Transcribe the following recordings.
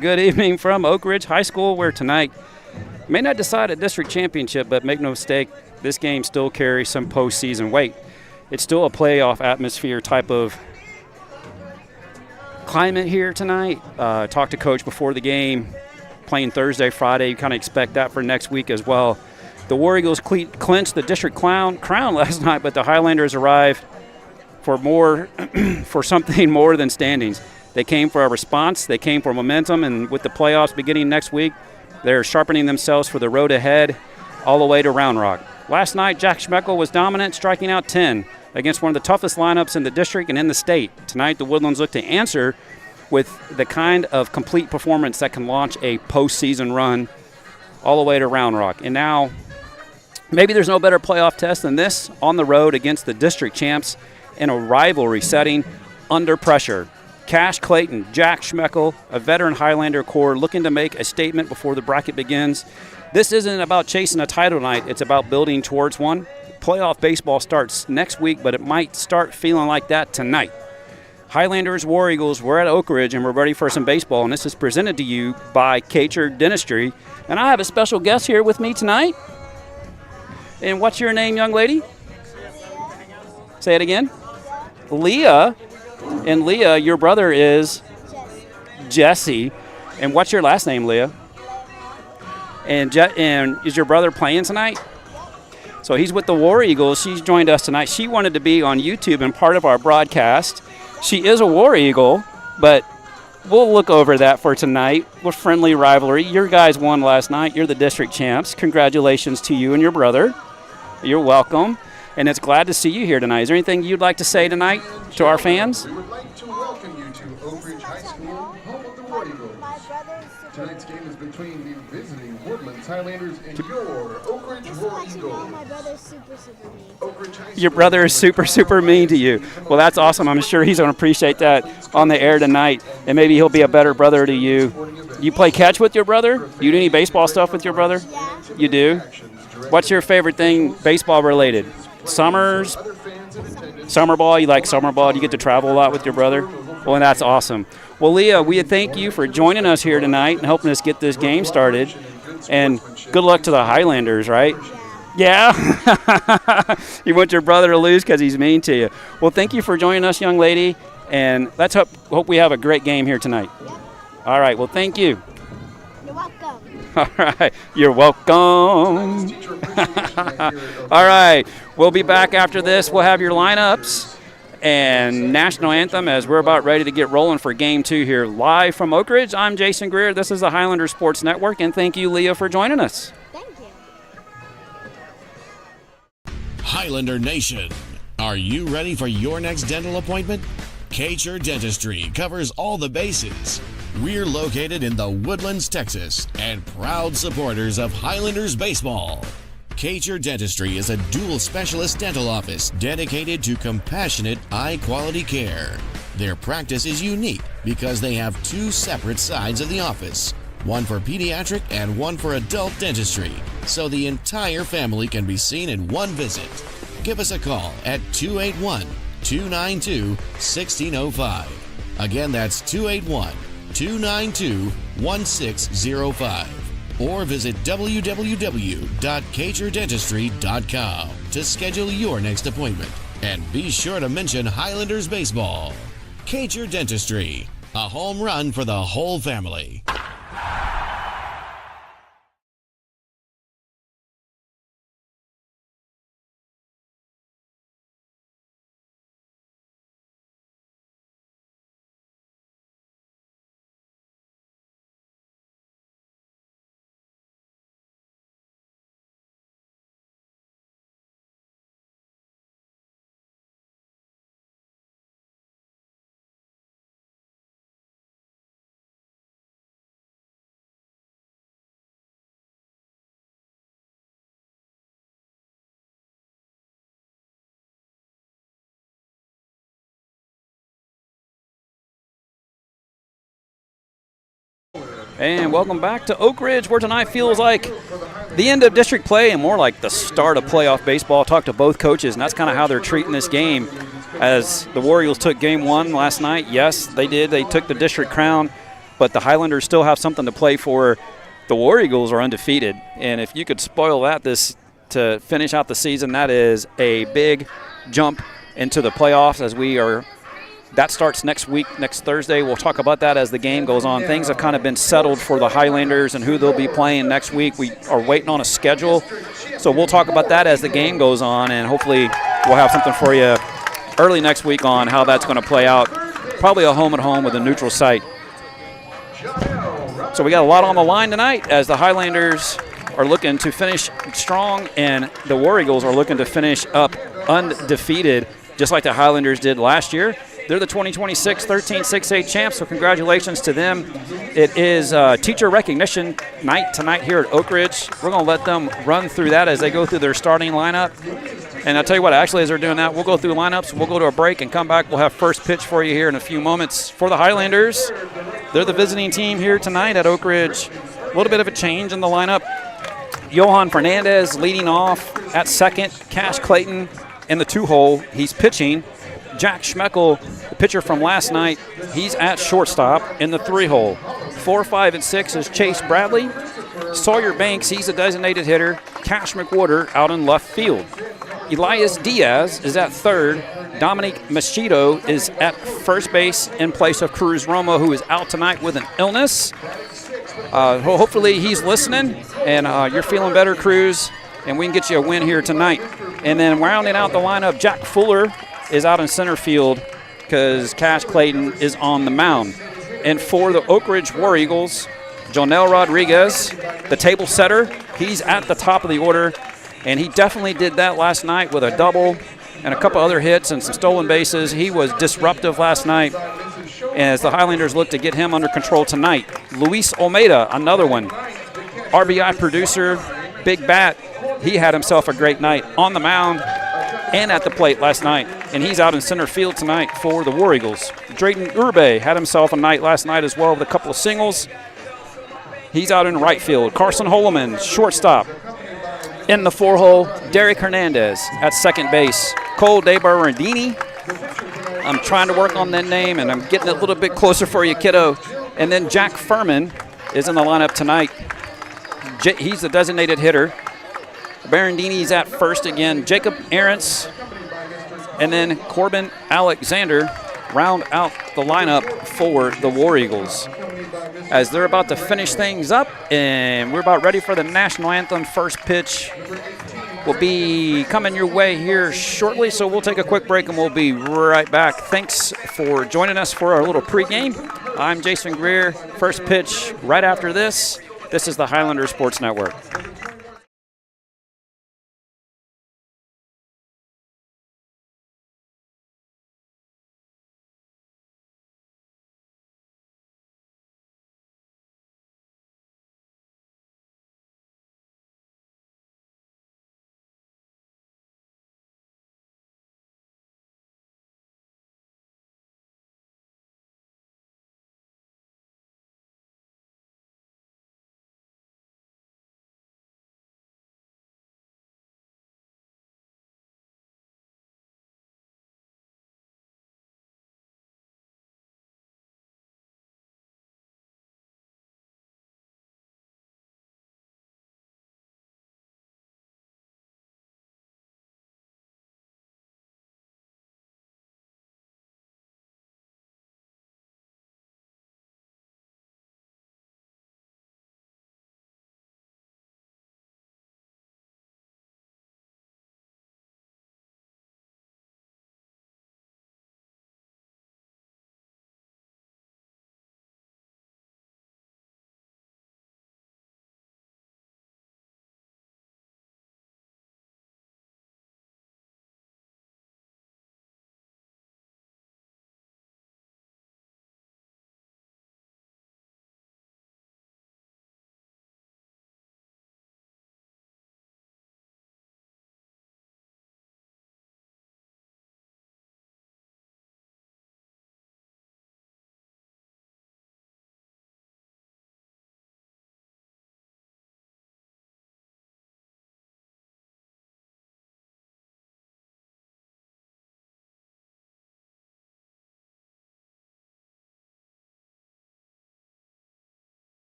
Good evening from Oak Ridge High School, where tonight may not decide a district championship, but make no mistake, this game still carries some postseason weight. It's still a playoff atmosphere type of climate here tonight. Talked to Coach before the game, playing Thursday, Friday. You kind of expect that for next week as well. The War Eagles clinched the district crown last night, but the Highlanders arrived for something more than standings. They came for a response, they came for momentum, and with the playoffs beginning next week, they're sharpening themselves for the road ahead all the way to Round Rock. Last night, Jack Schmeckel was dominant, striking out 10 against one of the toughest lineups in the district and in the state. Tonight, the Woodlands look to answer with the kind of complete performance that can launch a postseason run all the way to Round Rock. And now, maybe there's no better playoff test than this on the road against the district champs in a rivalry setting under pressure. Cash Clayton, Jack Schmeckel, a veteran Highlander core looking to make a statement before the bracket begins. This isn't about chasing a title tonight. It's about building towards one. Playoff baseball starts next week, but it might start feeling like that tonight. Highlanders, War Eagles, we're at Oak Ridge, and we're ready for some baseball, and this is presented to you by txhsbsb Dentistry. And I have a special guest here with me tonight. And what's your name, young lady? Say it again. Leah. And Leah, your brother is Jesse. And what's your last name, Leah? And is your brother playing tonight? So he's with the War Eagles. She's joined us tonight. She wanted to be on YouTube and part of our broadcast. She is a War Eagle, but we'll look over that for tonight. We're friendly rivalry. Your guys won last night. You're the district champs. Congratulations to you and your brother. You're welcome. And it's glad to see you here tonight. Is there anything you'd like to say tonight to our fans? We would like to welcome you to Oak Ridge High School, home of the War Eagles. Tonight's game is between the visiting Woodlands Highlanders and your Oak Ridge War Eagles. My brother's super mean. Oak Ridge High School. Your brother is super mean to you. Well, that's awesome. I'm sure he's going to appreciate that on the air tonight, and maybe he'll be a better brother to you. You play catch with your brother? You do any baseball stuff with your brother? Yeah. You do? What's your favorite thing baseball related? Summer ball? You like summer ball? Do you get to travel a lot with your brother? Well, that's awesome. Well, Leah, we thank you for joining us here tonight and helping us get this game started. And good luck to the Highlanders, right? Yeah? You want your brother to lose because he's mean to you. Well, thank you for joining us, young lady. And let's hope we have a great game here tonight. All right. Well, thank you. You're welcome. All right. You're welcome. All right. We'll be back after this. We'll have your lineups and national anthem as we're about ready to get rolling for game 2 here live from Oak Ridge. I'm Jason Greer. This is the Highlander Sports Network, and thank you, Leah, for joining us. Thank you. Highlander Nation, are you ready for your next dental appointment? txhsbsb Dentistry covers all the bases. We're located in the Woodlands, Texas, and proud supporters of Highlanders baseball. txhsbsb Dentistry is a dual specialist dental office dedicated to compassionate, high-quality care. Their practice is unique because they have 2 separate sides of the office, one for pediatric and one for adult dentistry, so the entire family can be seen in one visit. Give us a call at 281-292-1605. Again, that's 281-292-1605. Or visit www.txhsbsb.com to schedule your next appointment. And be sure to mention Highlanders baseball. txhsbsb Dentistry, a home run for the whole family. And welcome back to Oak Ridge, where tonight feels like the end of district play and more like the start of playoff baseball. Talked to both coaches, and that's kind of how they're treating this game. as the War Eagles took game 1 last night. Yes, they did. They took the district crown, but the Highlanders still have something to play for. The War Eagles are undefeated, and if you could spoil that to finish out the season, that is a big jump into the playoffs as we are. That starts next week, next Thursday. We'll talk about that as the game goes on. Things have kind of been settled for the Highlanders and who they'll be playing next week. We are waiting on a schedule, so we'll talk about that as the game goes on, and hopefully we'll have something for you early next week on how that's going to play out. Probably a home-and-home with a neutral site. So we got a lot on the line tonight as the Highlanders are looking to finish strong and the War Eagles are looking to finish up undefeated, just like the Highlanders did last year. They're the 2026 13-6A champs, so congratulations to them. It is teacher recognition night tonight here at Oak Ridge. We're going to let them run through that as they go through their starting lineup. And I'll tell you what, actually, as they're doing that, we'll go through lineups. We'll go to a break and come back. We'll have first pitch for you here in a few moments. For the Highlanders, they're the visiting team here tonight at Oak Ridge. A little bit of a change in the lineup. Johan Fernandez leading off at second. Cash Clayton in the 2-hole. He's pitching. Jack Schmeckel, the pitcher from last night, he's at shortstop in the 3-hole. 4, 5, and 6 is Chase Bradley. Sawyer Banks, he's a designated hitter. Cash McWhorter out in left field. Elias Diaz is at third. Dominique Machito is at first base in place of Cruz Romo, who is out tonight with an illness. Hopefully he's listening, and you're feeling better, Cruz, and we can get you a win here tonight. And then rounding out the lineup, Jack Fuller is out in center field because Cash Clayton is on the mound. And for the Oak Ridge War Eagles, Jonel Rodriguez, the table setter, he's at the top of the order, and he definitely did that last night with a double and a couple other hits and some stolen bases. He was disruptive last night as the Highlanders look to get him under control tonight. Luis Olmeda, another one, RBI producer, big bat. He had himself a great night on the mound and at the plate last night, and he's out in center field tonight for the War Eagles. Drayden Urbe had himself a night last night as well with a couple of singles. He's out in right field. Carson Holoman, shortstop. In the 4-hole, Derek Hernandez at second base. Cole DeBarandini, I'm trying to work on that name, and I'm getting it a little bit closer for you, kiddo. And then Jack Furman is in the lineup tonight. He's the designated hitter. Barandini's at first again. Jacob Arentz and then Corbin Alexander round out the lineup for the War Eagles as they're about to finish things up, and we're about ready for the national anthem. First pitch will be coming your way here shortly, so we'll take a quick break and we'll be right back. Thanks for joining us for our little pregame. I'm Jason Greer. First pitch right after this. This is the Highlander Sports Network.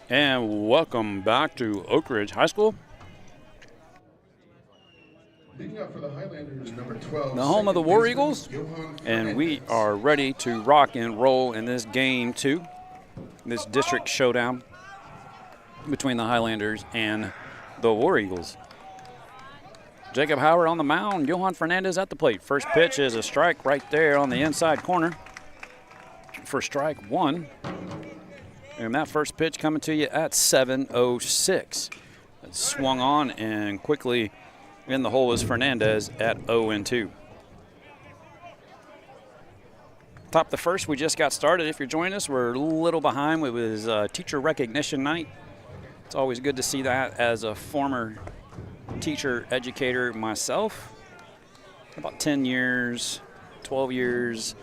And welcome back to Oak Ridge High School. Leading up for the Highlanders, number 12, The home of the War Eagles. And we are ready to rock and roll in this game 2, this district showdown between the Highlanders and the War Eagles. Jacob Howard on the mound, Johan Fernandez at the plate. First pitch is a strike right there on the inside corner for strike 1. And that first pitch coming to you at 7:06. It swung on and quickly in the hole is Fernandez at 0-2. Top of the first, we just got started. If you're joining us, we're a little behind. It was teacher recognition night. It's always good to see that as a former teacher educator myself. About 10 years, 12 years,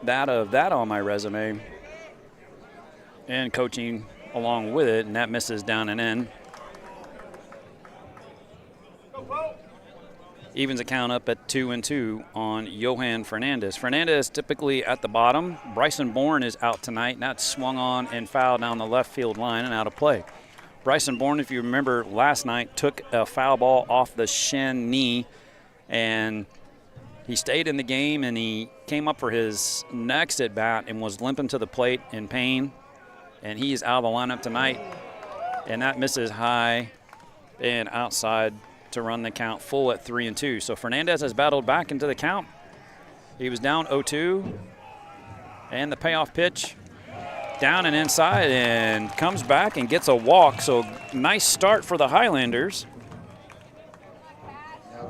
that on my resume. And coaching along with it, and that misses down and in. Evens account up at 2-2 on Johan Fernandez. Fernandez typically at the bottom. Bryson Bourne is out tonight, and that's swung on and fouled down the left field line and out of play. Bryson Bourne, if you remember last night, took a foul ball off the shin knee, and he stayed in the game, and he came up for his next at bat and was limping to the plate in pain. And he's out of the lineup tonight, and that misses high and outside to run the count full at 3-2. So Fernandez has battled back into the count. He was down 0-2, and the payoff pitch down and inside and comes back and gets a walk. So nice start for the Highlanders.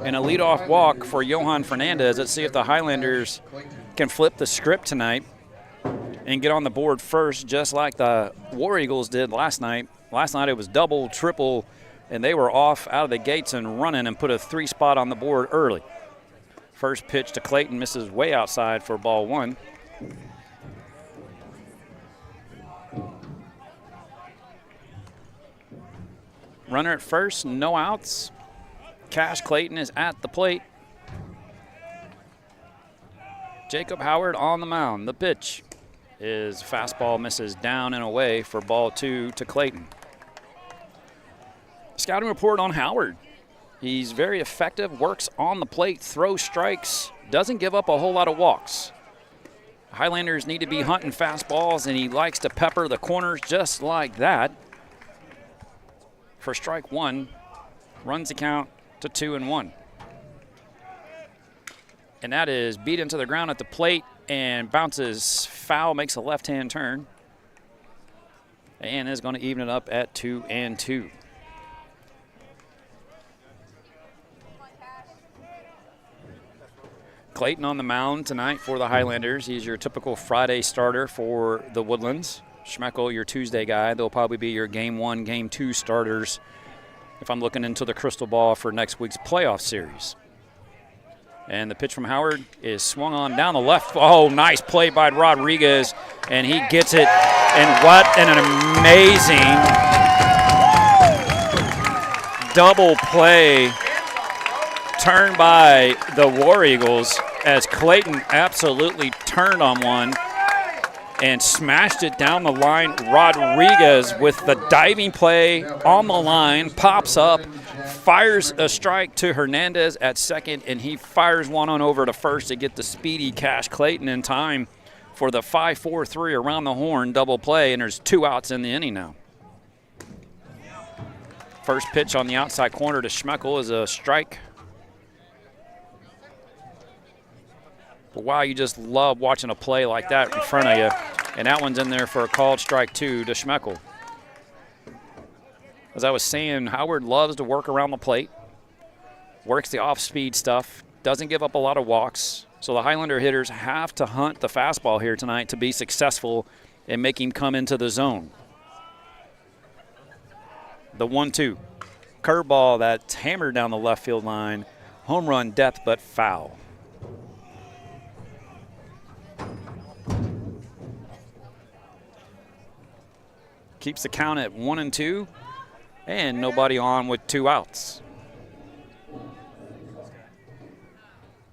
And a leadoff walk for Johan Fernandez. Let's see if the Highlanders can flip the script tonight and get on the board first, just like the War Eagles did last night. Last night it was double, triple, and they were off out of the gates and running and put a 3 spot on the board early. First pitch to Clayton misses way outside for ball 1. Runner at first, no outs. Cash Clayton is at the plate. Jacob Howard on the mound. The pitch is fastball, misses down and away for ball 2 to Clayton. Scouting report on Howard. He's very effective, works on the plate, throws strikes, doesn't give up a whole lot of walks. Highlanders need to be hunting fastballs, and he likes to pepper the corners just like that. For strike 1, runs the count to 2-1. And that is beat into the ground at the plate and bounces foul, makes a left-hand turn, and is going to even it up at 2-2. Clayton on the mound tonight for the Highlanders. He's your typical Friday starter for the Woodlands. Schmeckel, your Tuesday guy. They'll probably be your Game 1, Game 2 starters if I'm looking into the crystal ball for next week's playoff series. And the pitch from Howard is swung on down the left. Oh, nice play by Rodriguez, and he gets it. And what an amazing double play turn by the War Eagles as Clayton absolutely turned on one and smashed it down the line. Rodriguez with the diving play on the line, pops up, fires a strike to Hernandez at second, and he fires one on over to first to get the speedy Cash Clayton in time for the 5-4-3 around the horn double play, and there's 2 outs in the inning now. First pitch on the outside corner to Schmeckel is a strike. But wow, you just love watching a play like that in front of you. And that one's in there for a called strike 2 to Schmeckel. As I was saying, Howard loves to work around the plate, works the off-speed stuff, doesn't give up a lot of walks. So the Highlander hitters have to hunt the fastball here tonight to be successful and make him come into the zone. The 1-2. Curveball that's hammered down the left field line. Home run depth, but foul. Keeps the count at 1-2, and nobody on with 2 outs.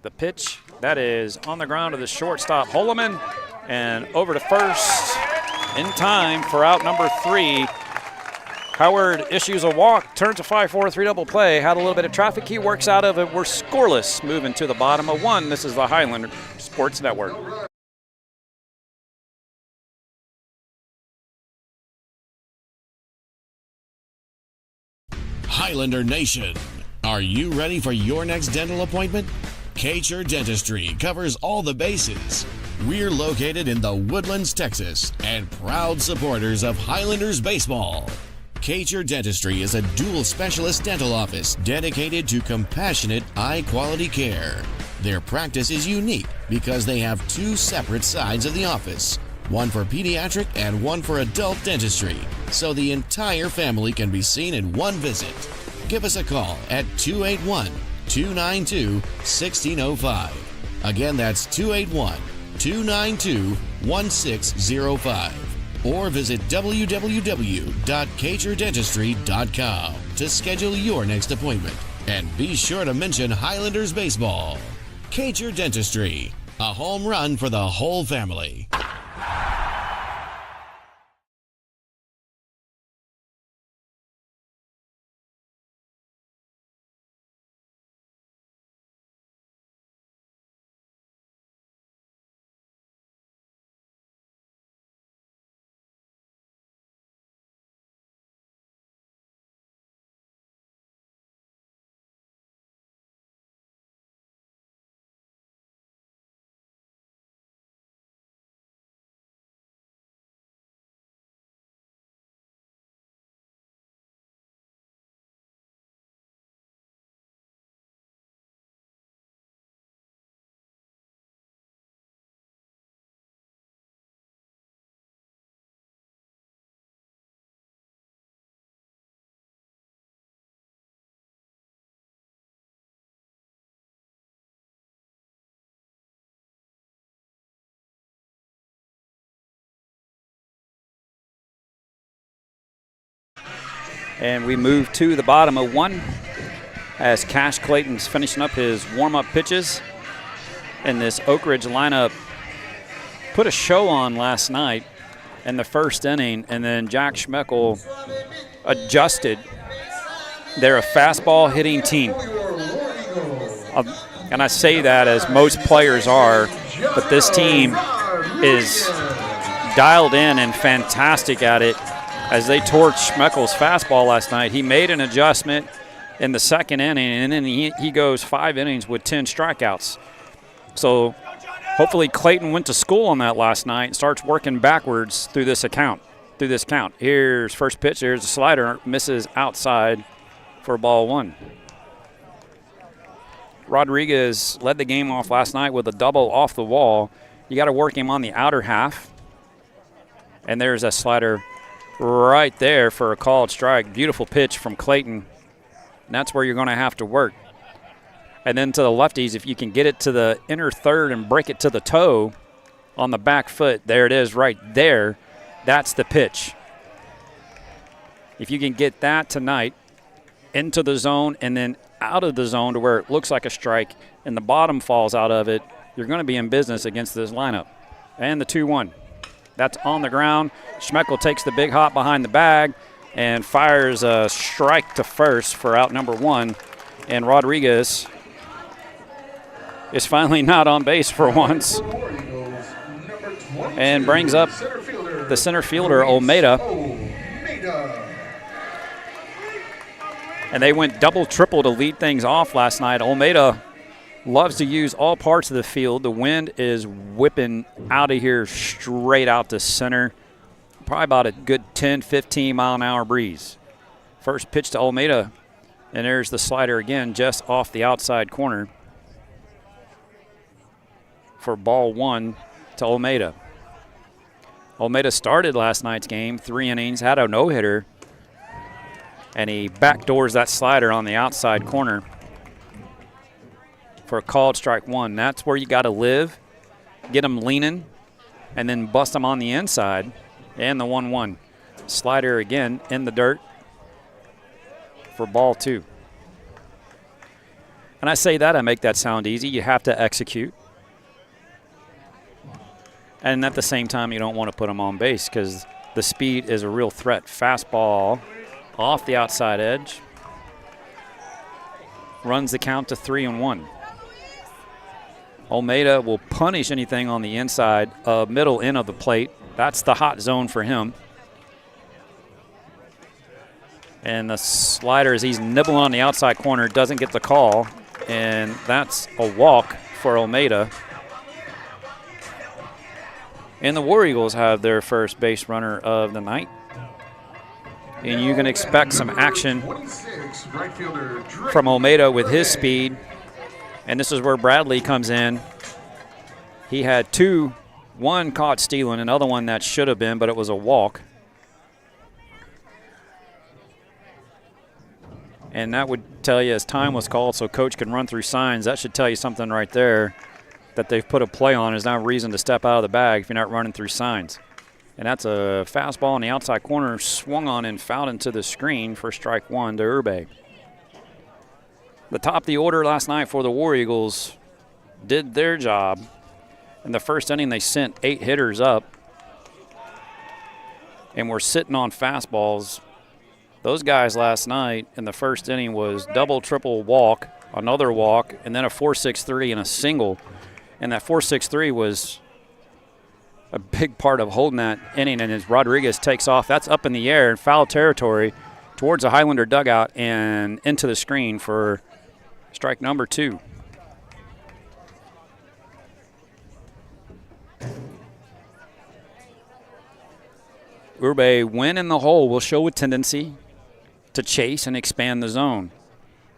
The pitch, that is on the ground to the shortstop, Holloman, and over to first. in time for out number 3. Howard issues a walk, turns a 5-4, 3-double play, had a little bit of traffic. He works out of it. We're scoreless, moving to the bottom of 1. This is the Highlander Sports Network. Highlander Nation, are you ready for your next dental appointment? KCHR Dentistry covers all the bases. We're located in the Woodlands, Texas, and proud supporters of Highlanders baseball. KCHR Dentistry is a dual specialist dental office dedicated to compassionate, high-quality care. Their practice is unique because they have 2 separate sides of the office, one for pediatric and one for adult dentistry, so the entire family can be seen in one visit. Give us a call at 281-292-1605. Again, that's 281-292-1605. Or visit www.kchrdentistry.com to schedule your next appointment. And be sure to mention Highlanders baseball. KCHR Dentistry, a home run for the whole family. And we move to the bottom of 1 as Cash Clayton's finishing up his warm-up pitches. And this Oak Ridge lineup put a show on last night in the first inning, and then Jack Schmeckel adjusted. They're a fastball hitting team. And I say that as most players are, but this team is dialed in and fantastic at it. As they torched Schmeckel's fastball last night, he made an adjustment in the second inning, and then he goes 5 innings with 10 strikeouts. So hopefully Clayton went to school on that last night and starts working backwards through this count. Here's first pitch. Here's a slider. Misses outside for ball 1. Rodriguez led the game off last night with a double off the wall. You got to work him on the outer half. And there's a slider right there for a called strike. Beautiful pitch from Clayton. And that's where you're going to have to work. And then to the lefties, if you can get it to the inner third and break it to the toe on the back foot, there it is right there. That's the pitch. If you can get that tonight into the zone and then out of the zone to where it looks like a strike and the bottom falls out of it, you're going to be in business against this lineup. And the 2-1. That's on the ground. Schmeckel takes the big hop behind the bag and fires a strike to first for out number 1. And Rodriguez is finally not on base for once and brings up the center fielder, Olmeda. And they went double, triple to lead things off last night. Olmeda loves to use all parts of the field. The wind is whipping out of here straight out to center. Probably about a good 10, 15 mile an hour breeze. First pitch to Olmeda, and there's the slider again just off the outside corner for ball 1 to Olmeda. Olmeda started last night's game, 3 innings, had a no-hitter, and he backdoors that slider on the outside corner for a called strike 1. That's where you got to live, get them leaning, and then bust them on the inside. And the 1-1. Slider again in the dirt for ball 2. And I say that, I make that sound easy. You have to execute. And at the same time, you don't want to put him on base because the speed is a real threat. Fastball off the outside edge. Runs the count to 3-1. Almeida will punish anything on the inside, middle end of the plate. That's the hot zone for him. And the slider, as he's nibbling on the outside corner, doesn't get the call. And that's a walk for Almeida. And the War Eagles have their first base runner of the night. And you can expect some action from Almeida with his speed. And this is where Bradley comes in. He had two, one caught stealing, another one that should have been, but it was a walk. And that would tell you as time was called so coach can run through signs. That should tell you something right there that they've put a play on. There's no reason to step out of the bag if you're not running through signs. And that's a fastball in the outside corner, swung on and fouled into the screen for strike one to Uribe. The top of the order last night for the War Eagles did their job. In the first inning, they sent 8 hitters up and were sitting on fastballs. Those guys last night in the first inning was double, triple walk, another walk, and then a 4-6-3 and a single. And that 4-6-3 was a big part of holding that inning. And as Rodriguez takes off, that's up in the air in foul territory towards the Highlander dugout and into the screen for strike number 2. Uribe, when in the hole, will show a tendency to chase and expand the zone.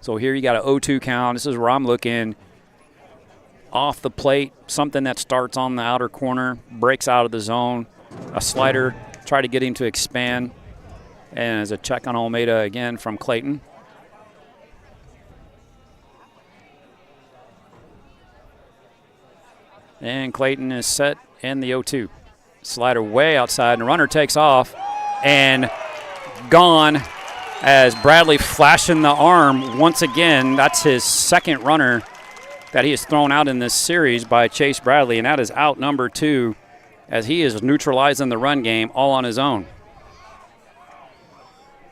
So here you got an 0-2 count. This is where I'm looking off the plate, something that starts on the outer corner, breaks out of the zone, a slider, try to get him to expand. And as a check on Almeida again from Clayton. And Clayton is set in the 0-2. Slider way outside, and the runner takes off and gone as Bradley flashing the arm once again. That's his second runner that he has thrown out in this series by Chase Bradley, and that is out number 2 as he is neutralizing the run game all on his own.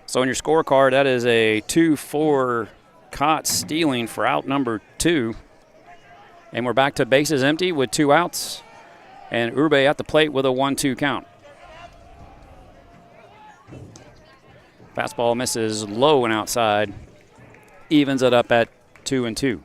So in your scorecard, that is a 2-4 caught stealing for out number 2. And we're back to bases empty with 2 outs. And Uribe at the plate with a 1-2 count. Fastball misses low and outside. Evens it up at 2-2.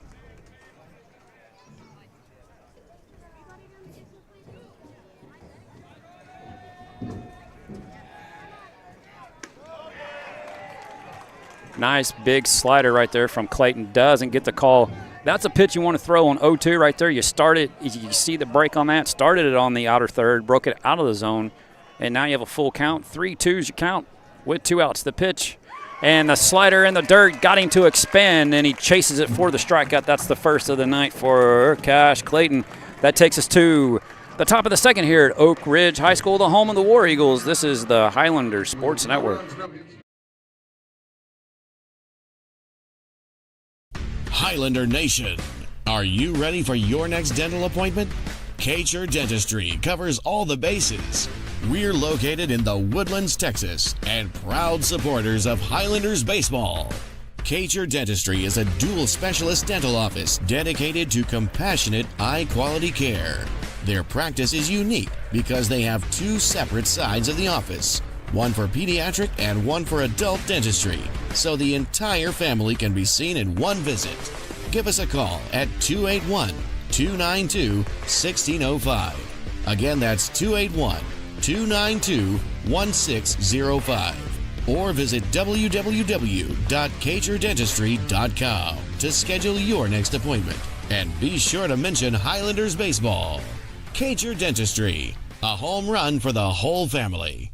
Nice big slider right there from Clayton. Doesn't get the call. That's a pitch you want to throw on 0-2 right there. You start it, you see the break on that, started it on the outer third, broke it out of the zone, and now you have a full count. 3-2's your count with 2 outs. The pitch and the slider in the dirt got him to expand, and he chases it for the strikeout. That's the first of the night for Cash Clayton. That takes us to the top of the second here at Oak Ridge High School, the home of the War Eagles. This is the Highlander Sports Network. Highlander Nation, are you ready for your next dental appointment? txhsbsb Dentistry covers all the bases. We're located in the Woodlands, Texas, and proud supporters of Highlanders baseball. txhsbsb Dentistry is a dual specialist dental office dedicated to compassionate, high-quality care. Their practice is unique because they have 2 separate sides of the office, one for pediatric and one for adult dentistry, so the entire family can be seen in one visit. Give us a call at 281-292-1605. Again, that's 281-292-1605. Or visit www.txhsbsb.com to schedule your next appointment. And be sure to mention Highlanders baseball. txhsbsb Dentistry, a home run for the whole family.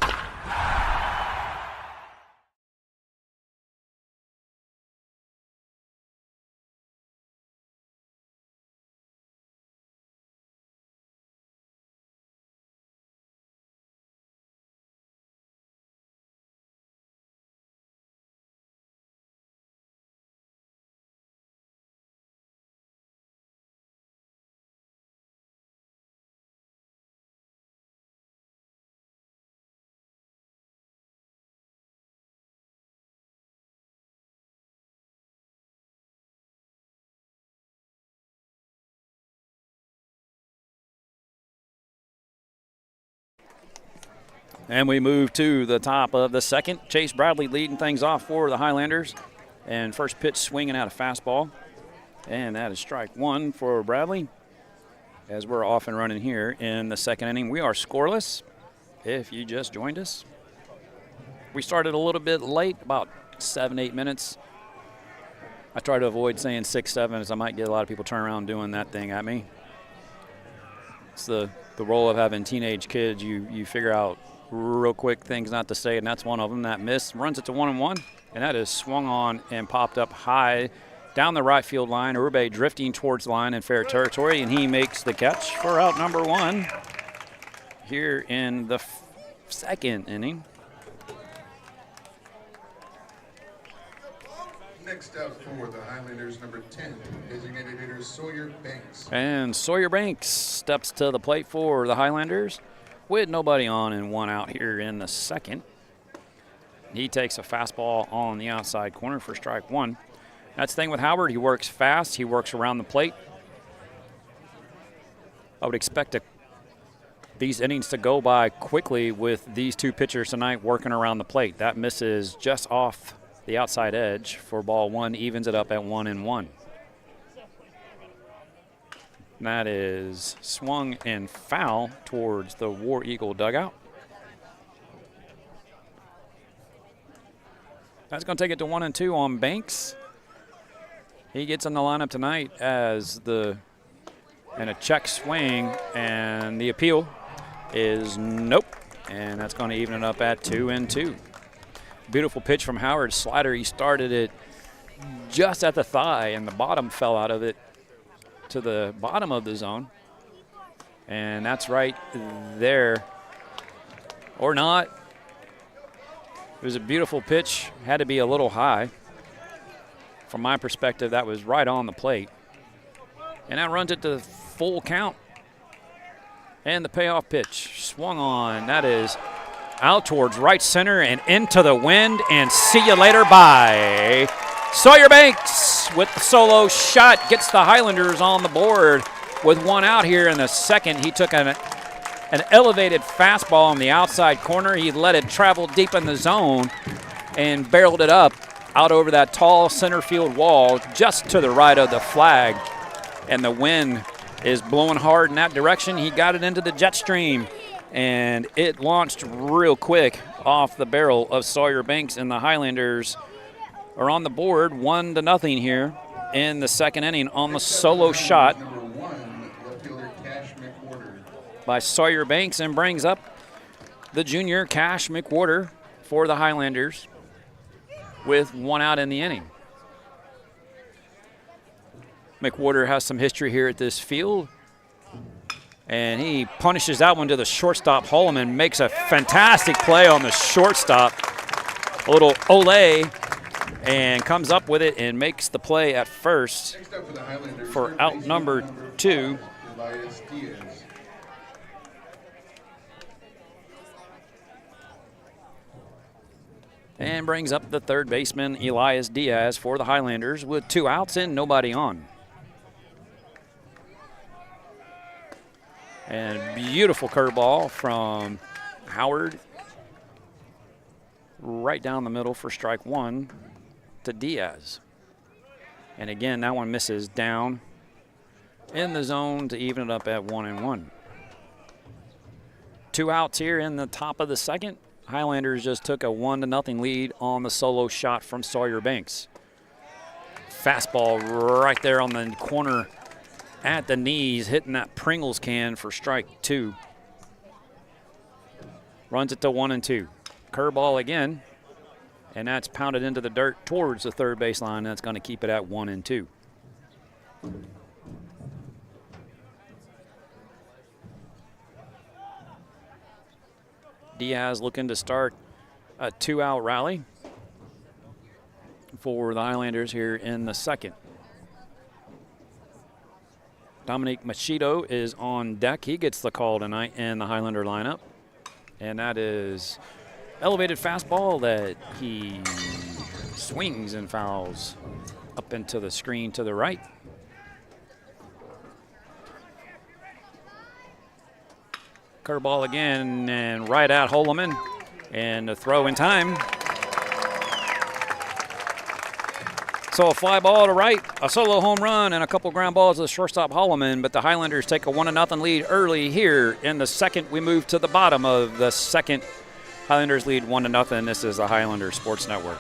And we move to the top of the second. Chase Bradley leading things off for the Highlanders. And first pitch swinging out a fastball. And that is strike one for Bradley. As we're off and running here in the second inning. We are scoreless if you just joined us. We started a little bit late, about 7-8 minutes. I try to avoid saying 6-7 as I might get a lot of people turn around doing that thing at me. It's the role of having teenage kids. You figure out real quick things not to say, and that's one of them. That miss runs it to 1-1, and that is swung on and popped up high down the right field line. Urbe drifting towards the line in fair territory, and he makes the catch for out number one here in the second inning. Next up for the Highlanders, number 10, designated hitter Sawyer Banks. And Sawyer Banks steps to the plate for the Highlanders with nobody on and one out here in the second. He takes a fastball on the outside corner for strike one. That's the thing with Howard. He works fast. He works around the plate. I would expect these innings to go by quickly with these two pitchers tonight working around the plate. That misses just off the outside edge for ball one, evens it up at 1-1. That is swung and foul towards the War Eagle dugout. That's going to take it to 1-2 on Banks. He gets in the lineup tonight as and a check swing, and the appeal is nope, and that's going to even it up at 2-2. Beautiful pitch from Howard. Slider, he started it just at the thigh, and the bottom fell out of it to the bottom of the zone. And that's right there. Or not. It was a beautiful pitch. Had to be a little high. From my perspective, that was right on the plate. And that runs it to full count. And the payoff pitch swung on. That is out towards right center and into the wind. And see you later, bye. Sawyer Banks with the solo shot gets the Highlanders on the board with one out here in the second. He took an elevated fastball on the outside corner. He let it travel deep in the zone and barreled it up out over that tall center field wall just to the right of the flag. And the wind is blowing hard in that direction. He got it into the jet stream, and it launched real quick off the barrel of Sawyer Banks, and the Highlanders are on the board 1-0 here in the second inning on the solo shot by Sawyer Banks, and brings up the junior Cash McWhorter for the Highlanders with one out in the inning. McWhorter has some history here at this field, and he punishes that one to the shortstop Holloman, makes a fantastic play on the shortstop, a little ole, and comes up with it and makes the play at first for out number 2. And brings up the third baseman, Elias Diaz, for the Highlanders with 2 outs and nobody on. And beautiful curveball from Howard right down the middle for strike one to Diaz. And again, that one misses down in the zone to even it up at 1-1. 2 outs here in the top of the second. Highlanders just took a 1-0 lead on the solo shot from Sawyer Banks. Fastball right there on the corner at the knees, hitting that Pringles can for strike 2. Runs it to 1-2. Curveball again, and that's pounded into the dirt towards the third baseline. That's going to keep it at 1-2. Diaz looking to start a 2-out rally for the Highlanders here in the second. Dominic Machado is on deck. He gets the call tonight in the Highlander lineup. And that is elevated fastball that he swings and fouls up into the screen to the right. Curveball again, and right at Holloman. And a throw in time. So a fly ball to right, a solo home run, and a couple ground balls to the shortstop Holloman. But the Highlanders take a 1-0 lead early here in the second. We move to the bottom of the second. Highlanders lead 1-0. This is the Highlander Sports Network.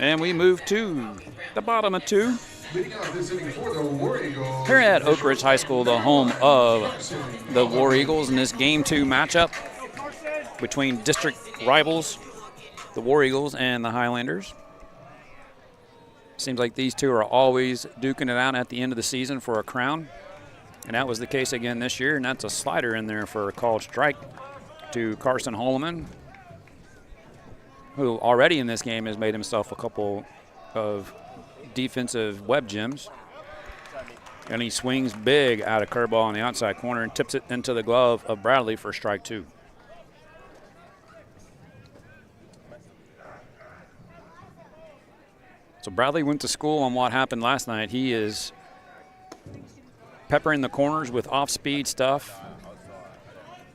And we move to the bottom of two. Here at Oak Ridge High School, the home of the War Eagles in this Game 2 matchup between district rivals, the War Eagles and the Highlanders. Seems like these two are always duking it out at the end of the season for a crown. And that was the case again this year, and that's a slider in there for a called strike to Carson Holloman, who already in this game has made himself a couple of defensive web gems. And he swings big out of curveball on the outside corner and tips it into the glove of Bradley for strike two. So Bradley went to school on what happened last night. He is peppering the corners with off-speed stuff,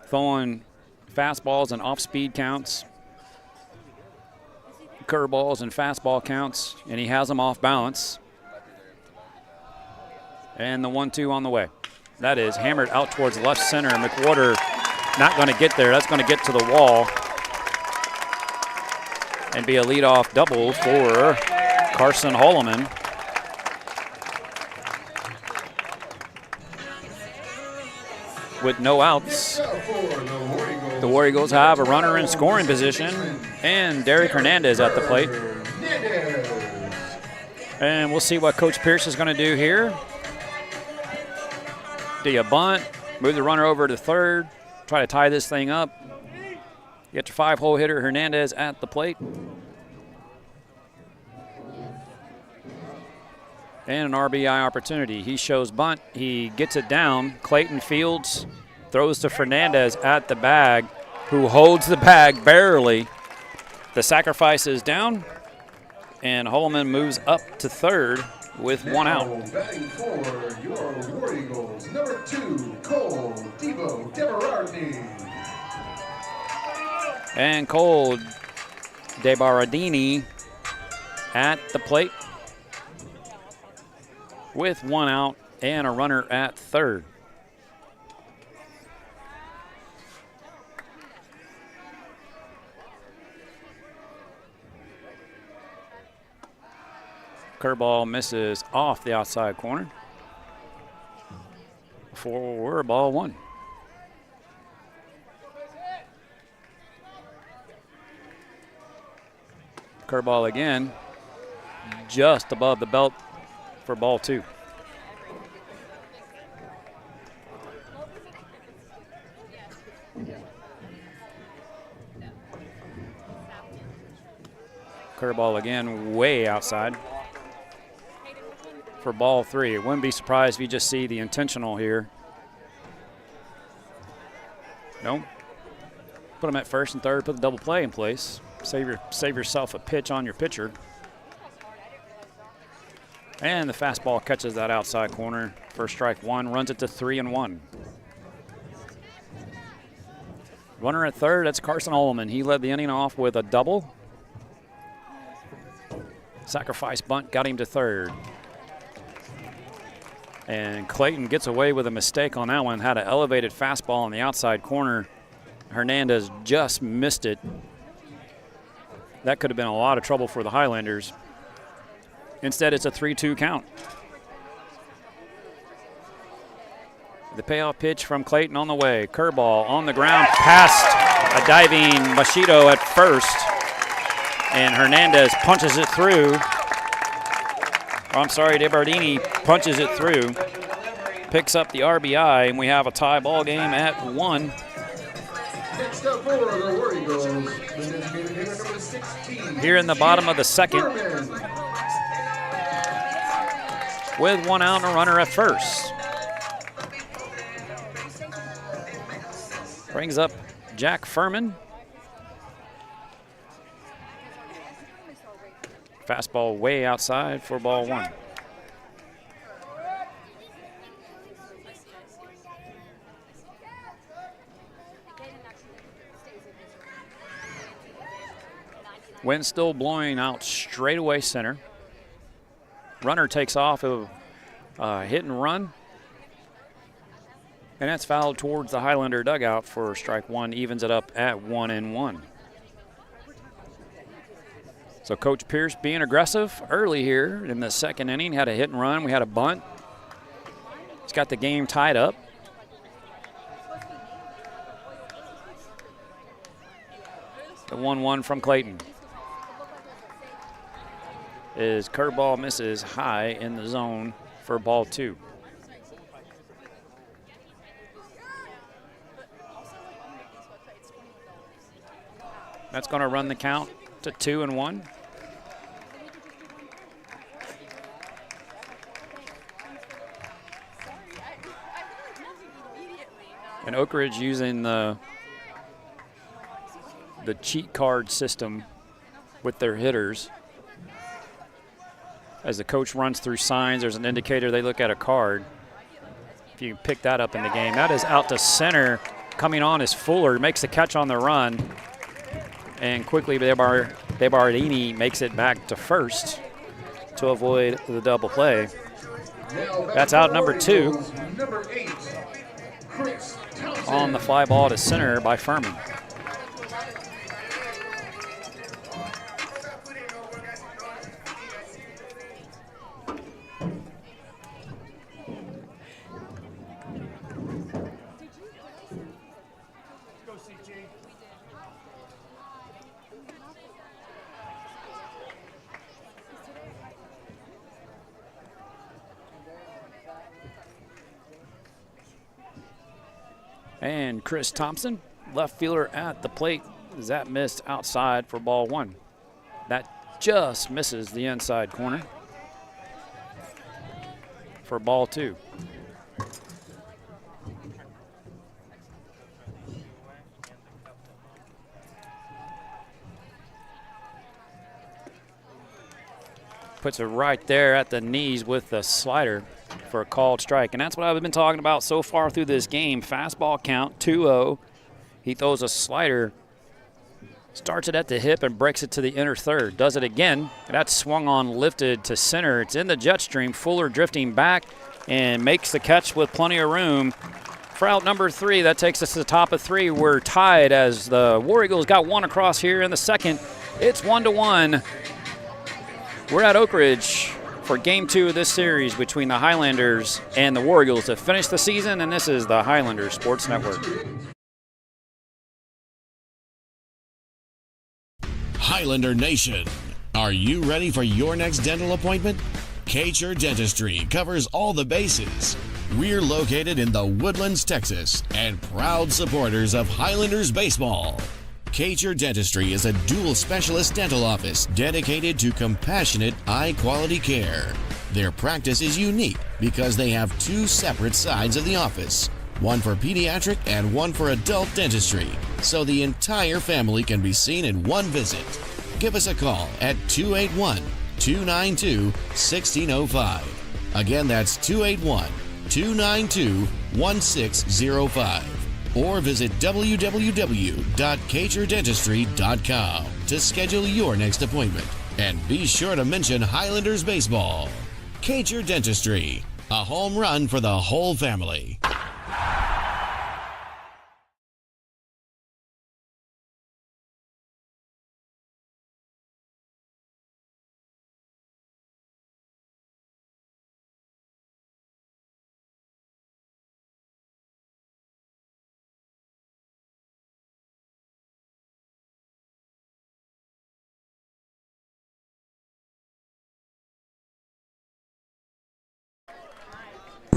throwing fastballs and off-speed counts, curveballs and fastball counts, and he has them off balance. And the 1-2 on the way. That is hammered out towards left center. McWhorter not going to get there. That's going to get to the wall and be a leadoff double for Carson Holloman. With no outs, the War Eagles have a runner in scoring position, and Derek Hernandez at the plate. And we'll see what Coach Pierce is going to do here. Do you bunt, move the runner over to third, try to tie this thing up? Get your 5-hole hitter Hernandez at the plate. And an RBI opportunity. He shows bunt. He gets it down. Clayton Fields throws to Fernandez at the bag, who holds the bag barely. The sacrifice is down, and Holloman moves up to third with one out. Batting for your War Eagles, number 2, Cole DeBarardini. And Cole DeBarardini at the plate with one out and a runner at third. Curveball misses off the outside corner for ball one. Curveball again, just above the belt for ball two. Curveball again, way outside for ball three. It wouldn't be surprised if you just see the intentional here. Nope. Put them at first and third, put the double play in place. Save yourself a pitch on your pitcher. And the fastball catches that outside corner for strike one, runs it to 3-1. Runner at third, that's Carson Ullman. He led the inning off with a double. Sacrifice bunt got him to third. And Clayton gets away with a mistake on that one. Had an elevated fastball on the outside corner. Hernandez just missed it. That could have been a lot of trouble for the Highlanders. Instead, it's a 3-2 count. The payoff pitch from Clayton on the way. Curveball on the ground past a diving Machido at first. And Hernandez punches it through. DeBardini punches it through. Picks up the RBI, and we have a tie ball game at 1. Next up for the War Eagles, the designated hitter number 16. Here in the bottom of the second, with one out and a runner at first. Brings up Jack Furman. Fastball way outside for ball one. Wind still blowing out straightaway center. Runner takes off of hit and run. And that's fouled towards the Highlander dugout for strike one, evens it up at 1-1. So Coach Pierce being aggressive early here in the second inning. Had a hit and run. We had a bunt. He's got the game tied up. The 1-1 from Clayton. His curveball misses high in the zone for ball two. That's going to run the count to 2-1. And Oak Ridge using the cheat card system with their hitters. As the coach runs through signs, there's an indicator they look at a card. If you pick that up in the game, that is out to center. Coming on is Fuller, makes the catch on the run. And quickly, DeBardini makes it back to first to avoid the double play. That's out number 2. Number 8, Chris Townsend. On the fly ball to center by Furman. And Chris Thompson, left fielder at the plate. That missed outside for ball one. That just misses the inside corner for ball two. Puts it right there at the knees with the slider for a called strike. And that's what I've been talking about so far through this game. Fastball count, 2-0. He throws a slider, starts it at the hip and breaks it to the inner third. Does it again. That's swung on, lifted to center. It's in the jet stream. Fuller drifting back and makes the catch with plenty of room. For out number 3, that takes us to the top of 3. We're tied as the War Eagles got one across here in the second. It's 1-1. We're at Oak Ridge for Game 2 of this series between the Highlanders and the War Eagles to finish the season, and this is the Highlander Sports Network. Highlander Nation, are you ready for your next dental appointment? Kacher Dentistry covers all the bases. We're located in the Woodlands, Texas, and proud supporters of Highlanders baseball. Kacher Dentistry is a dual specialist dental office dedicated to compassionate, high-quality care. Their practice is unique because they have 2 separate sides of the office, one for pediatric and one for adult dentistry, so the entire family can be seen in one visit. Give us a call at 281-282-8255 281-292-1605. Again, that's 281-292-1605. Or visit www.txhsbsb.com to schedule your next appointment. And be sure to mention Highlanders baseball. txhsbsb Dentistry, a home run for the whole family.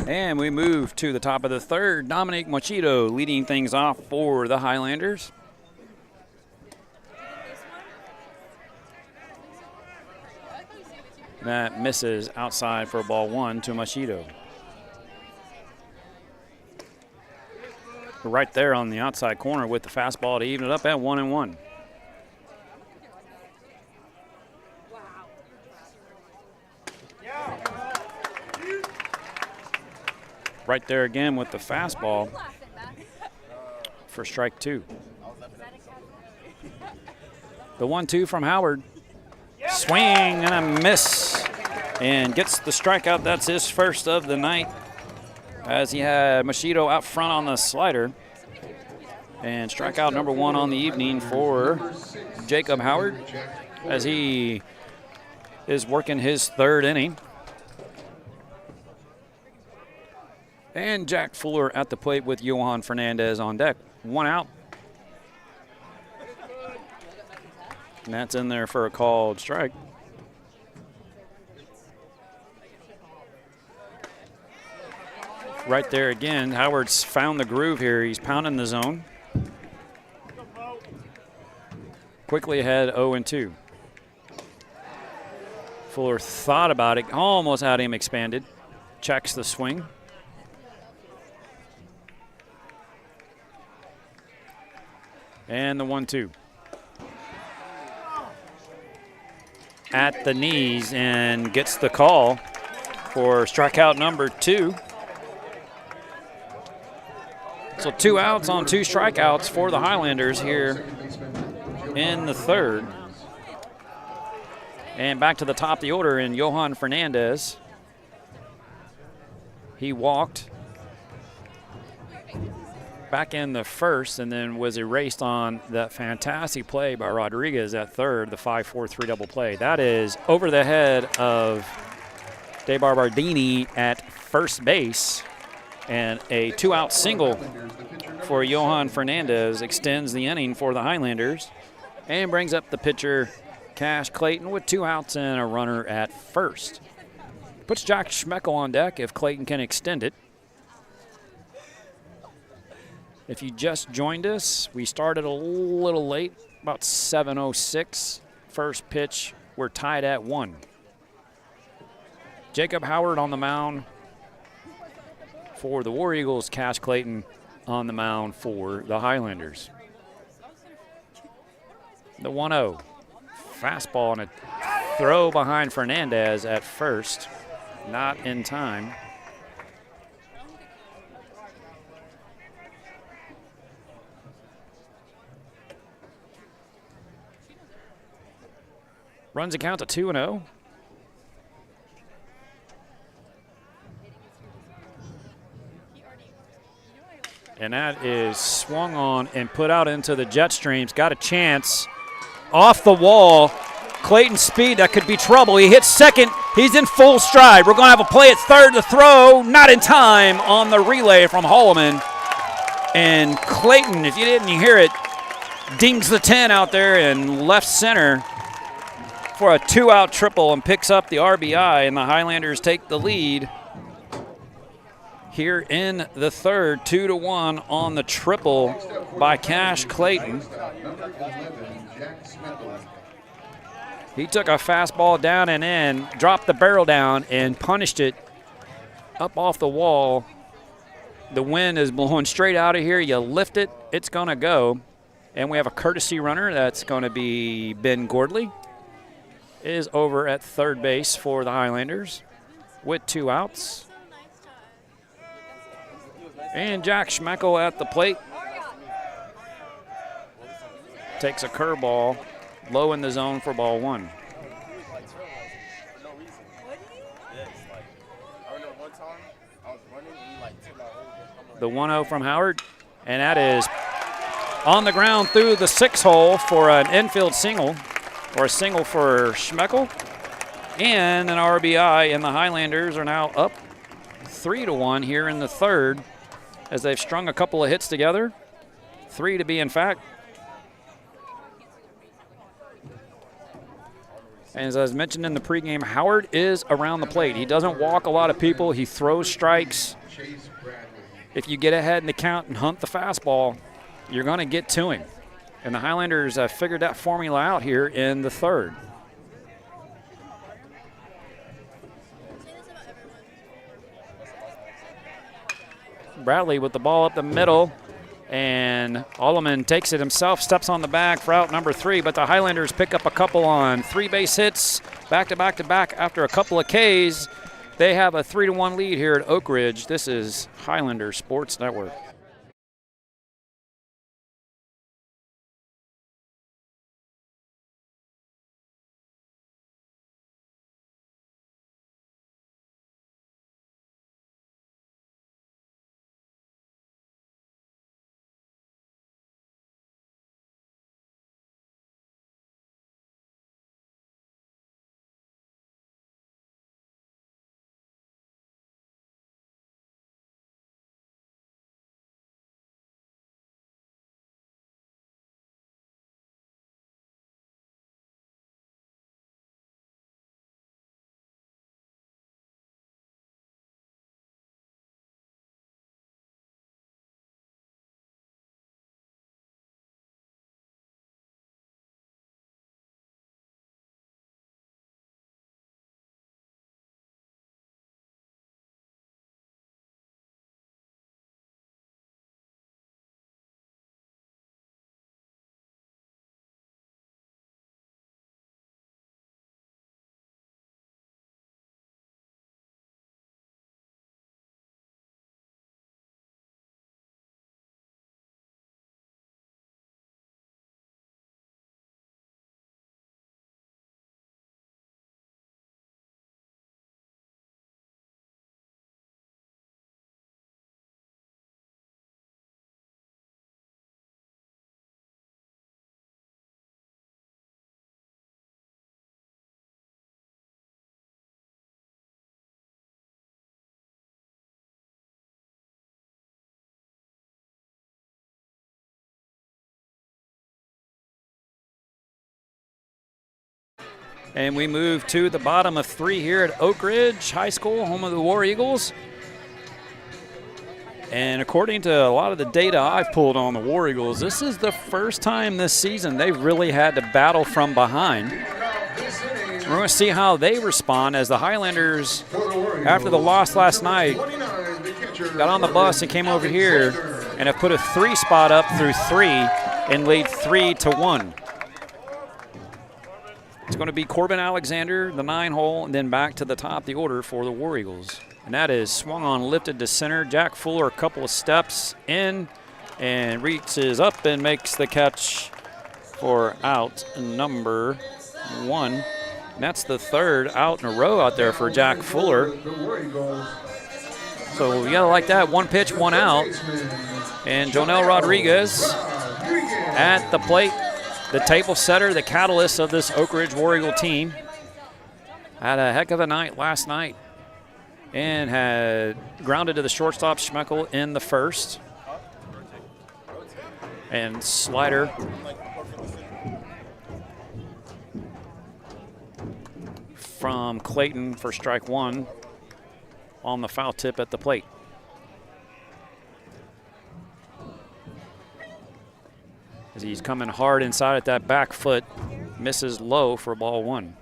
And we move to the top of the third. Dominic Machito leading things off for the Highlanders. That misses outside for ball one to Machito. Right there on the outside corner with the fastball to even it up at 1-1. Right there again with the fastball for strike two. The 1-2 from Howard. Swing and a miss. And gets the strikeout. That's his first of the night, as he had Machito out front on the slider. And strikeout number one on the evening for Jacob Howard, as he is working his third inning. And Jack Fuller at the plate with Johan Fernandez on deck. One out. And that's in there for a called strike. Right there again, Howard's found the groove here. He's pounding the zone. Quickly ahead, 0-2. Fuller thought about it, almost had him expanded. Checks the swing. And the 1-2. At the knees and gets the call for strikeout number two. So 2 outs on 2 strikeouts for the Highlanders here in the third. And back to the top of the order in Johan Fernandez. He walked back in the first and then was erased on that fantastic play by Rodriguez at third, the 5-4-3 double play. That is over the head of De Barbardini at first base, and a 2-out single for Johan Fernandez extends the inning for the Highlanders and brings up the pitcher Cash Clayton with 2 outs and a runner at first. Puts Jack Schmeckel on deck if Clayton can extend it. If you just joined us, we started a little late, about 7:06. First pitch, we're tied at 1. Jacob Howard on the mound for the War Eagles, Cash Clayton on the mound for the Highlanders. The 1-0. Fastball and a throw behind Fernandez at first. Not in time. Runs a count to 2-0. And that is swung on and put out into the jet streams. Got a chance. Off the wall. Clayton's speed, that could be trouble. He hits second. He's in full stride. We're going to have a play at third. The throw, not in time on the relay from Holloman. And Clayton, if you didn't hear it, dings the 10 out there in left center for a 2-out triple and picks up the RBI, and the Highlanders take the lead here in the third, 2-1 on the triple by Cash Clayton. He took a fastball down and in, dropped the barrel down, and punished it up off the wall. The wind is blowing straight out of here. You lift it, it's going to go. And we have a courtesy runner. That's going to be Ben Gordley. is over at third base for the Highlanders with 2 outs. And Jack Schmeckel at the plate. Takes a curveball low in the zone for ball 1. The 1-0 from Howard, and that is on the ground through the 6-hole for an infield single, or a single for Schmeckel, and an RBI, and the Highlanders are now up 3-1 here in the third as they've strung a couple of hits together, 3 to be in fact. And as I was mentioned in the pregame, Howard is around the plate. He doesn't walk a lot of people. He throws strikes. If you get ahead in the count and hunt the fastball, you're going to get to him. And the Highlanders figured that formula out here in the third. Bradley with the ball up the middle, and Alleman takes it himself, steps on the bag for out number 3, but the Highlanders pick up a couple on 3 base hits back to back after a couple of Ks. They have a 3-1 lead here at Oak Ridge. This is Highlander Sports Network. And we move to the bottom of 3 here at Oak Ridge High School, home of the War Eagles. And according to a lot of the data I've pulled on the War Eagles, this is the first time this season they've really had to battle from behind. We're going to see how they respond as the Highlanders, after the loss last night, got on the bus and came over here and have put a 3 spot up through 3 and lead 3-1. It's going to be Corbin Alexander, the 9-hole, and then back to the top of the order for the War Eagles. And that is swung on, lifted to center. Jack Fuller a couple of steps in and reaches up and makes the catch for out number 1. And that's the 3rd out in a row out there for Jack Fuller. So you got to like that. 1 pitch, 1 out. And Jonel Rodriguez at the plate. The table setter, the catalyst of this Oak Ridge War Eagle team. Had a heck of a night last night and had grounded to the shortstop Schmeckel in the 1st. And slider from Clayton for strike 1 on the foul tip at the plate. As he's coming hard inside at that back foot, misses low for ball 1.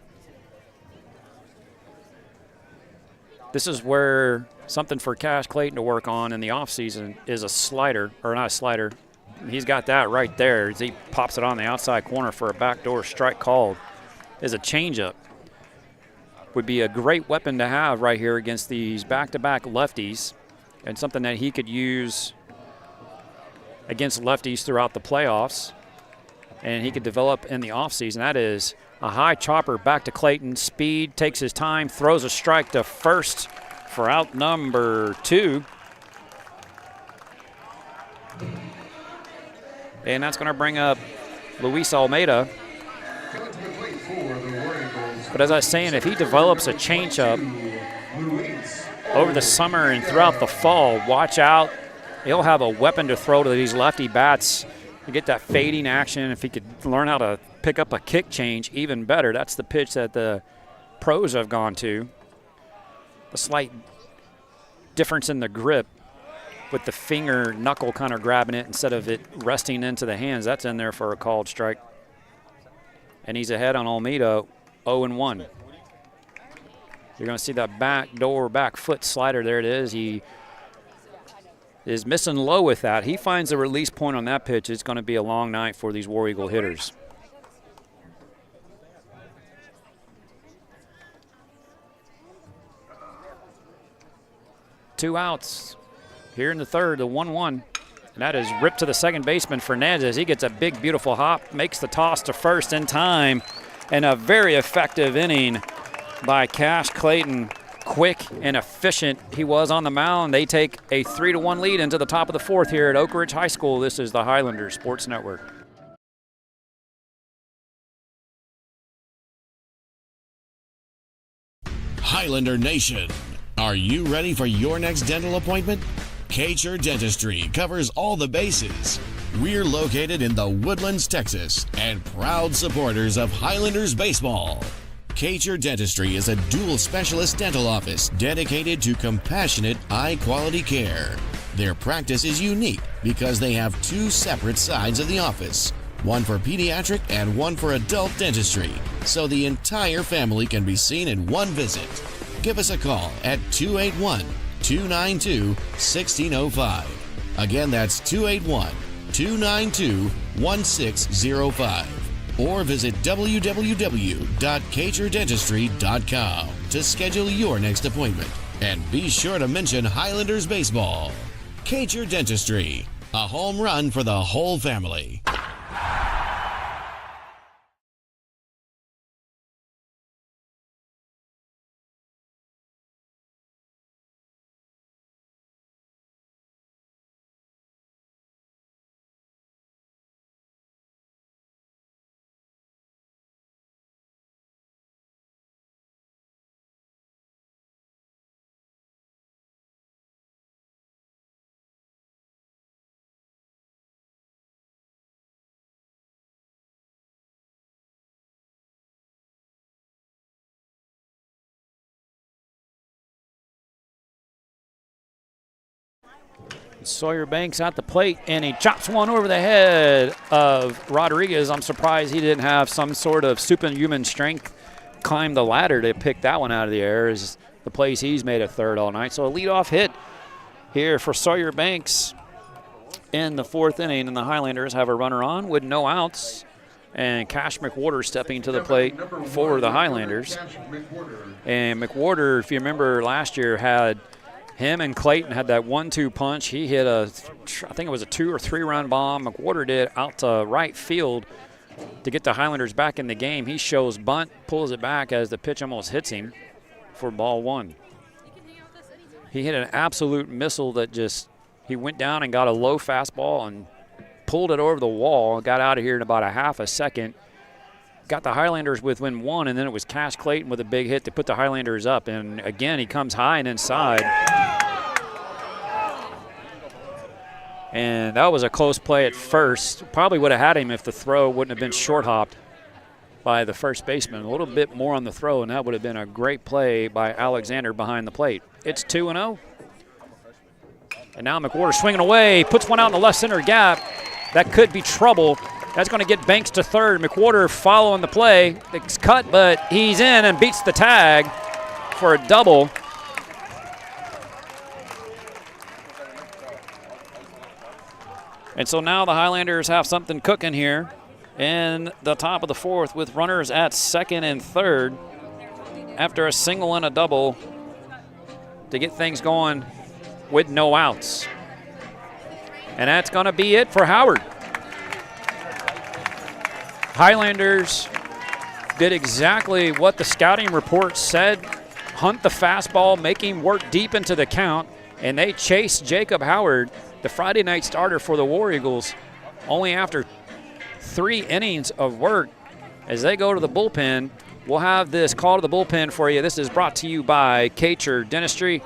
This is where something for Cash Clayton to work on in the offseason is a slider, or not a slider. He's got that right there as he pops it on the outside corner for a backdoor strike called. Is a changeup. would be a great weapon to have right here against these back-to-back lefties, and something that he could use against lefties throughout the playoffs, and he could develop in the offseason. That is a high chopper back to Clayton. Speed, takes his time, throws a strike to first for out number 2. And that's going to bring up Luis Almeida. But as I was saying, if he develops a changeup over the summer and throughout the fall, watch out. He'll have a weapon to throw to these lefty bats to get that fading action. If he could learn how to pick up a kick change, even better. That's the pitch that the pros have gone to. A slight difference in the grip with the finger knuckle kind of grabbing it instead of it resting into the hands. That's in there for a called strike. And he's ahead on Almeida, 0-1. You're going to see that back foot slider. There it is. He is missing low with that. He finds the release point on that pitch. It's going to be a long night for these War Eagle hitters. Two outs here in the third, the 1-1. And that is ripped to the second baseman, Fernandez. He gets a big, beautiful hop, makes the toss to first in time, and a very effective inning by Cash Clayton. Quick and efficient he was on the mound. They take a 3-1 lead into the top of the fourth here at Oak Ridge High School. This is the Highlander Sports Network. Highlander Nation, are you ready for your next dental appointment? Kacher Dentistry covers all the bases. We're located in the Woodlands, Texas, and proud supporters of Highlanders baseball. Kacher Dentistry is a dual specialist dental office dedicated to compassionate, high-quality care. Their practice is unique because they have 2 separate sides of the office, one for pediatric and one for adult dentistry, so the entire family can be seen in one visit. Give us a call at 281-292-1605. Again, that's 281-292-1605. Or visit www.txhsbsb.com to schedule your next appointment. And be sure to mention Highlanders baseball. Kacher Dentistry, a home run for the whole family. Sawyer Banks at the plate, and he chops one over the head of Rodriguez. I'm surprised he didn't have some sort of superhuman strength, climb the ladder to pick that one out of the air, is the place he's made a third all night. So a leadoff hit here for Sawyer Banks in the fourth inning, and the Highlanders have a runner on with no outs. And Cash McWhorter stepping to the plate for the Highlanders. And McWhorter, if you remember last year, had him and Clayton had that 1-2 punch. He hit I think it was a 2 or 3 run bomb. McWhorter did out to right field to get the Highlanders back in the game. He shows bunt, pulls it back as the pitch almost hits him for ball 1. He hit an absolute missile that just, he went down and got a low fastball and pulled it over the wall, got out of here in about a half a second. Got the Highlanders within 1, and then it was Cash Clayton with a big hit to put the Highlanders up. And again, he comes high and inside. And that was a close play at first. Probably would have had him if the throw wouldn't have been short hopped by the first baseman. A little bit more on the throw, and that would have been a great play by Alexander behind the plate. It's 2-0. And now McWhorter swinging away, puts one out in the left center gap. That could be trouble. That's going to get Banks to third. McWhorter following the play. It's cut, but he's in and beats the tag for a double. And so now the Highlanders have something cooking here in the top of the fourth with runners at second and third. after a single and a double to get things going with no outs. And that's going to be it for Howard. Highlanders did exactly what the scouting report said. Hunt the fastball, make him work deep into the count, and they chased Jacob Howard, the Friday night starter for the War Eagles, only after 3 innings of work. As they go to the bullpen, we'll have this call to the bullpen for you. This is brought to you by txhsbsb.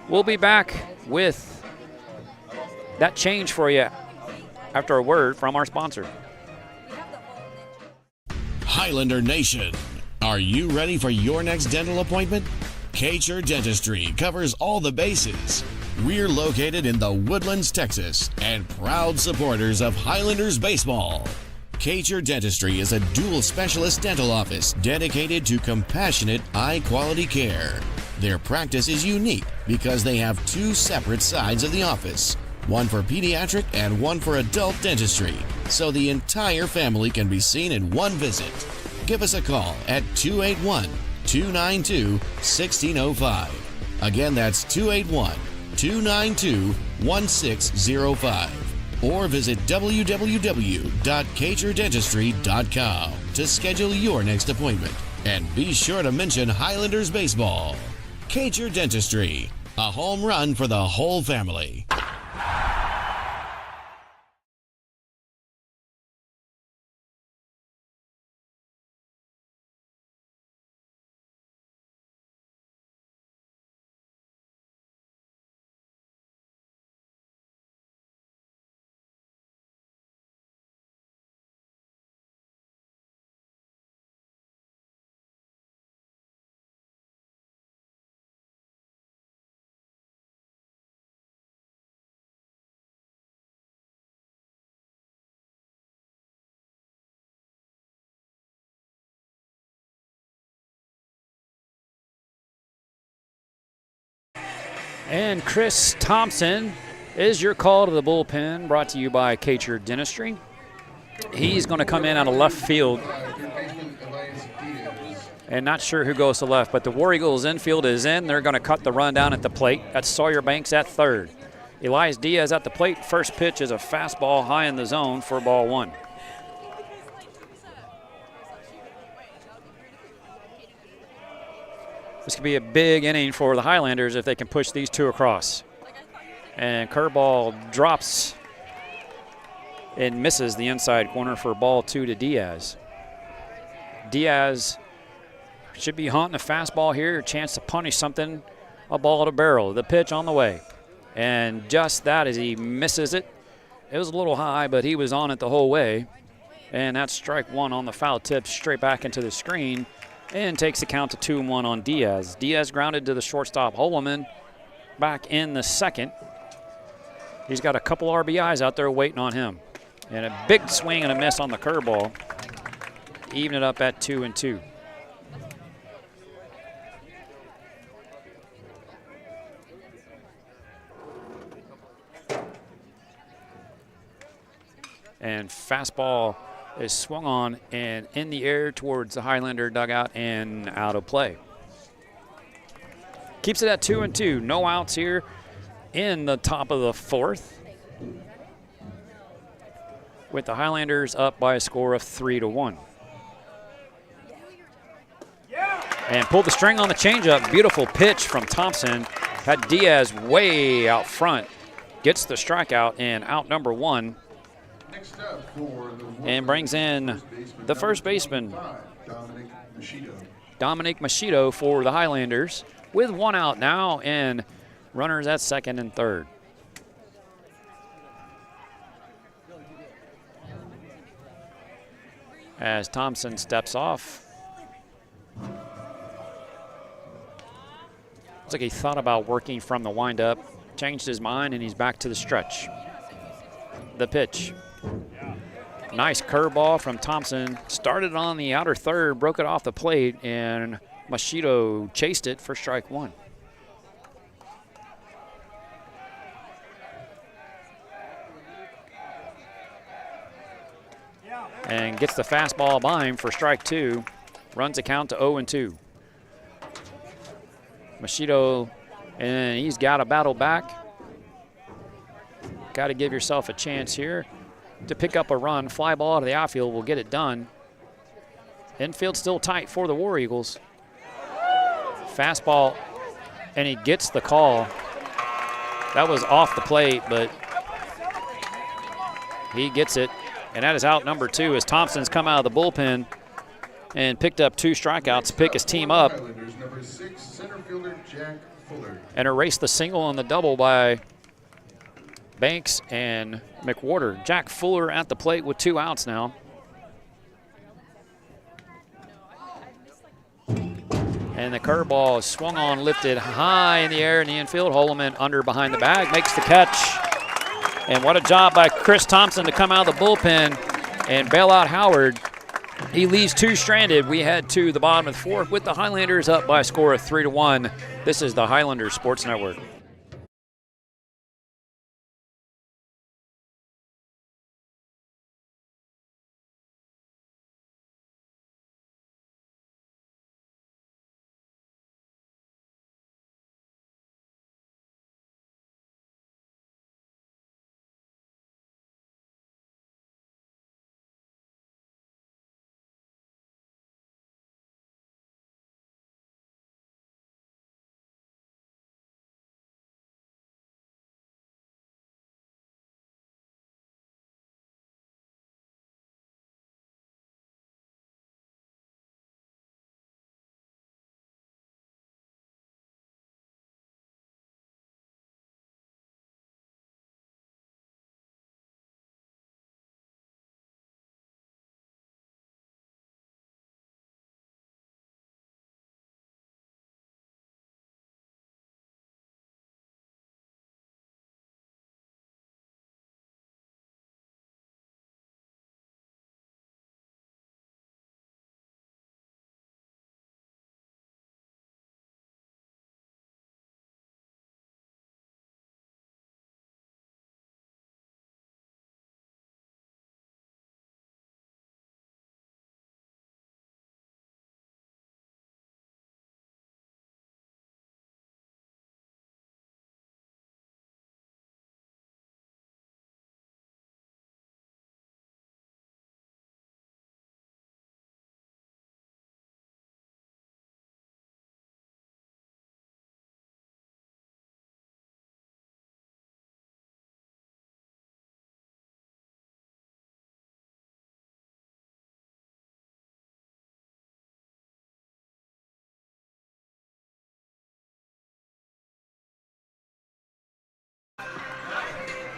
We'll be back with that change for you after a word from our sponsor. Highlander Nation, are you ready for your next dental appointment? K'cher Dentistry covers all the bases. We're located in the Woodlands, Texas, and proud supporters of Highlanders baseball. K'cher Dentistry is a dual specialist dental office dedicated to compassionate, high-quality care. Their practice is unique because they have 2 separate sides of the office, one for pediatric and one for adult dentistry, so the entire family can be seen in one visit. Give us a call at 281-292-1605. Again, that's 281-292-1605. Or visit www.txhsbsb.com to schedule your next appointment. And be sure to mention Highlanders baseball. K'cher Dentistry, a home run for the whole family. And Chris Thompson is your call to the bullpen, brought to you by K'cher Dentistry. He's going to come in out of left field. And not sure who goes to left, but the War Eagles infield is in. They're going to cut the run down at the plate. That's Sawyer Banks at third. Elias Diaz at the plate. First pitch is a fastball high in the zone for ball 1. This could be a big inning for the Highlanders if they can push these 2 across. And curveball drops and misses the inside corner for ball 2 to Diaz. Diaz should be hunting a fastball here, a chance to punish something, a ball to barrel. The pitch on the way. And just that as he misses it. It was a little high, but he was on it the whole way. And that's strike 1 on the foul tip, straight back into the screen. And takes the count to 2-1 on Diaz. Diaz grounded to the shortstop. Holloman back in the second. He's got a couple RBIs out there waiting on him. And a big swing and a miss on the curveball. Even it up at 2-2. And fastball is swung on and in the air towards the Highlander dugout and out of play. Keeps it at 2-2. No outs here in the top of the 4th, with the Highlanders up by a score of 3-1. And pulled the string on the changeup. Beautiful pitch from Thompson. Had Diaz way out front. Gets the strikeout and out number 1. And brings in the first baseman, Dominic Machito for the Highlanders, with 1 out now and runners at second and third. As Thompson steps off. Looks like he thought about working from the windup, changed his mind, and he's back to the stretch. The pitch. Nice curveball from Thompson. Started on the outer third, broke it off the plate, and Machito chased it for strike 1. And gets the fastball by him for strike 2. Runs the count to 0-2. Machido, and he's got to battle back. Got to give yourself a chance here to pick up a run. Fly ball out of the outfield will get it done. Infield still tight for the War Eagles. Fastball, and he gets the call. That was off the plate, but he gets it. And that is out number 2 as Thompson's come out of the bullpen and picked up 2 strikeouts to pick his team up. Number 6, center fielder Jack Fuller. And erased the single and the double by Banks and McWhorter. Jack Fuller at the plate with 2 outs now. And the curveball is swung on, lifted high in the air in the infield. Holloman under behind the bag, makes the catch. And what a job by Chris Thompson to come out of the bullpen and bail out Howard. He leaves 2 stranded. We head to the bottom of the 4th with the Highlanders up by a score of 3-1. This is the Highlanders Sports Network.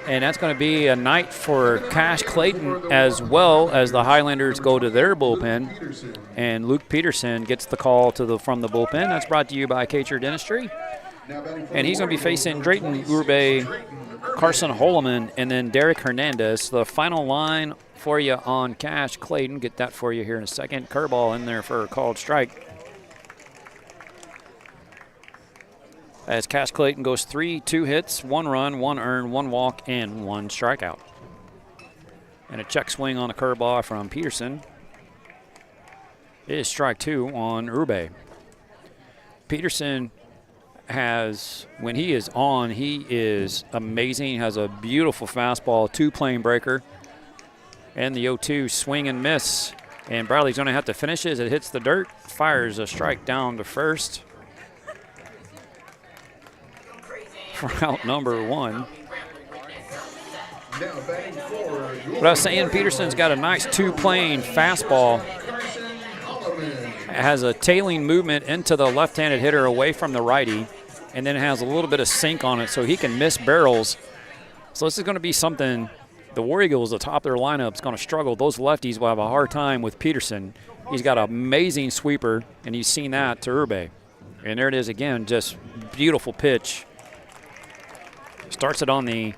And that's going to be a night for Cash Clayton as well as the Highlanders go to their bullpen. And Luke Peterson gets the call from the bullpen. That's brought to you by Kacher Dentistry. And he's going to be facing Drayton Urbe, Carson Holloman, and then Derek Hernandez. The final line for you on Cash Clayton. Get that for you here in a second. Curveball in there for a called strike. As Cash Clayton goes 3, 2 hits, 1 run, 1 earned, 1 walk, and 1 strikeout. And a check swing on a curveball from Peterson. It is strike 2 on Urbe. Peterson has, when he is on, he is amazing. Has a beautiful fastball, 2-plane breaker. And the 0-2 swing and miss. And Bradley's going to have to finish it as it hits the dirt. Fires a strike down to first. For out number 1. But I was saying Peterson's got a nice 2-plane fastball. It has a tailing movement into the left-handed hitter away from the righty, and then it has a little bit of sink on it so he can miss barrels. So this is going to be something the War Eagles, the top of their lineup, is going to struggle. Those lefties will have a hard time with Peterson. He's got an amazing sweeper, and you've seen that to Urbe. And there it is again, just beautiful pitch. Starts it on the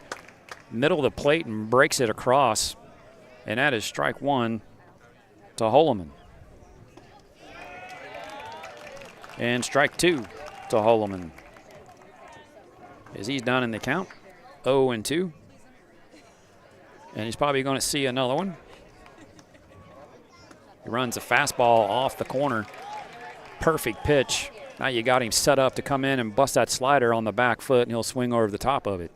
middle of the plate and breaks it across. And that is strike 1 to Holloman. And strike 2 to Holloman. As he's down in the count, 0-2. And he's probably going to see another one. He runs a fastball off the corner. Perfect pitch. Now you got him set up to come in and bust that slider on the back foot, and he'll swing over the top of it.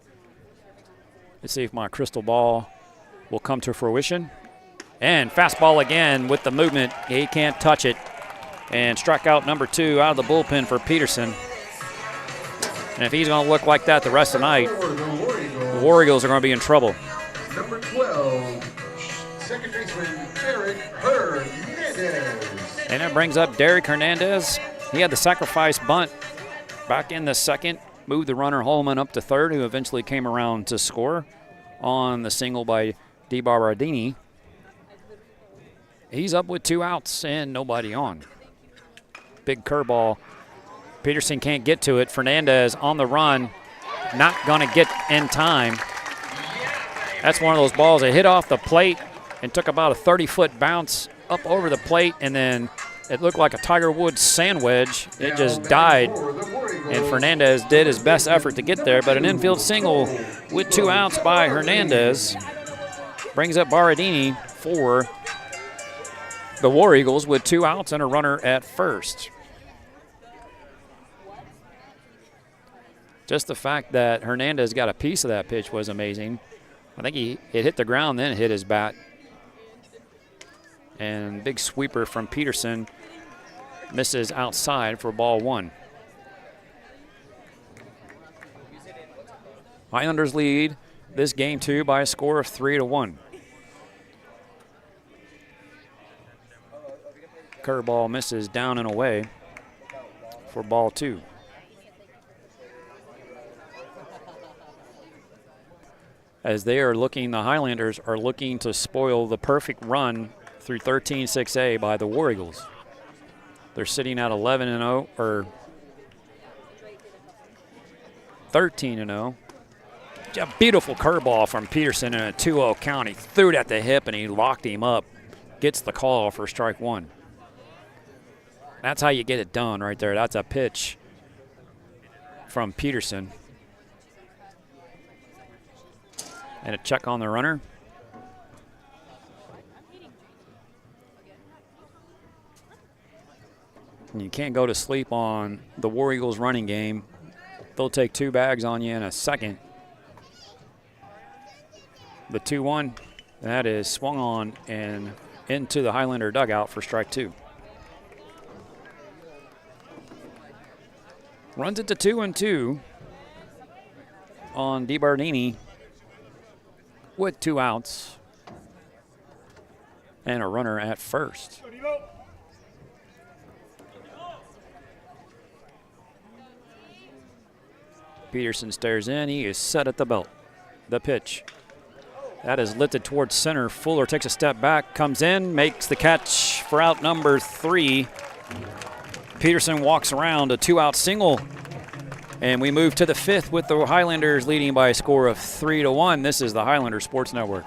Let's see if my crystal ball will come to fruition. And fastball again with the movement. He can't touch it. And strikeout number 2 out of the bullpen for Peterson. And if he's going to look like that the rest of the night, the War Eagles are going to be in trouble. Number 12, second baseman Derek Hernandez. And that brings up Derek Hernandez. He had the sacrifice bunt back in the second, moved the runner Holman up to third, who eventually came around to score on the single by DiBardini. He's up with 2 outs and nobody on. Big curveball. Peterson can't get to it. Fernandez on the run, not going to get in time. That's one of those balls that hit off the plate and took about a 30-foot bounce up over the plate, and then it looked like a Tiger Woods sand wedge. It just died, and Fernandez did his best effort to get there, but an infield single with 2 outs by Hernandez brings up Baradini for the War Eagles with 2 outs and a runner at first. Just the fact that Hernandez got a piece of that pitch was amazing. I think it hit the ground, then it hit his bat. And big sweeper from Peterson misses outside for ball 1. Highlanders lead this game 2 by a score of 3-1. Curveball misses down and away for ball 2. As they are looking, the Highlanders are looking to spoil the perfect run through 13-6A by the War Eagles. They're sitting at 11-0, or 13-0. A beautiful curveball from Peterson in a 2-0 count. He threw it at the hip and he locked him up. Gets the call for strike 1. That's how you get it done right there. That's a pitch from Peterson. And a check on the runner. And you can't go to sleep on the War Eagles running game. They'll take 2 bags on you in a second. The 2-1, that is swung on and into the Highlander dugout for strike 2. Runs it to 2-2 on DiBardini with 2 outs and a runner at first. Peterson stares in. He is set at the belt. The pitch. That is lifted towards center. Fuller takes a step back, comes in, makes the catch for out number 3. Peterson walks around a 2-out single. And we move to the 5th with the Highlanders leading by a score of 3-1. This is the Highlander Sports Network.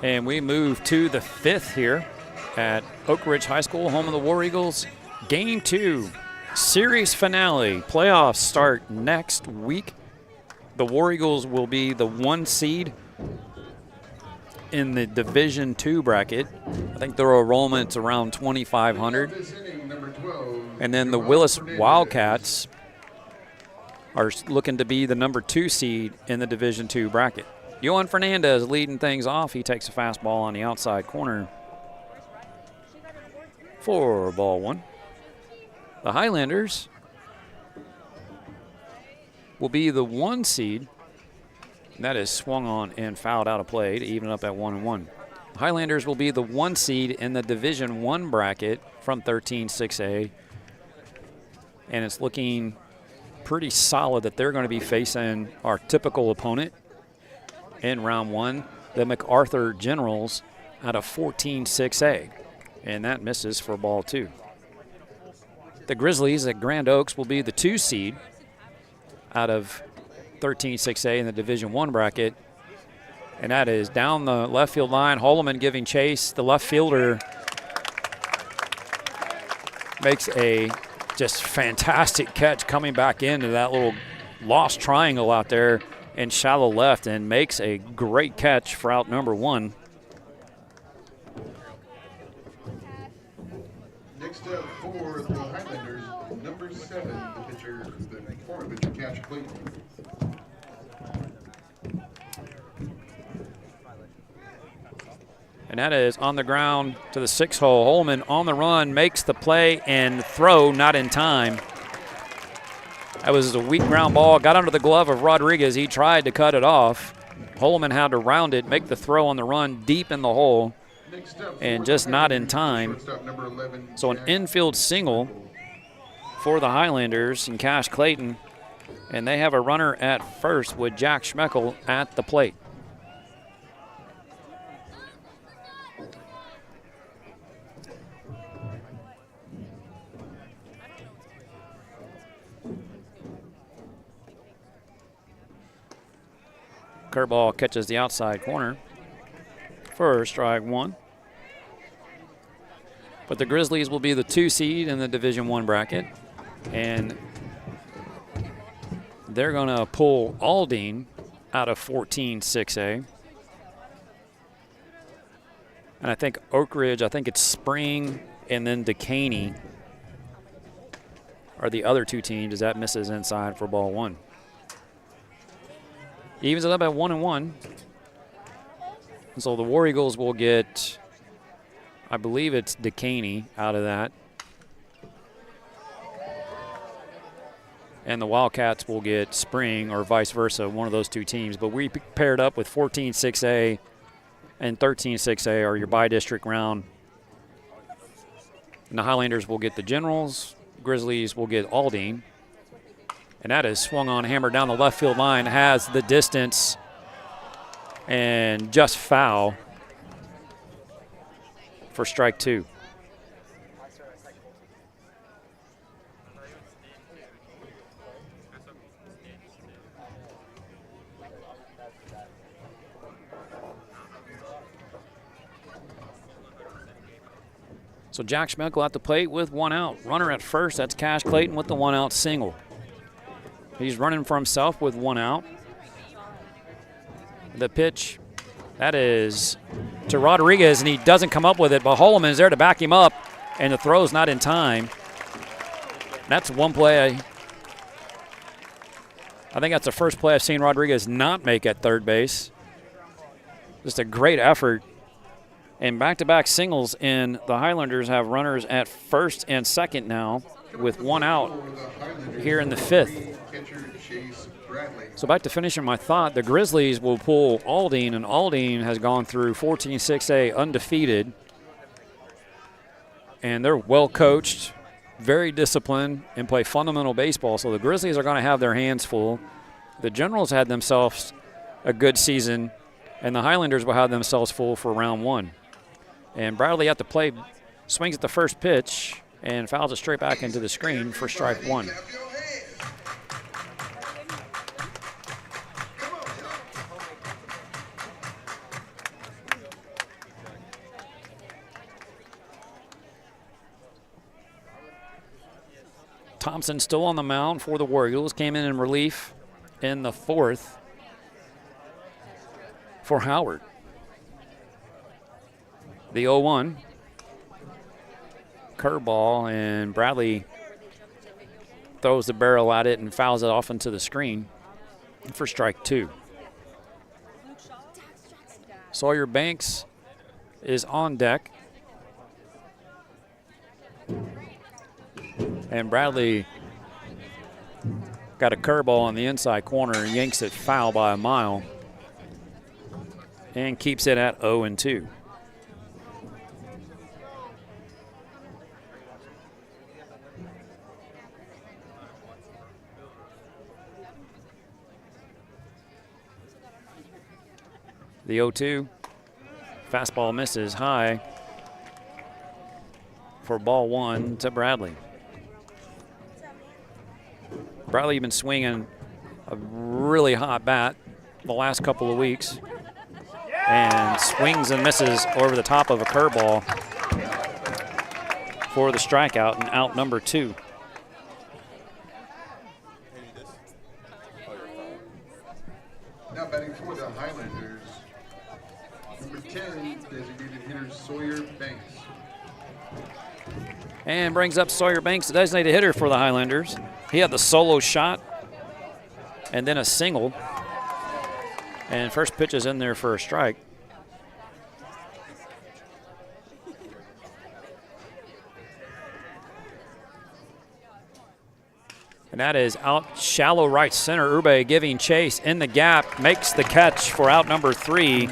And we move to the 5th here at Oak Ridge High School, home of the War Eagles. Game 2, series finale. Playoffs start next week. The War Eagles will be the 1 seed in the Division II bracket. I think their enrollment's around 2,500. And then the Willis Wildcats are looking to be the number 2 seed in the Division II bracket. Yohan Fernandez leading things off. He takes a fastball on the outside corner for ball 1. The Highlanders will be the 1 seed. That is swung on and fouled out of play to even up at 1-1. The Highlanders will be the 1 seed in the Division I bracket from 13-6A. And it's looking pretty solid that they're going to be facing our typical opponent in round 1, the MacArthur Generals out of 14-6A. And that misses for ball 2. The Grizzlies at Grand Oaks will be the 2 seed out of 13-6A in the Division I bracket. And that is down the left field line. Holloman giving chase. The left fielder makes a just fantastic catch coming back into that little lost triangle out there in shallow left and makes a great catch for out number 1. Next up for the Highlanders, number 7, the pitcher, the former pitcher, Cash Clayton. And that is on the ground to the 6 hole. Holman on the run, makes the play and throw not in time. That was a weak ground ball, got under the glove of Rodriguez. He tried to cut it off. Holman had to round it, make the throw on the run deep in the hole, and just not in time. So an infield single for the Highlanders and Cash Clayton. And they have a runner at first with Jack Schmeckel at the plate. Curveball catches the outside corner for strike 1. But the Grizzlies will be the 2 seed in the Division I bracket. And they're going to pull Aldine out of 14-6A. And I think Oak Ridge, I think it's Spring and then Decaney are the other 2 teams as that misses inside for ball 1. Evens it up at 1-1. And so the War Eagles will get, I believe it's Decaney out of that. And the Wildcats will get Spring or vice versa, one of those 2 teams. But we paired up with 14-6A and 13-6A are your bi-district round. And the Highlanders will get the Generals. Grizzlies will get Aldine. And that is swung on, hammered down the left field line, has the distance, and just foul for strike 2. So Jack Schmeckel at the plate with 1 out. Runner at first, that's Cash Clayton with the 1 out single. He's running for himself with 1 out. The pitch, that is to Rodriguez, and he doesn't come up with it, but Holloman is there to back him up, and the throw's not in time. That's one play. I think that's the first play I've seen Rodriguez not make at third base. Just a great effort. And back-to-back singles, and the Highlanders have runners at first and second now with 1 out here in the 5th. So back to finishing my thought, the Grizzlies will pull Aldine, and Aldine has gone through 14-6A undefeated. And they're well coached, very disciplined, and play fundamental baseball. So the Grizzlies are going to have their hands full. The Generals had themselves a good season, and the Highlanders will have themselves full for round 1. And Bradley at the plate swings at the first pitch and fouls it straight back into the screen for strike 1. Thompson still on the mound for the War Eagles. Came in relief in the 4th for Howard. The 0-1. Curveball, and Bradley throws the barrel at it and fouls it off into the screen for strike 2. Sawyer Banks is on deck. And Bradley got a curveball on the inside corner and yanks it foul by a mile and keeps it at 0-2. The 0-2. Fastball misses high for ball 1 to Bradley. Bradley been swinging a really hot bat the last couple of weeks and swings and misses over the top of a curveball for the strikeout and out number 2. Now batting for the Highlanders, number 10, designated hitter Sawyer Banks. And brings up Sawyer Banks, the designated hitter for the Highlanders. He had the solo shot and then a single. And first pitch is in there for a strike. And that is out shallow right center. Ube giving chase in the gap, makes the catch for out number 3.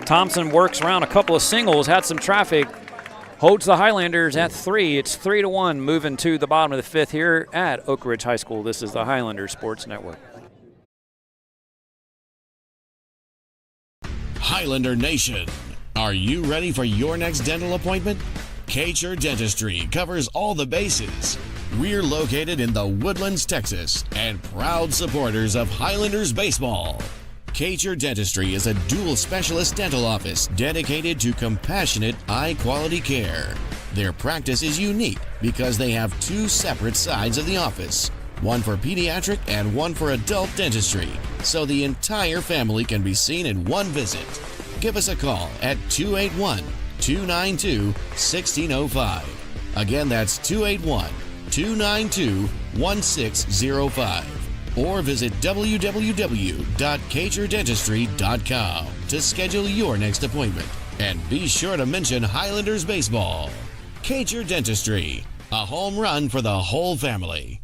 Thompson works around a couple of singles, had some traffic, holds the Highlanders at 3. It's 3-1 moving to the bottom of the 5th here at Oak Ridge High School. This is the Highlander Sports Network. Highlander Nation, are you ready for your next dental appointment? Kcher Dentistry covers all the bases. We're located in the Woodlands, Texas, and proud supporters of Highlanders baseball. Kcher Dentistry is a dual specialist dental office dedicated to compassionate, high-quality care. Their practice is unique because they have 2 separate sides of the office, one for pediatric and one for adult dentistry, so the entire family can be seen in one visit. Give us a call at 281-292-1605. Again, that's 281-292-1605. Or visit www.txhsbsb.com to schedule your next appointment. And be sure to mention Highlanders baseball. Kcher Dentistry, a home run for the whole family.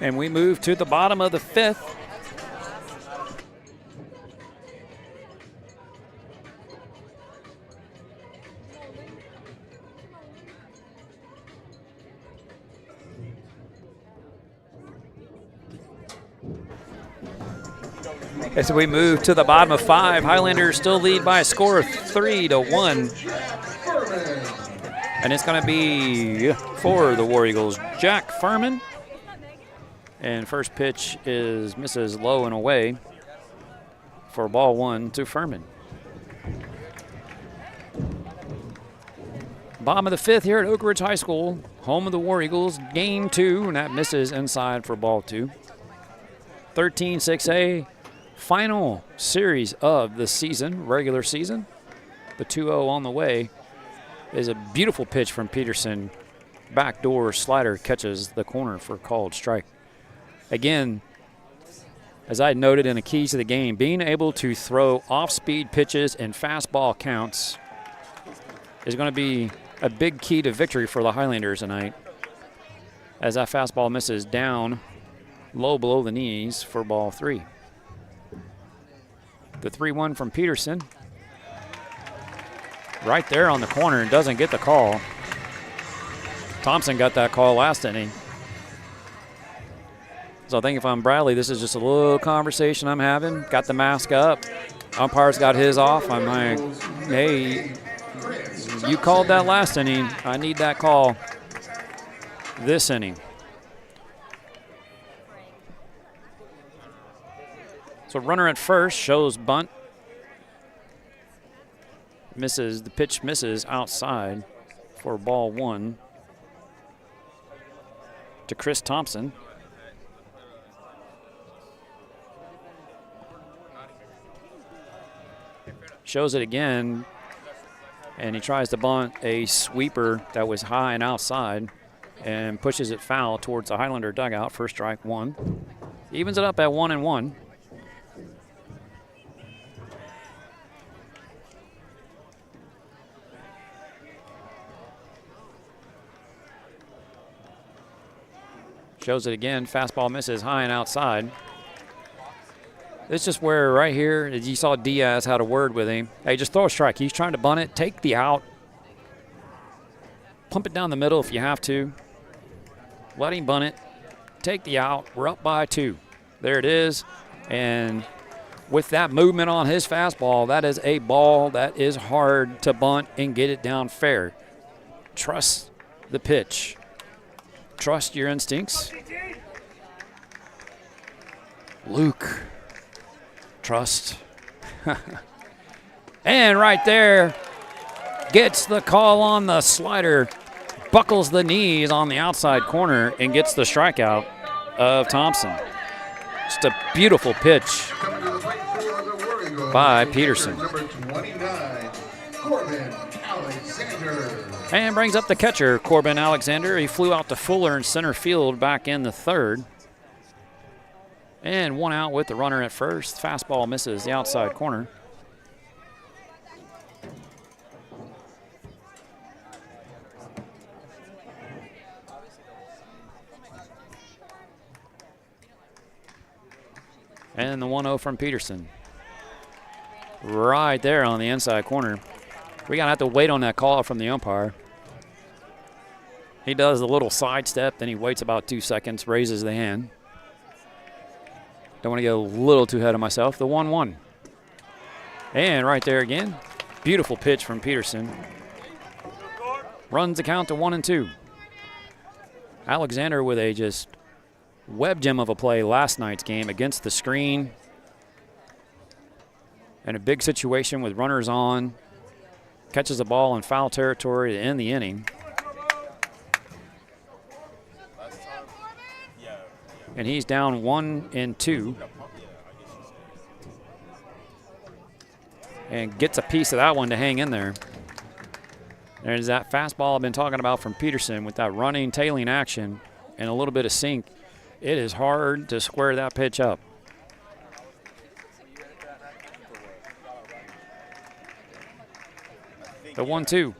And we move to the bottom of the 5th. As we move to the bottom of 5, Highlanders still lead by a score of 3-1. And it's going to be for the War Eagles, Jack Furman. And first pitch is misses low and away for ball 1 to Furman. Bottom of the 5th here at Oak Ridge High School, home of the War Eagles, game 2, and that misses inside for ball 2. 13-6A, final series of the season, regular season. The 2-0 on the way is a beautiful pitch from Peterson. Backdoor slider catches the corner for a called strike. Again, as I noted in the keys to the game, being able to throw off-speed pitches and fastball counts is going to be a big key to victory for the Highlanders tonight, as that fastball misses down low below the knees for ball 3. The 3-1 from Peterson. Right there on the corner and doesn't get the call. Thompson got that call last inning. So I think if I'm Bradley, this is just a little conversation I'm having. Got the mask up. Umpire's got his off. I'm like, hey, you called that last inning. I need that call this inning. So runner at first shows bunt. Misses, the pitch misses outside for ball 1 to Chris Thompson. Shows it again, and he tries to bunt a sweeper that was high and outside and pushes it foul towards the Highlander dugout for strike 1. Evens it up at 1-1. Shows it again. Fastball misses high and outside. It's just where right here, as you saw Diaz had a word with him. Hey, just throw a strike. He's trying to bunt it. Take the out. Pump it down the middle if you have to. Let him bunt it. Take the out. We're up by 2. There it is. And with that movement on his fastball, that is a ball that is hard to bunt and get it down fair. Trust the pitch. Trust your instincts. Luke. Trust. And right there, gets the call on the slider, buckles the knees on the outside corner, and gets the strikeout of Thompson. Just a beautiful pitch by Peterson. Number 29, Corbin Alexander. And brings up the catcher, Corbin Alexander. He flew out to Fuller in center field back in the 3rd. And 1 out with the runner at first. Fastball misses the outside corner. And the 1-0 from Peterson. Right there on the inside corner. We're going to have to wait on that call from the umpire. He does a little sidestep, then he waits about 2 seconds, raises the hand. Don't want to get a little too ahead of myself. The 1-1. And right there again. Beautiful pitch from Peterson. Runs the count to 1-2. Alexander with a just web gem of a play last night's game against the screen. And a big situation with runners on. Catches the ball in foul territory to end the inning. And he's down 1-2. And gets a piece of that one to hang in there. There's that fastball I've been talking about from Peterson with that running, tailing action and a little bit of sink. It is hard to square that pitch up. The 1-2.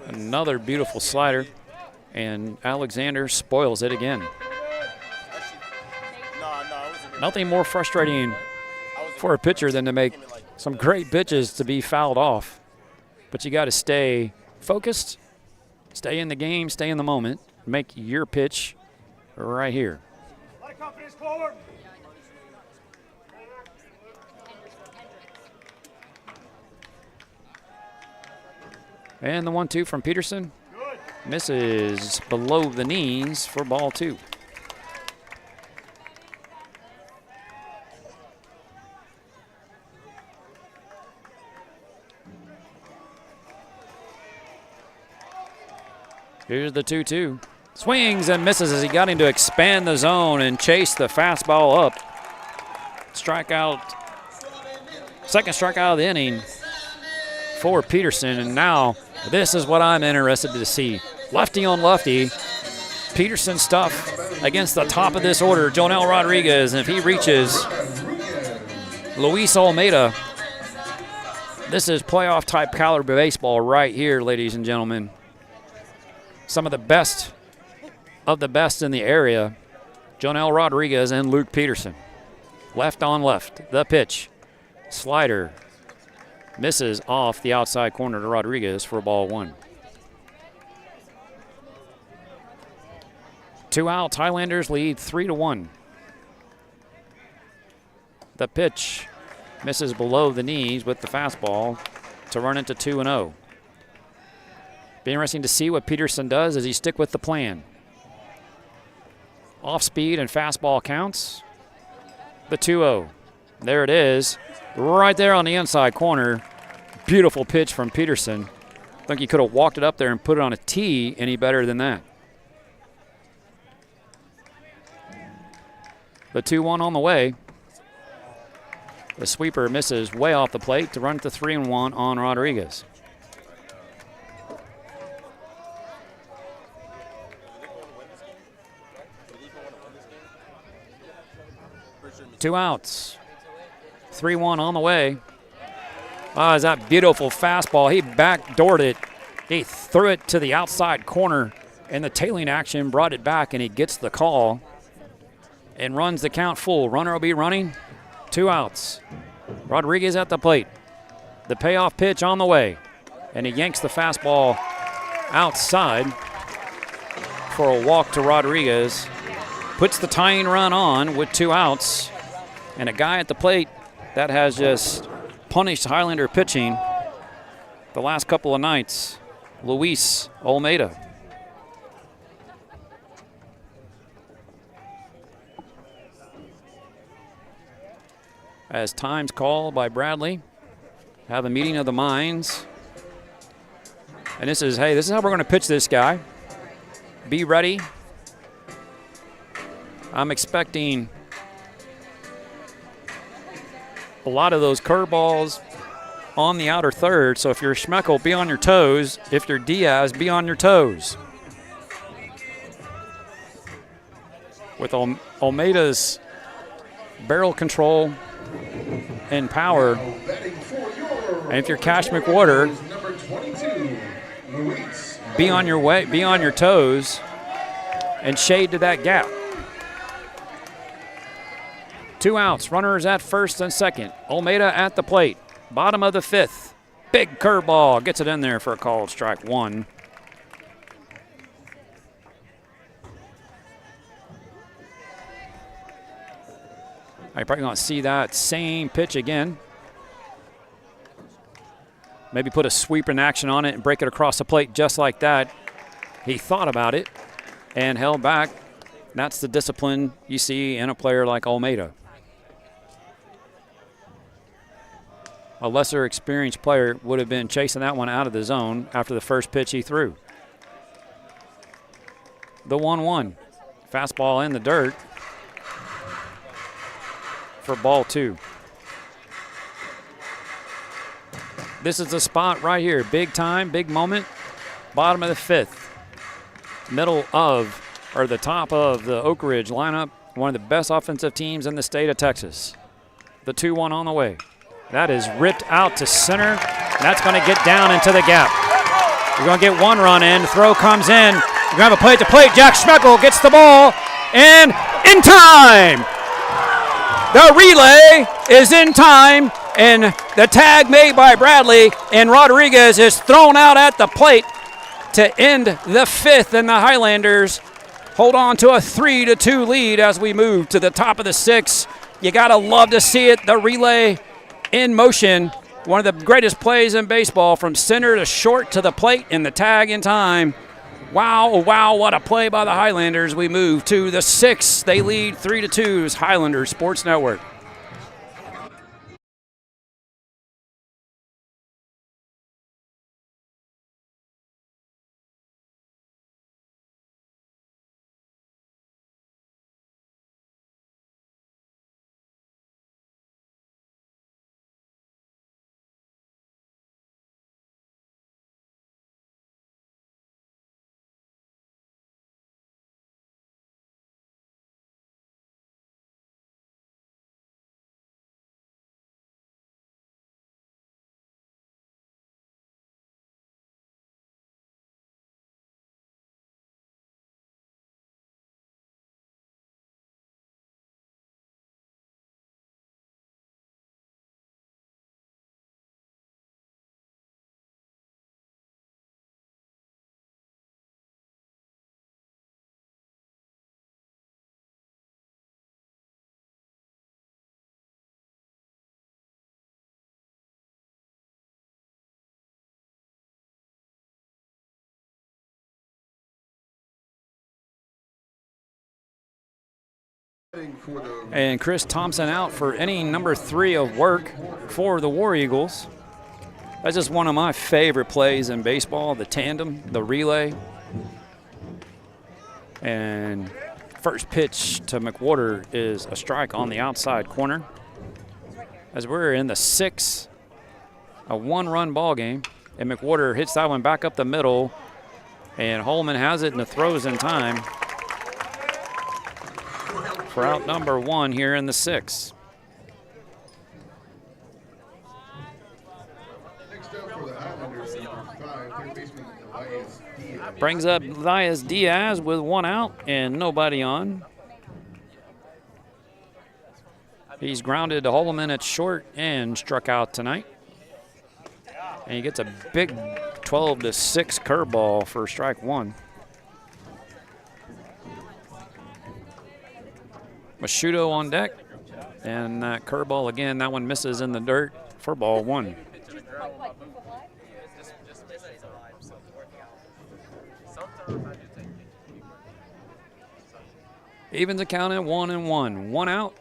Another beautiful slider. And Alexander spoils it again. Nothing more frustrating for a pitcher than to make some great pitches to be fouled off. But you got to stay focused, stay in the game, stay in the moment, make your pitch right here. And the 1-2 from Peterson misses below the knees for ball 2. Here's the 2-2. Swings and misses as he got him to expand the zone and chase the fastball up. Strikeout. Second strikeout of the inning for Peterson. And now this is what I'm interested to see. Lefty on lefty. Peterson stuff against the top of this order. Jonel Rodriguez. And if he reaches Luis Almeida, this is playoff type caliber baseball right here, ladies and gentlemen. Some of the best in the area, Jonel Rodriguez and Luke Peterson. Left on left, the pitch. Slider misses off the outside corner to Rodriguez for ball 1. 2 outs, Highlanders lead 3-1. The pitch misses below the knees with the fastball to run into 2-0. Be interesting to see what Peterson does as he stick with the plan. Off speed and fastball counts. The 2-0. There it is, right there on the inside corner. Beautiful pitch from Peterson. I think he could have walked it up there and put it on a tee any better than that. The 2-1 on the way. The sweeper misses way off the plate to run to 3-1 on Rodriguez. Two outs. 3-1 on the way. Ah, is that beautiful fastball. He backdoored it. He threw it to the outside corner, and the tailing action brought it back, and he gets the call and runs the count full. Runner will be running. 2 outs. Rodriguez at the plate. The payoff pitch on the way, and he yanks the fastball outside for a walk to Rodriguez. Puts the tying run on with 2 outs, and a guy at the plate that has just punished Highlander pitching the last couple of nights, Luis Olmeda. As time's called by Bradley, have a meeting of the minds. And this is how we're going to pitch this guy. Be ready. I'm expecting a lot of those curveballs on the outer third. So if you're Schmeckel, be on your toes. If you're Diaz, be on your toes. With Olmeda's barrel control and power. And if you're Cash McWhorter, be on your way, be on your toes, and shade to that gap. 2 outs, runners at first and second. Olmeda at the plate, bottom of the 5th. Big curveball, gets it in there for a called strike 1. You're probably going to see that same pitch again. Maybe put a sweeper in action on it and break it across the plate just like that. He thought about it and held back. That's the discipline you see in a player like Olmeda. A lesser experienced player would have been chasing that one out of the zone after the first pitch he threw. The 1-1. Fastball in the dirt for ball 2. This is the spot right here. Big time, big moment. Bottom of the 5th. Middle of, or the top of the Oak Ridge lineup. One of the best offensive teams in the state of Texas. The 2-1 on the way. That is ripped out to center. That's going to get down into the gap. You're going to get 1 run in. The throw comes in. You're going to have a play at the plate. Jack Schmeckel gets the ball. And in time! The relay is in time, and the tag made by Bradley, and Rodriguez is thrown out at the plate to end the 5th, and the Highlanders hold on to a 3-2 lead as we move to the top of the 6th. You gotta love to see it. The relay in motion. One of the greatest plays in baseball, from center to short to the plate, and the tag in time. Wow, wow, what a play by the Highlanders. We move to the 6th. They lead 3-2. Highlander Sports Network. And Chris Thompson out for inning number 3 of work for the War Eagles. That's just one of my favorite plays in baseball, the tandem, the relay. And first pitch to McWhorter is a strike on the outside corner. As we're in the 6th, a 1-run ball game, and McWhorter hits that one back up the middle, and Holman has it and the throws in time for out number 1 here in the 6th. Next up for the Highlanders, number 5, third baseman Elias Diaz. Brings up Elias Diaz with 1 out and nobody on. He's grounded to Holman at short and struck out tonight. And he gets a big 12-6 curveball for strike 1. Mashudo on deck, and that curveball again, that one misses in the dirt for ball 1. Evens the count at 1-1. 1 out.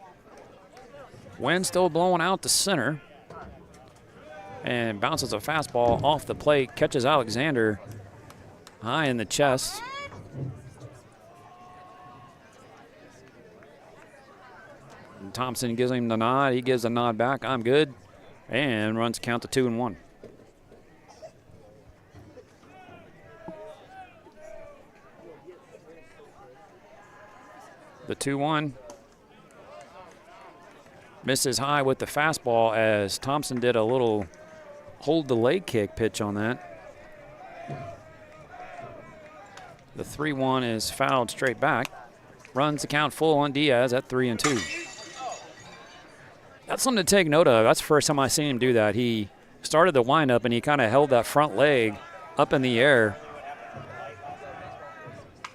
Wind still blowing out to center. And bounces a fastball off the plate, catches Alexander high in the chest. And Thompson gives him the nod. He gives the nod back. I'm good. And runs count to 2-1. The 2-1. Misses high with the fastball as Thompson did a little hold the leg kick pitch on that. The 3-1 is fouled straight back. Runs the count full on Diaz at 3-2. That's something to take note of. That's the first time I seen him do that. He started the windup and he kind of held that front leg up in the air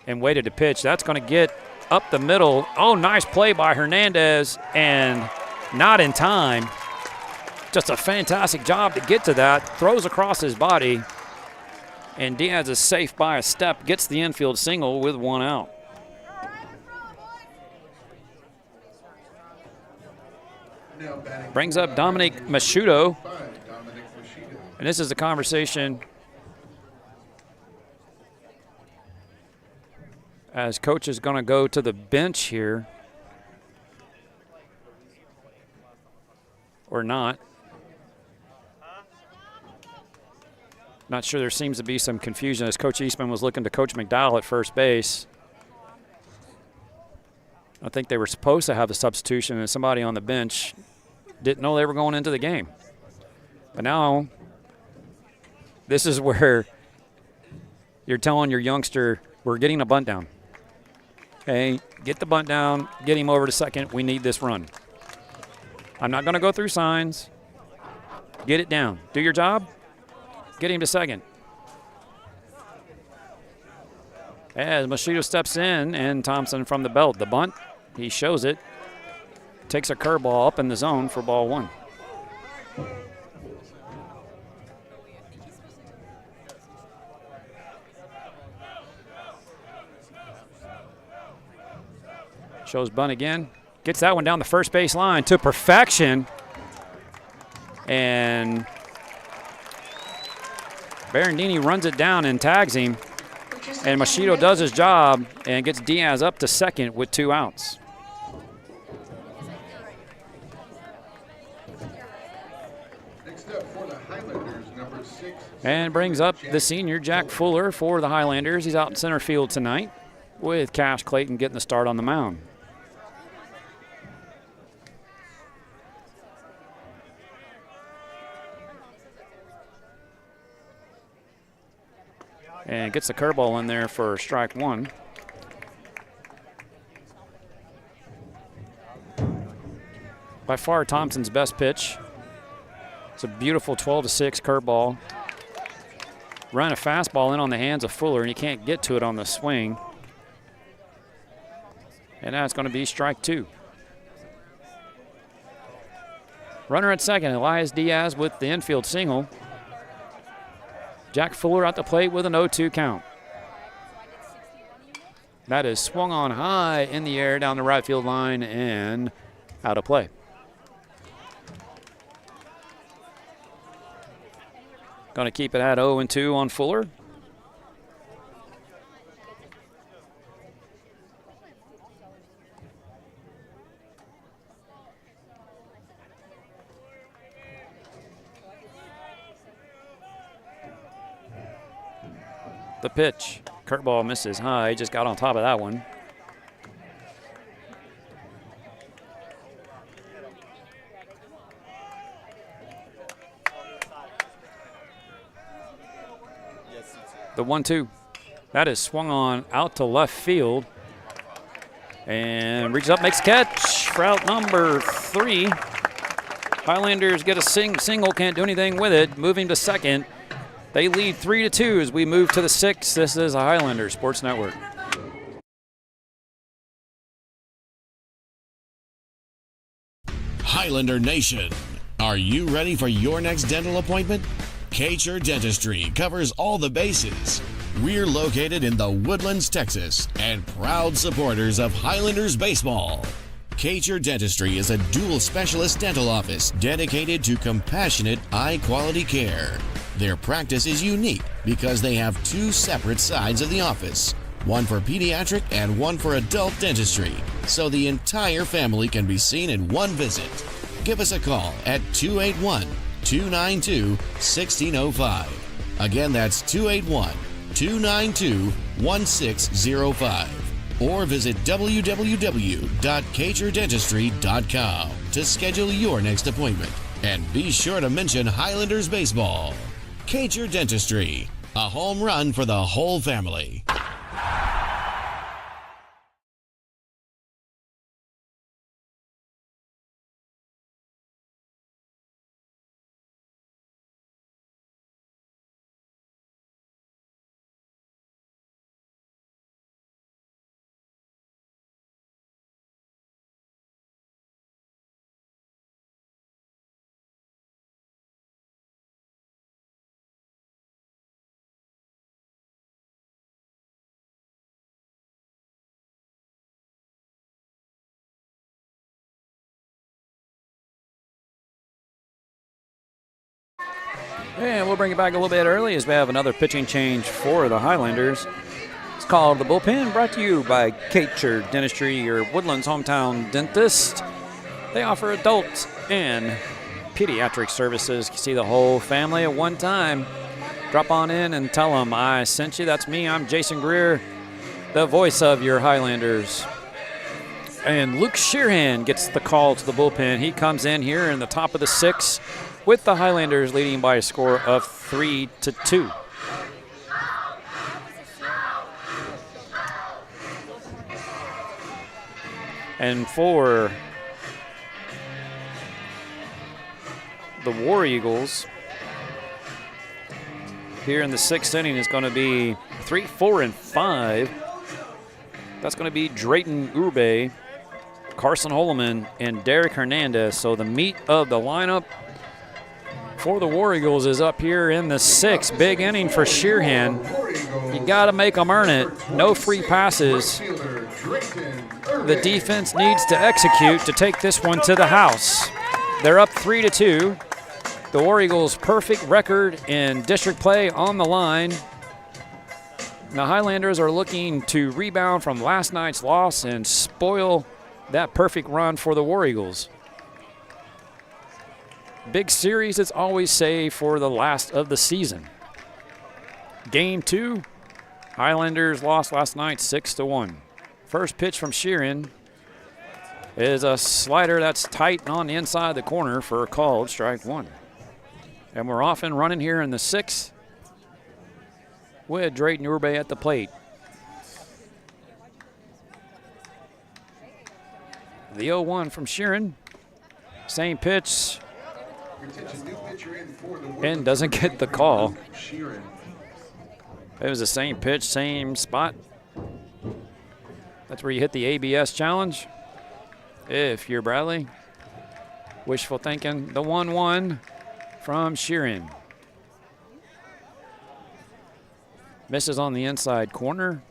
and waited to pitch. That's going to get up the middle. Oh, nice play by Hernandez, and not in time. Just a fantastic job to get to that. Throws across his body, and Diaz is safe by a step. Gets the infield single with 1 out. Brings up Dominic Mashudo. And this is a conversation as coach is going to go to the bench here. Or not. Not sure. There seems to be some confusion as Coach Eastman was looking to Coach McDowell at first base. I think they were supposed to have a substitution, and somebody on the bench didn't know they were going into the game. But now, this is where you're telling your youngster, we're getting a bunt down. Okay, get the bunt down, get him over to second. We need this run. I'm not going to go through signs. Get it down. Do your job. Get him to second. As Mashudo steps in, and Thompson from the belt. The bunt, he shows it. Takes a curveball up in the zone for ball 1. Shows bunt again. Gets that one down the first base line to perfection. And Berendini runs it down and tags him. And Mashudo does his job and gets Diaz up to second with 2 outs. Next up for the Highlanders, number 6. And brings up the senior, Jack Fuller, for the Highlanders. He's out in center field tonight with Cash Clayton getting the start on the mound. And gets the curveball in there for strike 1. By far Thompson's best pitch. It's a beautiful 12-6 curveball. Run a fastball in on the hands of Fuller, and he can't get to it on the swing. And now it's going to be strike 2. Runner at second, Elias Diaz with the infield single. Jack Fuller at the plate with an 0-2 count. That is swung on high in the air down the right field line and out of play. Going to keep it at 0-2 on Fuller. The pitch. Curveball misses high. Just got on top of that one. The 1-2. That is swung on out to left field. And reaches up, makes a catch for out number 3. Highlanders get a single, can't do anything with it. Moving to second. They lead 3-2 as we move to the 6th. This is a Highlander Sports Network. Highlander Nation, are you ready for your next dental appointment? txhsbsb Dentistry covers all the bases. We're located in the Woodlands, Texas, and proud supporters of Highlanders baseball. txhsbsb Dentistry is a dual specialist dental office dedicated to compassionate, high-quality care. Their practice is unique because they have 2 separate sides of the office, one for pediatric and one for adult dentistry, so the entire family can be seen in one visit. Give us a call at 281-292-1605. Again, that's 281-292-1605. Or visit www.txhsbsb.com to schedule your next appointment. And be sure to mention Highlanders baseball. txhsbsb Dentistry, a home run for the whole family. And we'll bring it back a little bit early as we have another pitching change for the Highlanders. It's called The Bullpen, brought to you by txhsbsb Dentistry, your Woodlands hometown dentist. They offer adult and pediatric services. You can see the whole family at one time. Drop on in and tell them I sent you. That's me. I'm Jason Greer, the voice of your Highlanders. And Luke Sheerhan gets the call to the bullpen. He comes in here in the top of the 6th with the Highlanders leading by a score of 3-2. And for the War Eagles, here in the 6th inning is going to be 3, 4, and 5. That's going to be Drayton Urbe, Carson Holloman, and Derek Hernandez. So the meat of the lineup for the War Eagles is up here in the 6th. Big inning for Sheerhan. You got to make them earn it. No free passes. The defense needs to execute to take this one to the house. They're up 3-2. The War Eagles' perfect record in district play on the line. The Highlanders are looking to rebound from last night's loss and spoil that perfect run for the War Eagles. Big series, it's always saved for the last of the season. Game 2, Highlanders lost last night 6-1. First pitch from Sheeran is a slider that's tight on the inside of the corner for a called strike 1. And we're off and running here in the 6th with Drayton Urbe at the plate. The 0-1 from Sheeran. Same pitch. And doesn't get the call. It was the same pitch, same spot. That's where you hit the ABS challenge. If you're Bradley. Wishful thinking. The 1-1 from Sheeran. Misses on the inside corner.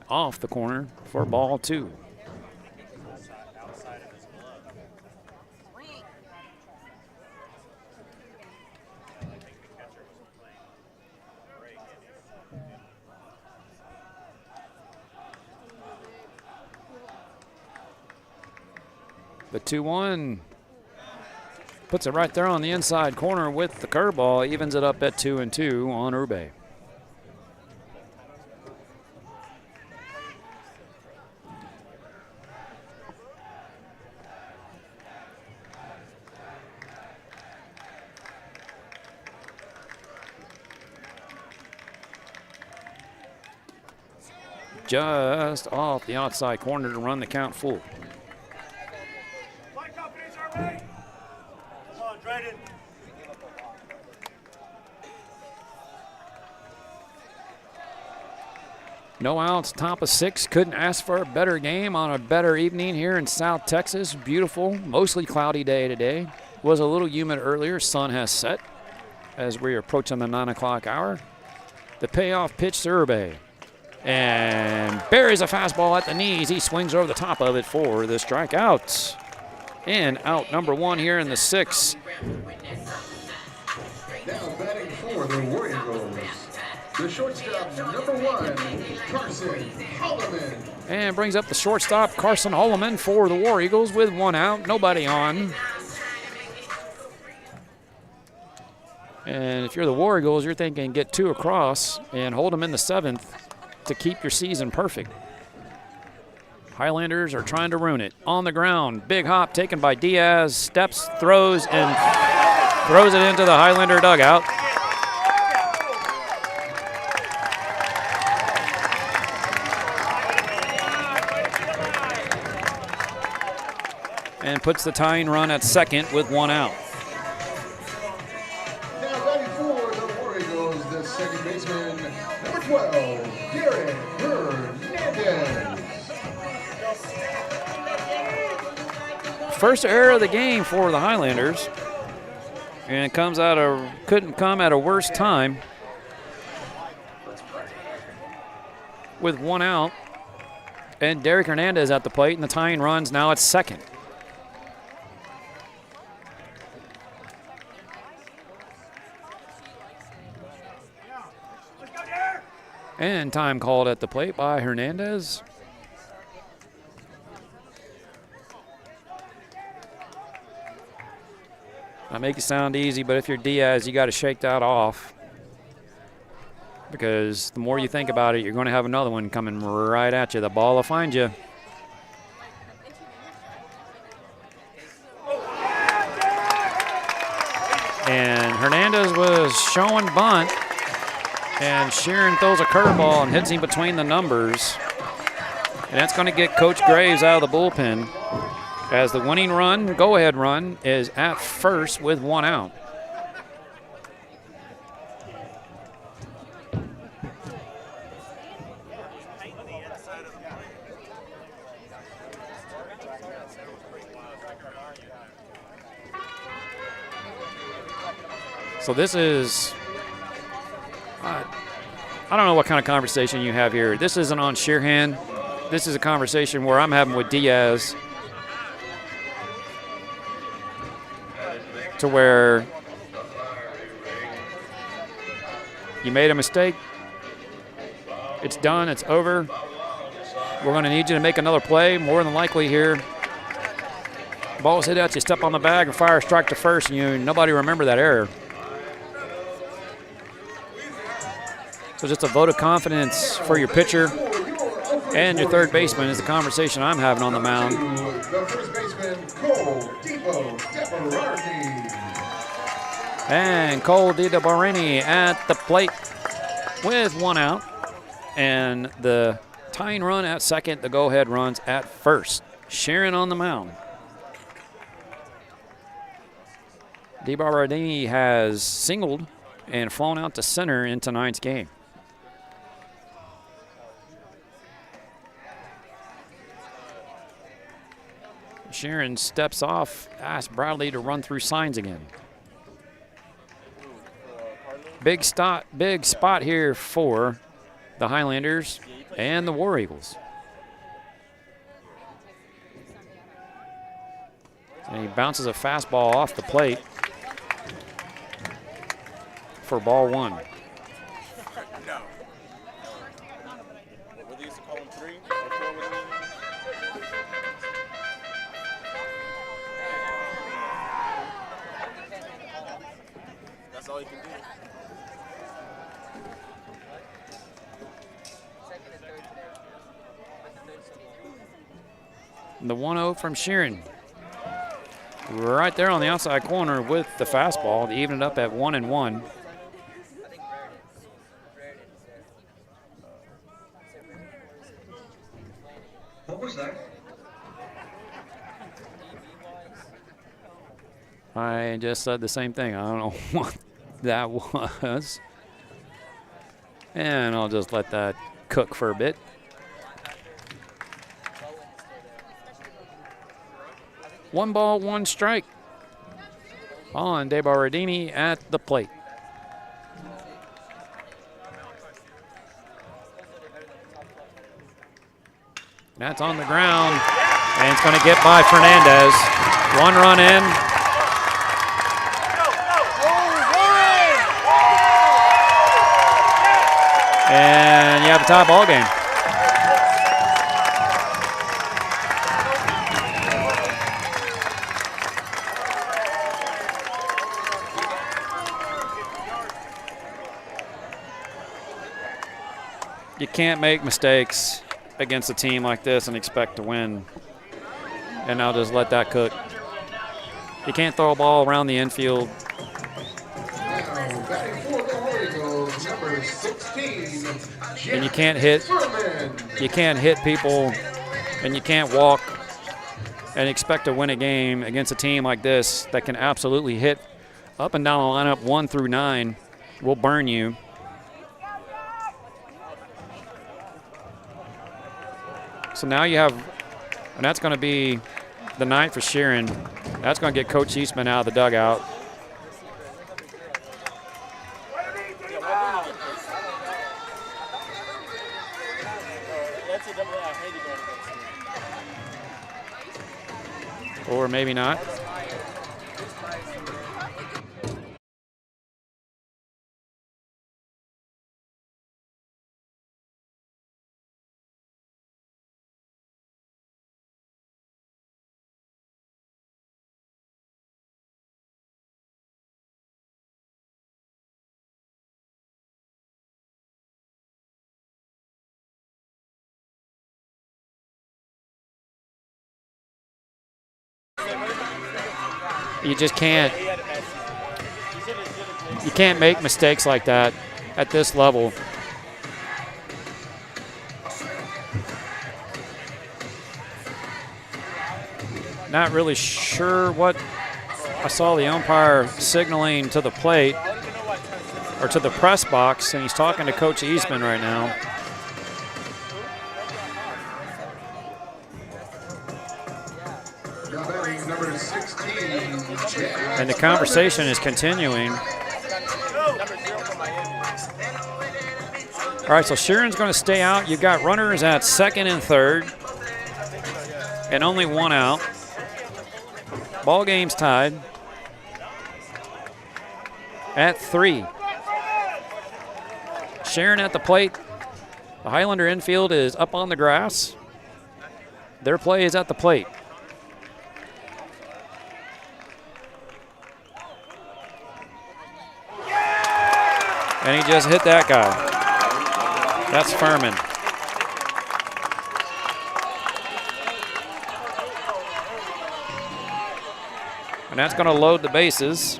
off the corner for ball 2. The 2-1 puts it right there on the inside corner with the curveball, evens it up at 2-2 on Ube. Just off the outside corner to run the count full. No outs, top of 6. Couldn't ask for a better game on a better evening here in South Texas. Beautiful, mostly cloudy day today. Was a little humid earlier. Sun has set as we are approaching the 9 o'clock hour. The payoff pitch to Ube. And buries a fastball at the knees. He swings over the top of it for the strikeout. And out number 1 here in the 6th. Now batting for the War Eagles, the shortstop, number 1, Carson Holloman. And brings up the shortstop, Carson Holloman, for the War Eagles with 1 out, nobody on. And if you're the War Eagles, you're thinking get 2 across and hold them in the 7th to keep your season perfect. Highlanders are trying to ruin it. On the ground, big hop taken by Diaz, steps, throws, and throws it into the Highlander dugout. And puts the tying run at second with 1 out. Now batting for the War Eagles, the second baseman, number 12, Hernandez. First error of the game for the Highlanders. And it couldn't come at a worse time. With 1 out. And Derek Hernandez at the plate, and the tying run's now at second. And time called at the plate by Hernandez. I make it sound easy, but if you're Diaz, you got to shake that off. Because the more you think about it, you're going to have another one coming right at you. The ball will find you. And Hernandez was showing bunt. And Sheeran throws a curveball and hits him between the numbers. And that's going to get Coach Graves out of the bullpen as the winning run, go-ahead run, is at first with 1 out. So this is... I don't know what kind of conversation you have here. This isn't on Sheerhan. This is a conversation where I'm having with Diaz to where you made a mistake. It's done. It's over. We're going to need you to make another play. More than likely here, ball's hit at you, step on the bag, and fire a strike to first, and nobody remember that error. So just a vote of confidence for your pitcher and your third baseman is the conversation I'm having on the mound. The first baseman, Cole DeBarani. And Cole DeBarani at the plate with 1 out. And the tying run at second, the go-ahead runs at first. Sharon on the mound. DeBarani has singled and flown out to center in tonight's game. Sharon steps off, asks Bradley to run through signs again. Big spot here for the Highlanders. and the War Eagles. And he bounces a fastball off the plate for ball 1. That's all you can do. The 1-0 from Sheeran. Right there on the outside corner with the fastball to even it up at 1-1. What was that? I just said the same thing. I don't know what that was. And I'll just let that cook for a bit. One ball, one strike on DeBardini at the plate. That's on the ground, and it's going to get by Fernandez. 1 run in. And you have a tie ball game. You can't make mistakes against a team like this and expect to win. And I'll just let that cook. You can't throw a ball around the infield. And you can't hit people, and you can't walk and expect to win a game against a team like this that can absolutely hit up and down the lineup 1 through 9, will burn you. So now you have, and that's going to be the night for Sheeran. That's going to get Coach Eastman out of the dugout. Or maybe not. You just can't. You can't make mistakes like that at this level. Not really sure what I saw the umpire signaling to the plate or to the press box, and he's talking to Coach Eastman right now. Number 16, and the conversation is continuing. All right, so Sheeran's going to stay out. You've got runners at second and third, and only 1 out. Ball game's tied at 3. Sheeran at the plate. The Highlander infield is up on the grass. Their play is at the plate. And he just hit that guy. That's Furman. And that's going to load the bases.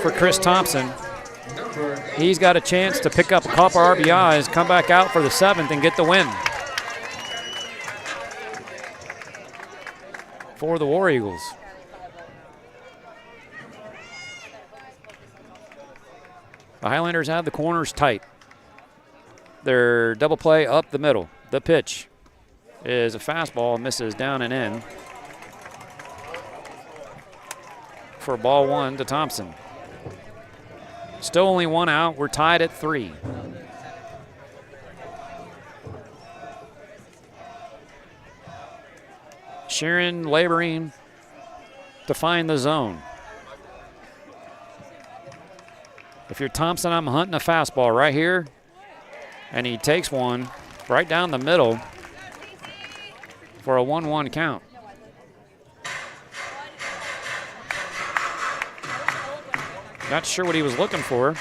For Chris Thompson. He's got a chance to pick up a couple RBIs, come back out for the 7th, and get the win for the War Eagles. The Highlanders have the corners tight. Their double play up the middle. The pitch is a fastball, misses down and in. for ball 1 to Thompson. Still only 1 out. We're tied at 3. Sheeran laboring to find the zone. If you're Thompson, I'm hunting a fastball right here. And he takes one right down the middle for a 1-1 count. Not sure what he was looking for.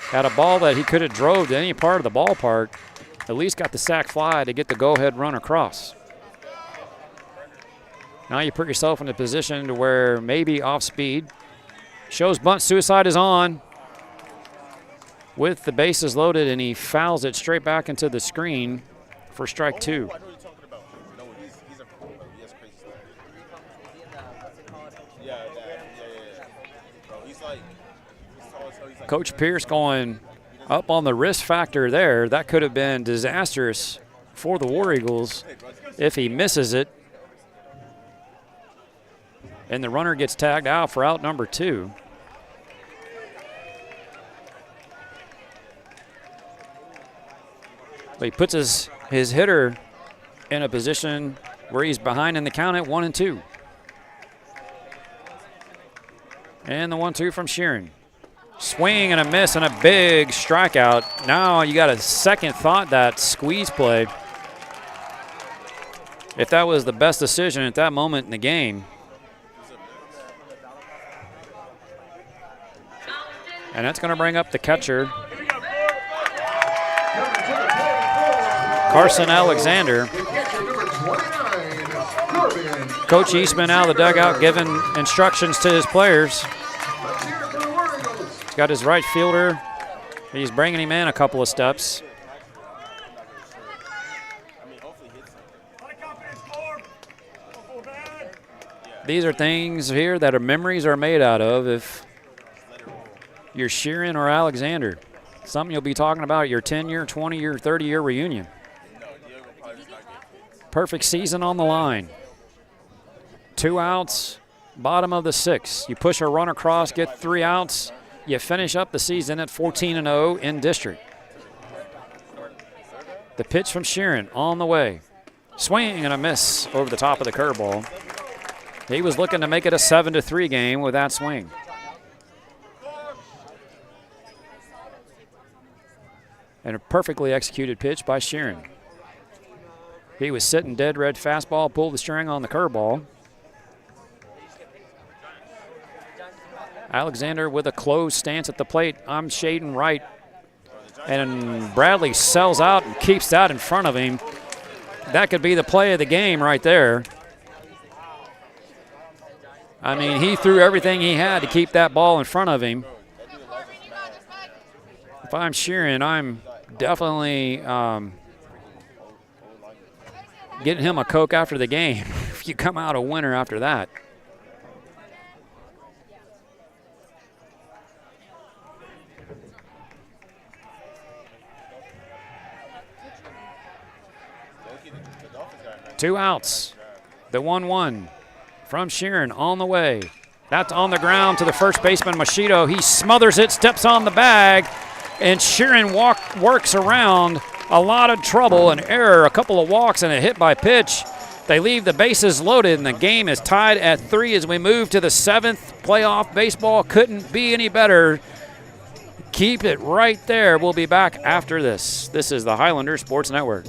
Had a ball that he could have drove to any part of the ballpark. At least got the sac fly to get the go-ahead run across. Now you put yourself in a position to where maybe off speed. Shows bunt suicide is on with the bases loaded, and he fouls it straight back into the screen for strike 2. I know what you're talking about. No, he's crazy stuff. Yeah. Bro, he's like Coach Pierce going up on the risk factor there. That could have been disastrous for the War Eagles if he misses it. And the runner gets tagged out for out number 2. But he puts his hitter in a position where he's behind in the count at 1-2. And the 1-2 from Sheeran. Swing and a miss and a big strikeout. Now you got a second thought that squeeze play. If that was the best decision at that moment in the game. And that's going to bring up the catcher, Carson Alexander. Coach Eastman out of the dugout giving instructions to his players. He's got his right fielder. He's bringing him in a couple of steps. These are things here that memories are made out of if you're Sheeran or Alexander. Something you'll be talking about at your 10-year, 20-year, 30-year reunion. Perfect season on the line. 2 outs, bottom of the 6th. You push a run across, get 3 outs. You finish up the season at 14-0 in district. The pitch from Sheeran on the way. Swing and a miss over the top of the curveball. He was looking to make it a 7-3 game with that swing. And a perfectly executed pitch by Sheeran. He was sitting dead red fastball, pulled the string on the curveball. Alexander with a closed stance at the plate. I'm shading right. And Bradley sells out and keeps that in front of him. That could be the play of the game right there. I mean, he threw everything he had to keep that ball in front of him. If I'm Sheeran, I'm definitely getting him a Coke after the game if you come out a winner after that. Two outs. The 1-1 from Sheeran on the way. That's on the ground to the first baseman, Machito. He smothers it, steps on the bag, and Sheeran works around a lot of trouble, an error, a couple of walks, and a hit by pitch. They leave the bases loaded, and the game is tied at 3 as we move to the 7th. Playoff baseball couldn't be any better. Keep it right there. We'll be back after this. This is the Highlander Sports Network.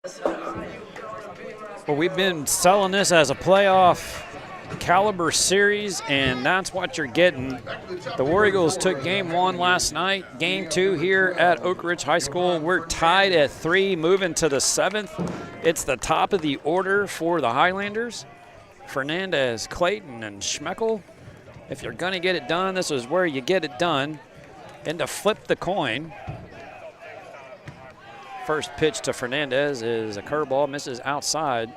Well, we've been selling this as a playoff caliber series, and that's what you're getting. The War Eagles took game 1 last night. Game 2 here at Oak Ridge High School. We're tied at 3, moving to the 7th. It's the top of the order for the Highlanders. Fernandez, Clayton, and Schmeckel. If you're going to get it done, this is where you get it done. And to flip the coin, first pitch to Fernandez is a curveball, misses outside.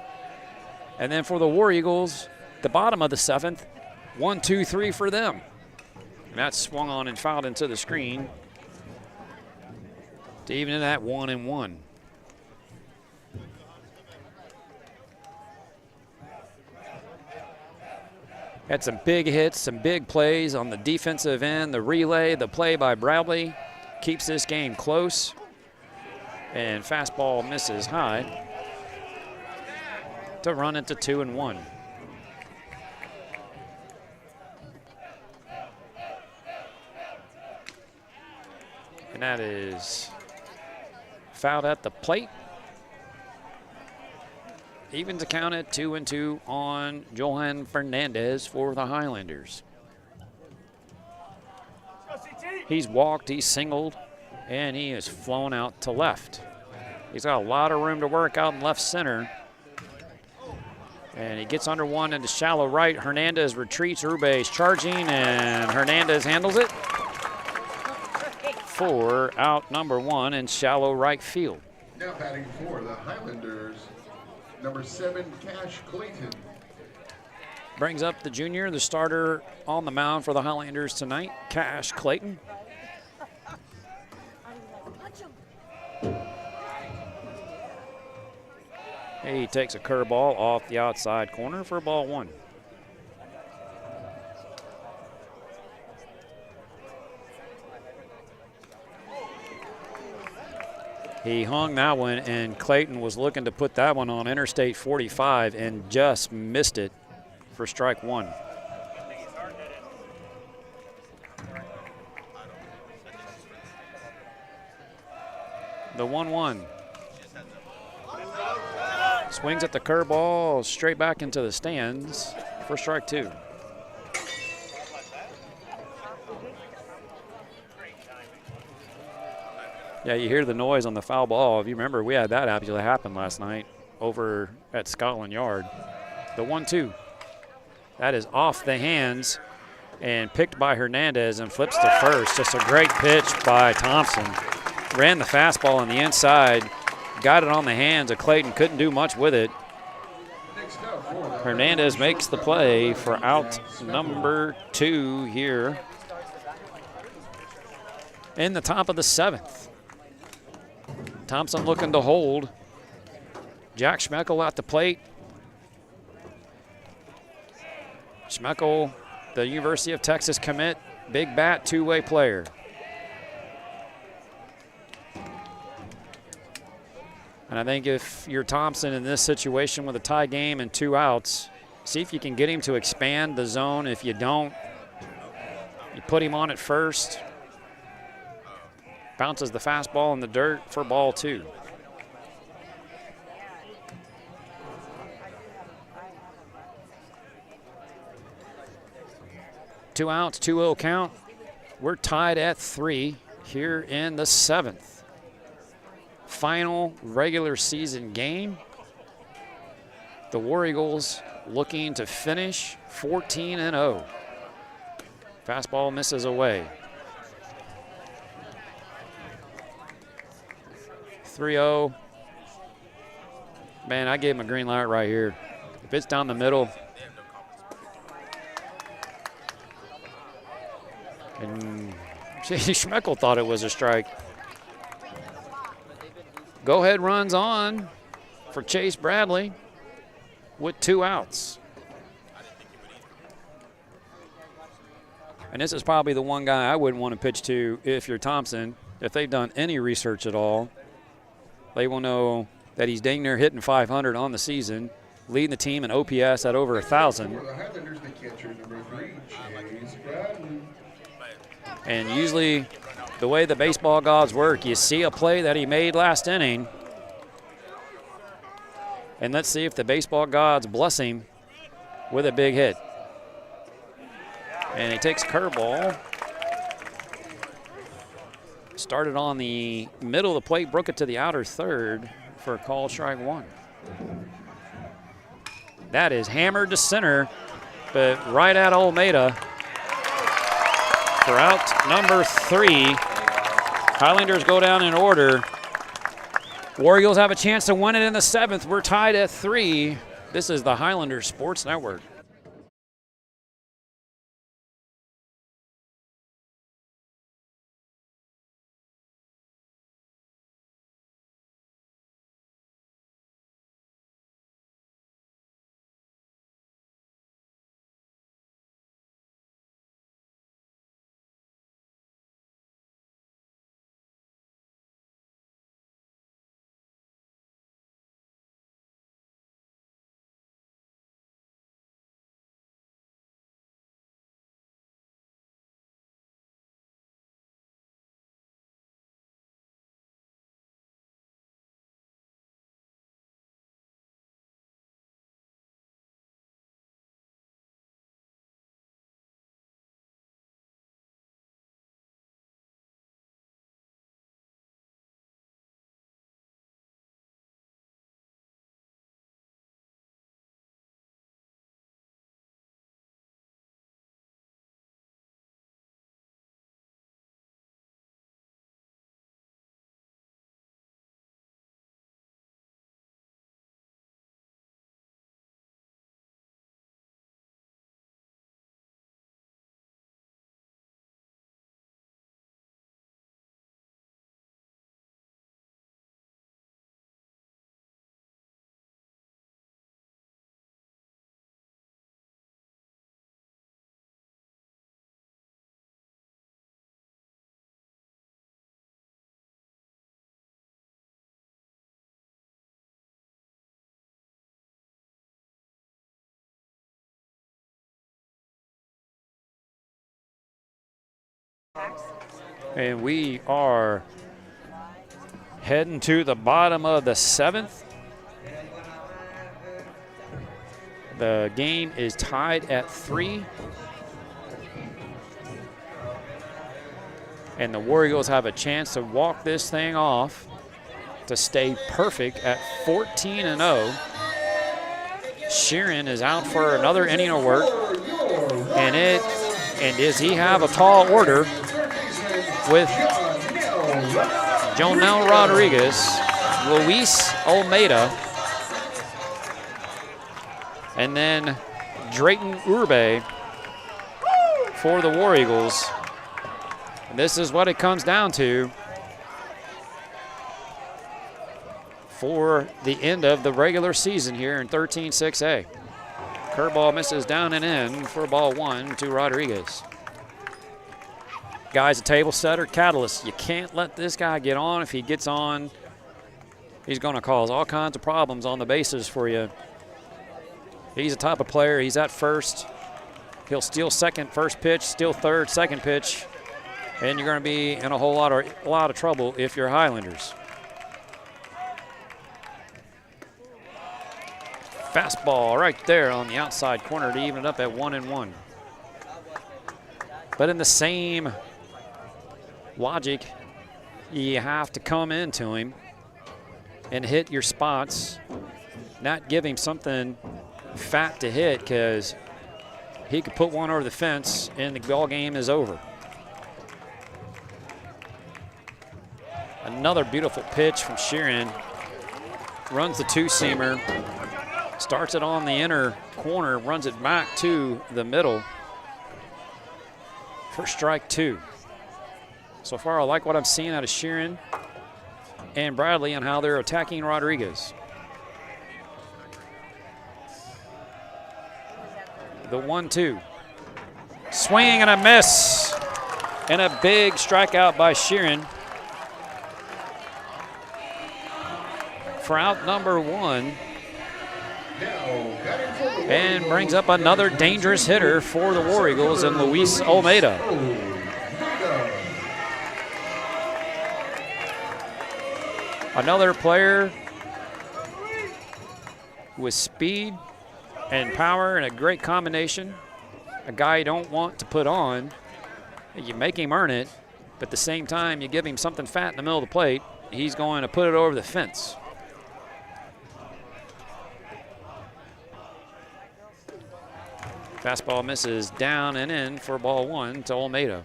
And then for the War Eagles, the bottom of the 7th, 1, 2, 3 for them. And that's swung on and fouled into the screen to even it at 1-1. Had some big hits, some big plays on the defensive end. The relay, the play by Bradley keeps this game close. And fastball misses high to run it to 2-1. And that is fouled at the plate. Even to count it 2-2 on Johan Fernandez for the Highlanders. He's walked, he's singled, and he is flown out to left. He's got a lot of room to work out in left center. And he gets under one into shallow right. Hernandez retreats, Rube's charging, and Hernandez handles it for out number 1 in shallow right field. Now batting for the Highlanders, number 7, Cash Clayton. Brings up the junior, the starter on the mound for the Highlanders tonight, Cash Clayton. He takes a curveball off the outside corner for ball 1. He hung that one, and Clayton was looking to put that one on Interstate 45 and just missed it for strike 1. The 1-1. Swings at the curveball, straight back into the stands for strike 2. Yeah, you hear the noise on the foul ball. If you remember, we had that actually happen last night over at Scotland Yard. The 1-2. That is off the hands and picked by Hernandez and flips to first. Just a great pitch by Thompson. Ran the fastball on the inside. Got it on the hands of Clayton, couldn't do much with it. Hernandez makes the play for out number 2 here in the top of the 7th. Thompson looking to hold. Jack Schmeckel at the plate. Schmeckel, the University of Texas commit, big bat, two-way player. And I think if you're Thompson in this situation with a tie game and 2 outs, see if you can get him to expand the zone. If you don't, you put him on at first. Bounces the fastball in the dirt for ball 2. Two outs, 2-0 count. We're tied at 3 here in the 7th. Final regular season game. The War Eagles looking to finish 14-0. Fastball misses away. 3-0. Man, I gave him a green light right here. If it's down the middle. And Schmeckel thought it was a strike. Go-ahead runs on for Chase Bradley with 2 outs. And this is probably the one guy I wouldn't want to pitch to if you're Thompson. If they've done any research at all, they will know that he's dang near hitting 500 on the season, leading the team in OPS at over 1,000. And usually the way the baseball gods work, you see a play that he made last inning, And let's see if the baseball gods bless him with a big hit. And he takes a curveball. Started on the middle of the plate, broke it to the outer third for a call, strike one. That is hammered to center, but right at Almeida for out number 3. Highlanders go down in order. War Eagles have a chance to win it in the 7th. We're tied at 3. This is the Highlanders Sports Network. And we are heading to the bottom of the 7th. The game is tied at 3. And the War Eagles have a chance to walk this thing off to stay perfect at 14-0. Sheeran is out for another inning of work. And does he have a tall order with Jonel Rodriguez, Luis Almeida, and then Drayton Urbe for the War Eagles. And this is what it comes down to for the end of the regular season here in 13-6A. Curveball misses down and in for ball 1 to Rodriguez. Guy's a table setter, catalyst. You can't let this guy get on. If he gets on, he's going to cause all kinds of problems on the bases for you. He's a type of player. He's at first. He'll steal second, first pitch, steal third, second pitch, and you're going to be in a lot of trouble if you're Highlanders. Fastball right there on the outside corner to even it up at 1-1. But in the same logic, you have to come into him and hit your spots, not give him something fat to hit, because he could put one over the fence and the ball game is over. Another beautiful pitch from Sheeran. Runs the two-seamer. Starts it on the inner corner, runs it back to the middle for strike 2. So far, I like what I'm seeing out of Sheeran and Bradley and how they're attacking Rodriguez. The 1-2. Swing and a miss. And a big strikeout by Sheeran for out number 1. And brings up another dangerous hitter for the War Eagles in Luis Almeida. Another player with speed and power and a great combination. A guy you don't want to put on. You make him earn it, but at the same time, you give him something fat in the middle of the plate, he's going to put it over the fence. Fastball misses down and in for ball 1 to Almeida.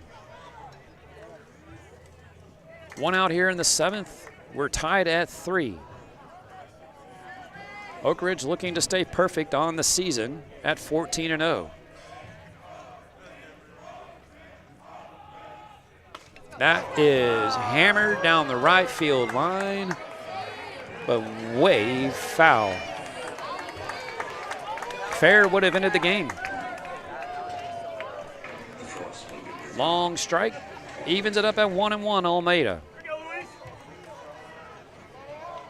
1 out here in the 7th. We're tied at 3. Oak Ridge looking to stay perfect on the season at 14-0. That is hammered down the right field line, but way foul. Fair would have ended the game. Long strike, evens it up at 1-1, Almeida.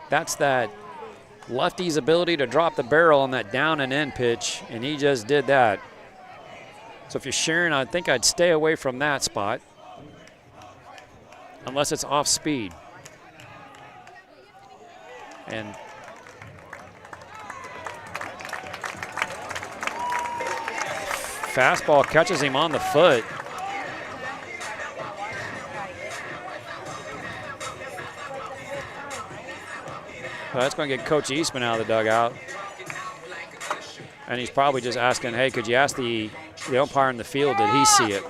That's that lefty's ability to drop the barrel on that down and in pitch, and he just did that. So if you're Sharon, I think I'd stay away from that spot, unless it's off speed. And fastball catches him on the foot. Well, that's going to get Coach Eastman out of the dugout. And he's probably just asking, hey, could you ask the umpire in the field, did he see it?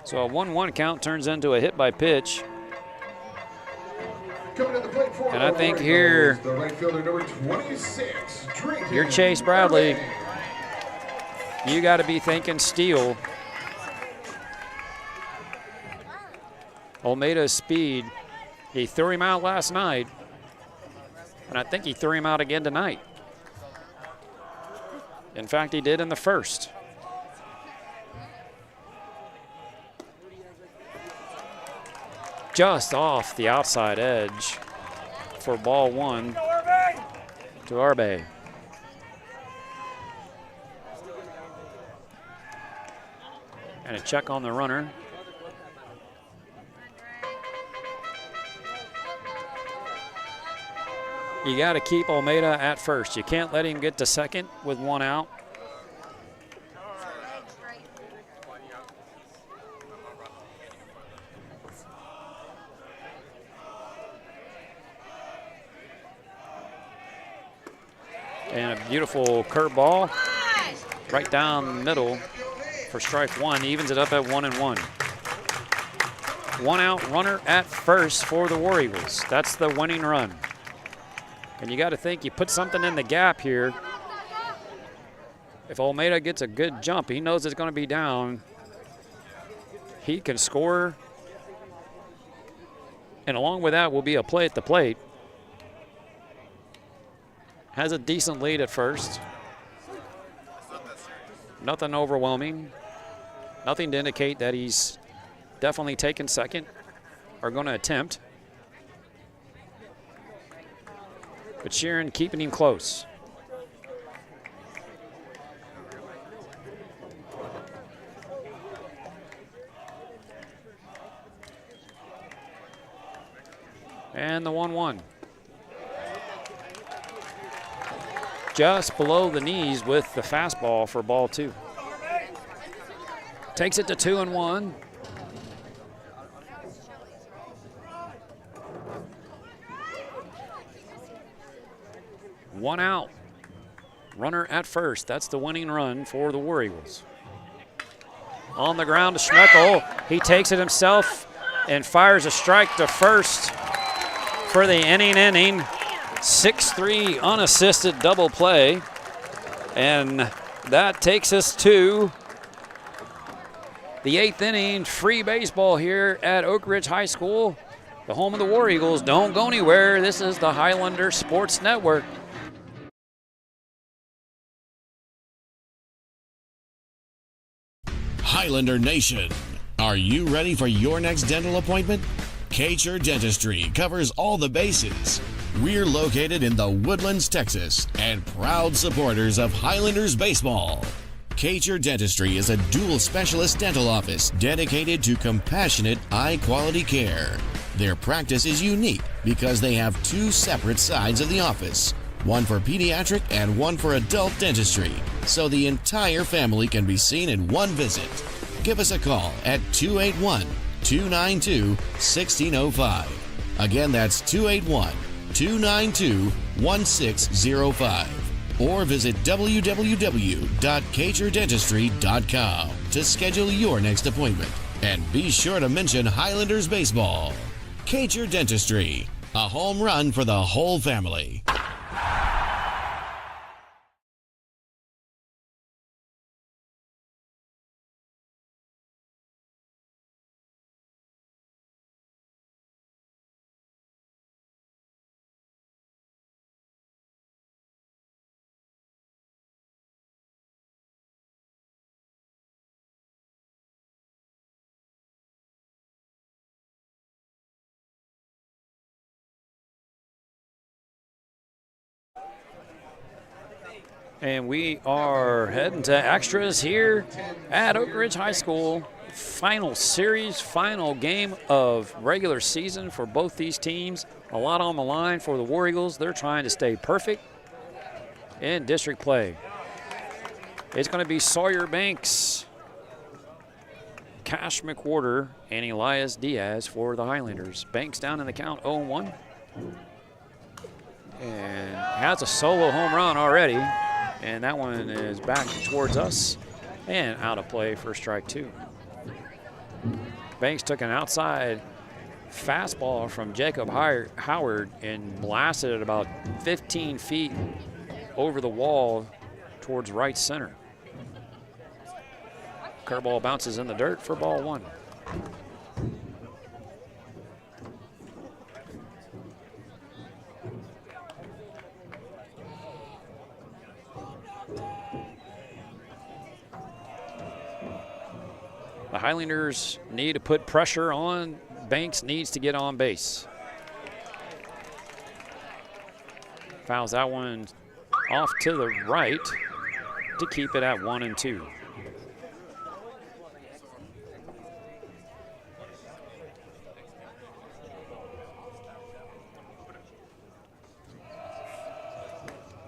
So a 1-1 count turns into a hit by pitch. And I think here, you're Chase Bradley. You got to be thinking steal. Almeida's speed, he threw him out last night, and I think he threw him out again tonight. In fact, he did in the first. Just off the outside edge for ball 1 to Arbe. And a check on the runner. You got to keep Almeida at first. You can't let him get to second with 1 out. And a beautiful curveball right down the middle for strike 1. Evens it up at 1-1. 1 out runner at first for the War Eagles. That's the winning run. And you got to think you put something in the gap here. If Almeida gets a good jump, he knows it's going to be down. He can score. And along with that will be a play at the plate. Has a decent lead at first. Nothing overwhelming. Nothing to indicate that he's definitely taking second or going to attempt. But Sheeran keeping him close. And the 1-1. Just below the knees with the fastball for ball 2. Takes it to 2-1. One out. Runner at first. That's the winning run for the War Eagles. On the ground to Schmeckel. He takes it himself and fires a strike to first for the inning. 6-3 unassisted double play. And that takes us to the 8th inning. Free baseball here at Oak Ridge High School. The home of the War Eagles. Don't go anywhere. This is the Highlander Sports Network. Highlander Nation, are you ready for your next dental appointment? txhsbsb Dentistry covers all the bases. We're located in the Woodlands, Texas, and proud supporters of Highlanders baseball. txhsbsb Dentistry is a dual specialist dental office dedicated to compassionate, high-quality care. Their practice is unique because they have 2 separate sides of the office, one for pediatric and one for adult dentistry, so the entire family can be seen in one visit. Give us a call at 281-292-1605. Again, that's 281-292-1605. Or visit www.txhsbsb.com to schedule your next appointment. And be sure to mention Highlanders baseball. txhsbsb Dentistry, a home run for the whole family. And we are heading to extras here at Oak Ridge High School. Final series, final game of regular season for both these teams. A lot on the line for the War Eagles. They're trying to stay perfect in district play. It's going to be Sawyer Banks, Cash McWhorter, and Elias Diaz for the Highlanders. Banks down in the count 0-1. And has a solo home run already. And that one is back towards us and out of play for strike 2. Banks took an outside fastball from Jacob Howard and blasted it about 15 feet over the wall towards right center. Curveball bounces in the dirt for ball 1. The Highlanders need to put pressure on. Banks needs to get on base. Fouls that one off to the right to keep it at 1-2.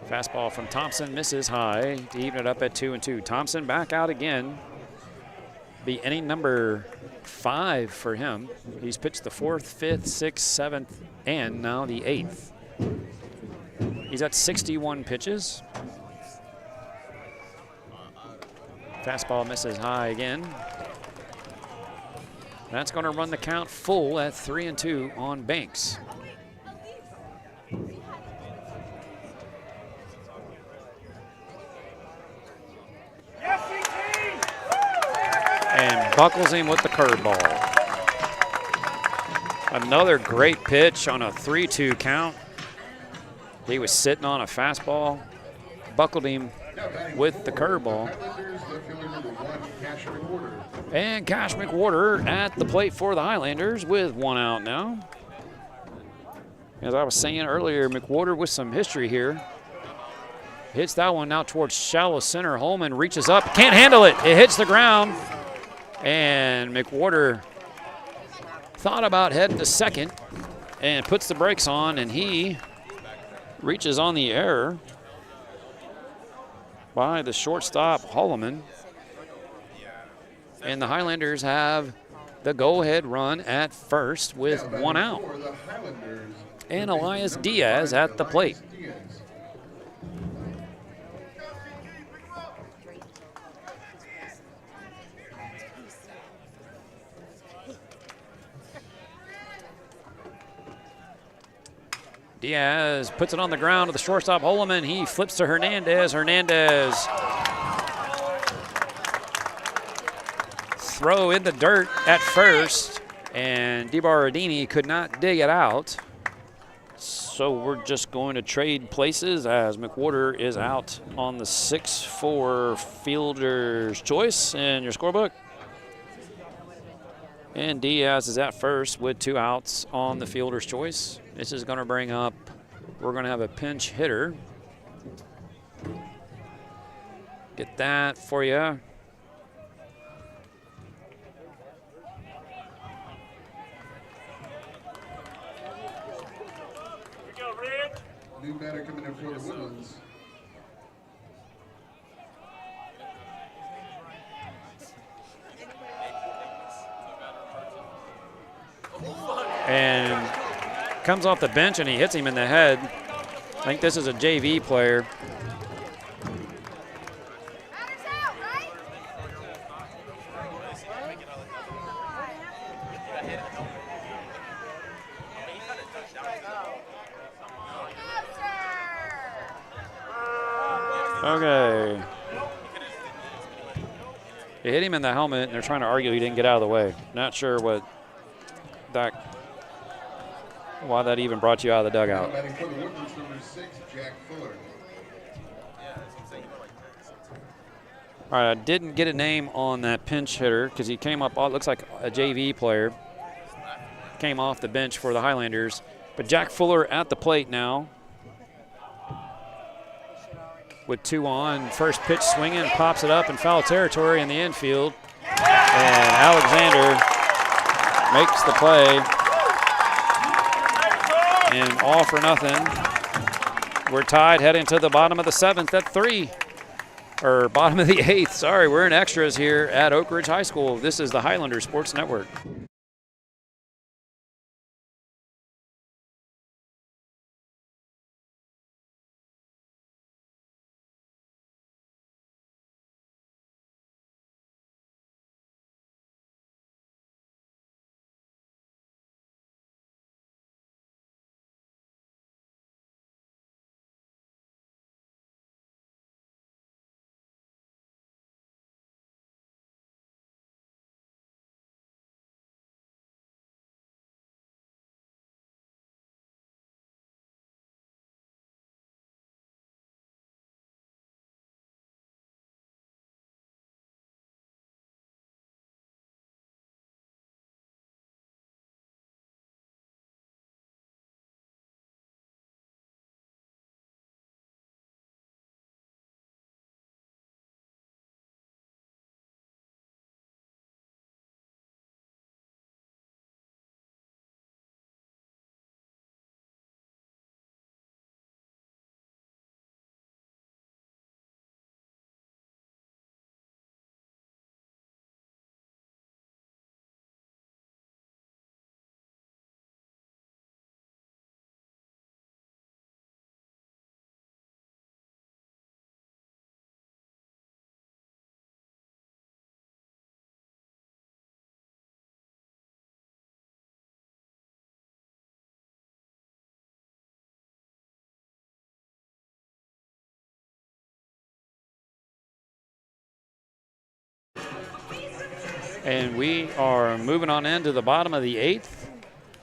Fastball from Thompson misses high to even it up at 2-2. Thompson back out again. Be inning number 5 for him. He's pitched the 4th, 5th, 6th, 7th, and now the 8th. He's at 61 pitches. Fastball misses high again. That's going to run the count full at 3-2 on Banks. And buckles him with the curveball. Another great pitch on a 3-2 count. He was sitting on a fastball, buckled him with the curveball. And Cash McWhorter at the plate for the Highlanders with 1 out now. As I was saying earlier, McWhorter with some history here. Hits that one out towards shallow center. Holman reaches up, can't handle it. It hits the ground. And McWhorter thought about heading to second and puts the brakes on, and he reaches on the error by the shortstop, Holloman. And the Highlanders have the go-ahead run at first with 1 out. And Elias Diaz at the plate. Diaz puts it on the ground to the shortstop, Holloman. He flips to Hernandez. Hernandez throw in the dirt at first, and DiBardini could not dig it out. So we're just going to trade places as McWhorter is out on the 6-4 fielder's choice in your scorebook. And Diaz is at first with 2 outs on the fielder's choice. This is going to bring up, we're going to have a pinch hitter. Get that for you. New batter coming in for the Woodlands. And comes off the bench and he hits him in the head. I think this is a JV player. Okay. They hit him in the helmet, and they're trying to argue he didn't get out of the way. Not sure why that even brought you out of the dugout. Batting for the Woodlands, number 6, Jack Fuller. All right, I didn't get a name on that pinch hitter because he came up, looks like a JV player. Came off the bench for the Highlanders. But Jack Fuller at the plate now. With 2 on, first pitch swinging, pops it up in foul territory in the infield. And Alexander makes the play. And all for nothing. We're tied heading to the bottom of the 7th at 3. Or bottom of the 8th, sorry. We're in extras here at Oak Ridge High School. This is the Highlander Sports Network. And we are moving on into the bottom of the 8th.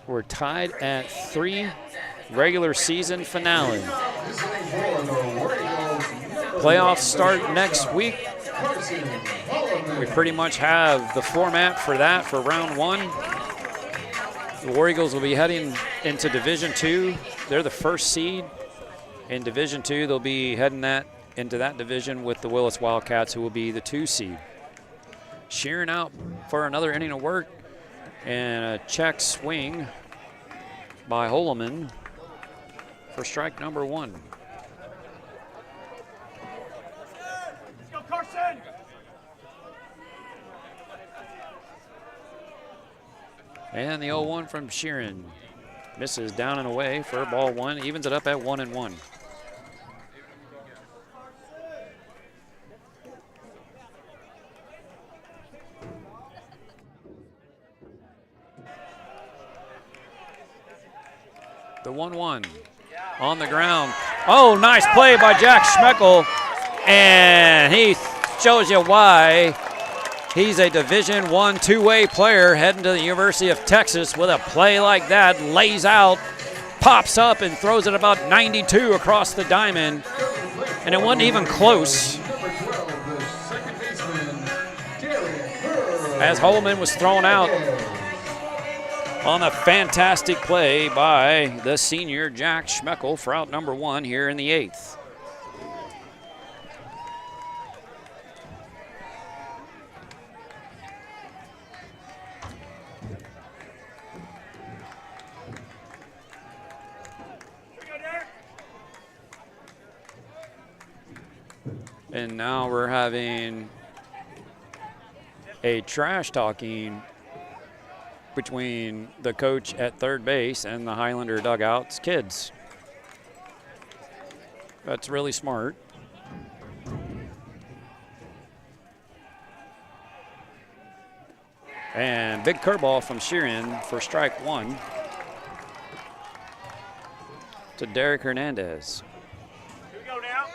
We're tied at 3, regular season finale. Playoffs start next week. We pretty much have the format for that for round 1. The War Eagles will be heading into Division 2. They're the first seed. In Division 2, they'll be heading into that division with the Willis Wildcats, who will be the 2 seed. Shearing out for another inning of work, and a check swing by Holloman for strike number 1. Let's go, Carson! And the 0-1 from Sheeran misses down and away for ball 1, evens it up at 1-1. The 1-1 on the ground. Oh, nice play by Jack Schmeckel. And he shows you why he's a Division I two-way player heading to the University of Texas with a play like that. Lays out, pops up, and throws it about 92 across the diamond. And it wasn't even close. As Holman was thrown out on a fantastic play by the senior Jack Schmeckel for out number 1 here in the 8th. And now we're having a trash talking between the coach at third base and the Highlander dugout's kids. That's really smart. And big curveball from Sheeran for strike one to Derek Hernandez. Here we go now.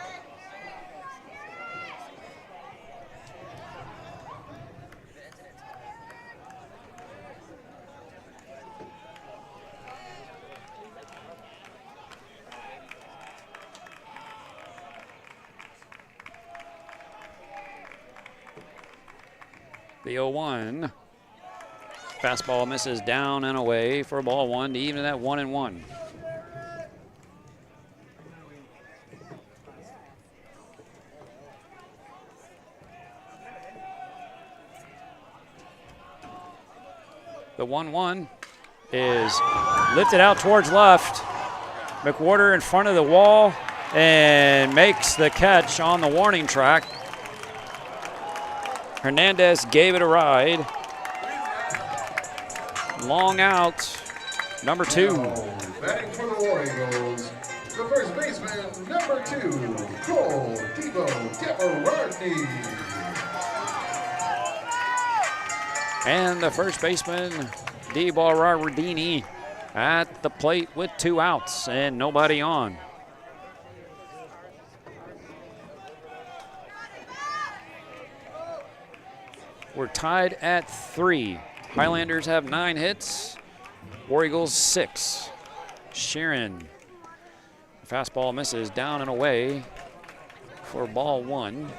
The 0-1. Fastball misses down and away for ball one to even at 1-1. The 1-1 is lifted out towards left. McWhorter in front of the wall and makes the catch on the warning track. Hernandez gave it a ride. Long out, number 2. Batting for the War Eagles, the first baseman, number 2, Cole Debo Deverardney. And the first baseman, Debo Rardini, at the plate with 2 outs and nobody on. We're tied at 3. Highlanders have 9 hits, War Eagles 6. Sheeran, fastball misses down and away for ball 1.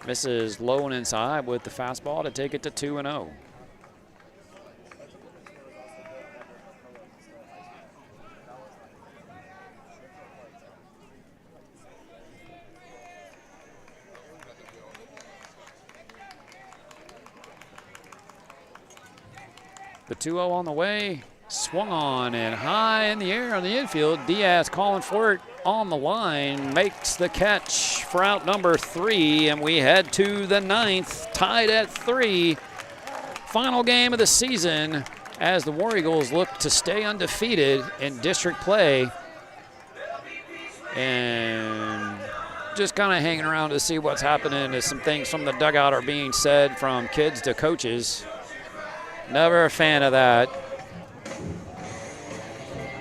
Misses low and inside with the fastball to take it to 2-0. The 2-0 on the way. Swung on and high in the air on the infield. Diaz calling for it on the line. Makes the catch for out number 3. And we head to the 9th, tied at 3. Final game of the season as the War Eagles look to stay undefeated in district play. And just kind of hanging around to see what's happening as some things from the dugout are being said from kids to coaches. Never a fan of that.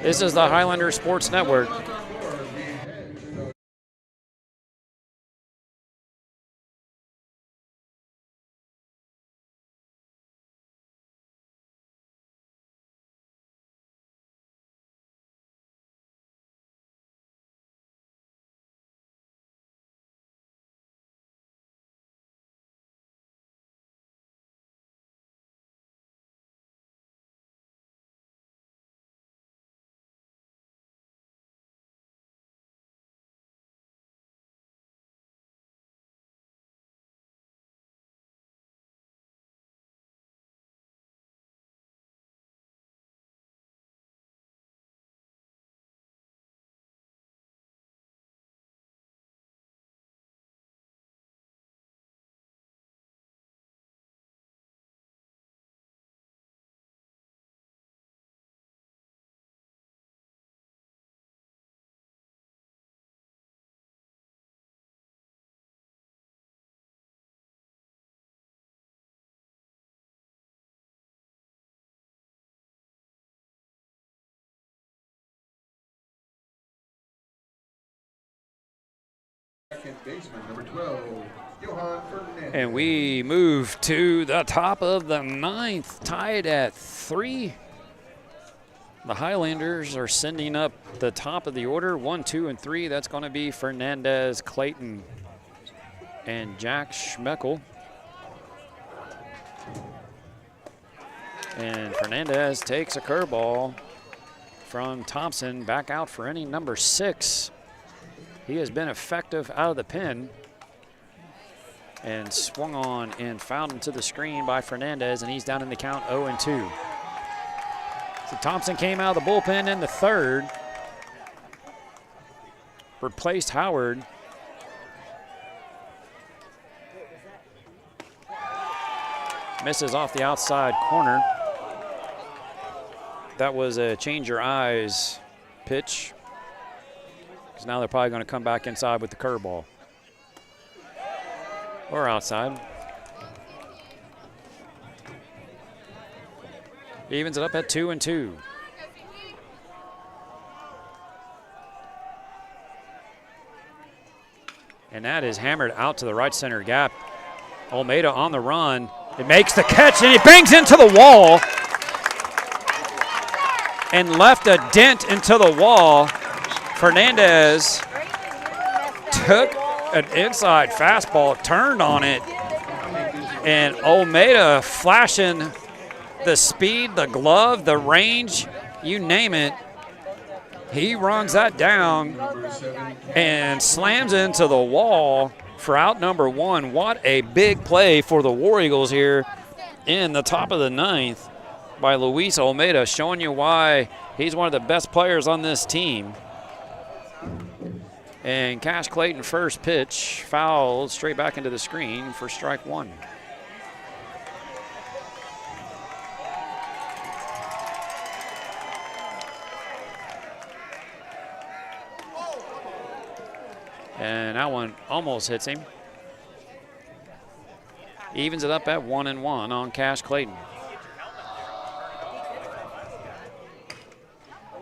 This is the Highlander Sports Network. Second baseman, number 12, Johan Fernandez. And we move to the top of the 9th, tied at 3. The Highlanders are sending up the top of the order, 1, 2, and 3. That's going to be Fernandez, Clayton, and Jack Schmeckel. And Fernandez takes a curveball from Thompson back out for inning number 6. He has been effective out of the pen and swung on and fouled into the screen by Fernandez, and he's down in the count 0-2. So Thompson came out of the bullpen in the 3rd, replaced Howard. Misses off the outside corner. That was a change your eyes pitch, because now they're probably going to come back inside with the curveball. Or outside. Evens it up at 2-2. And that is hammered out to the right center gap. Almeida on the run. It makes the catch, and it bangs into the wall and left a dent into the wall. Fernandez took an inside fastball, turned on it, and Almeida flashing the speed, the glove, the range, you name it. He runs that down and slams into the wall for out number 1. What a big play for the War Eagles here in the top of the 9th by Luis Almeida, showing you why he's one of the best players on this team. And Cash Clayton, first pitch, fouled straight back into the screen for strike 1. And that one almost hits him. Evens it up at 1-1 on Cash Clayton.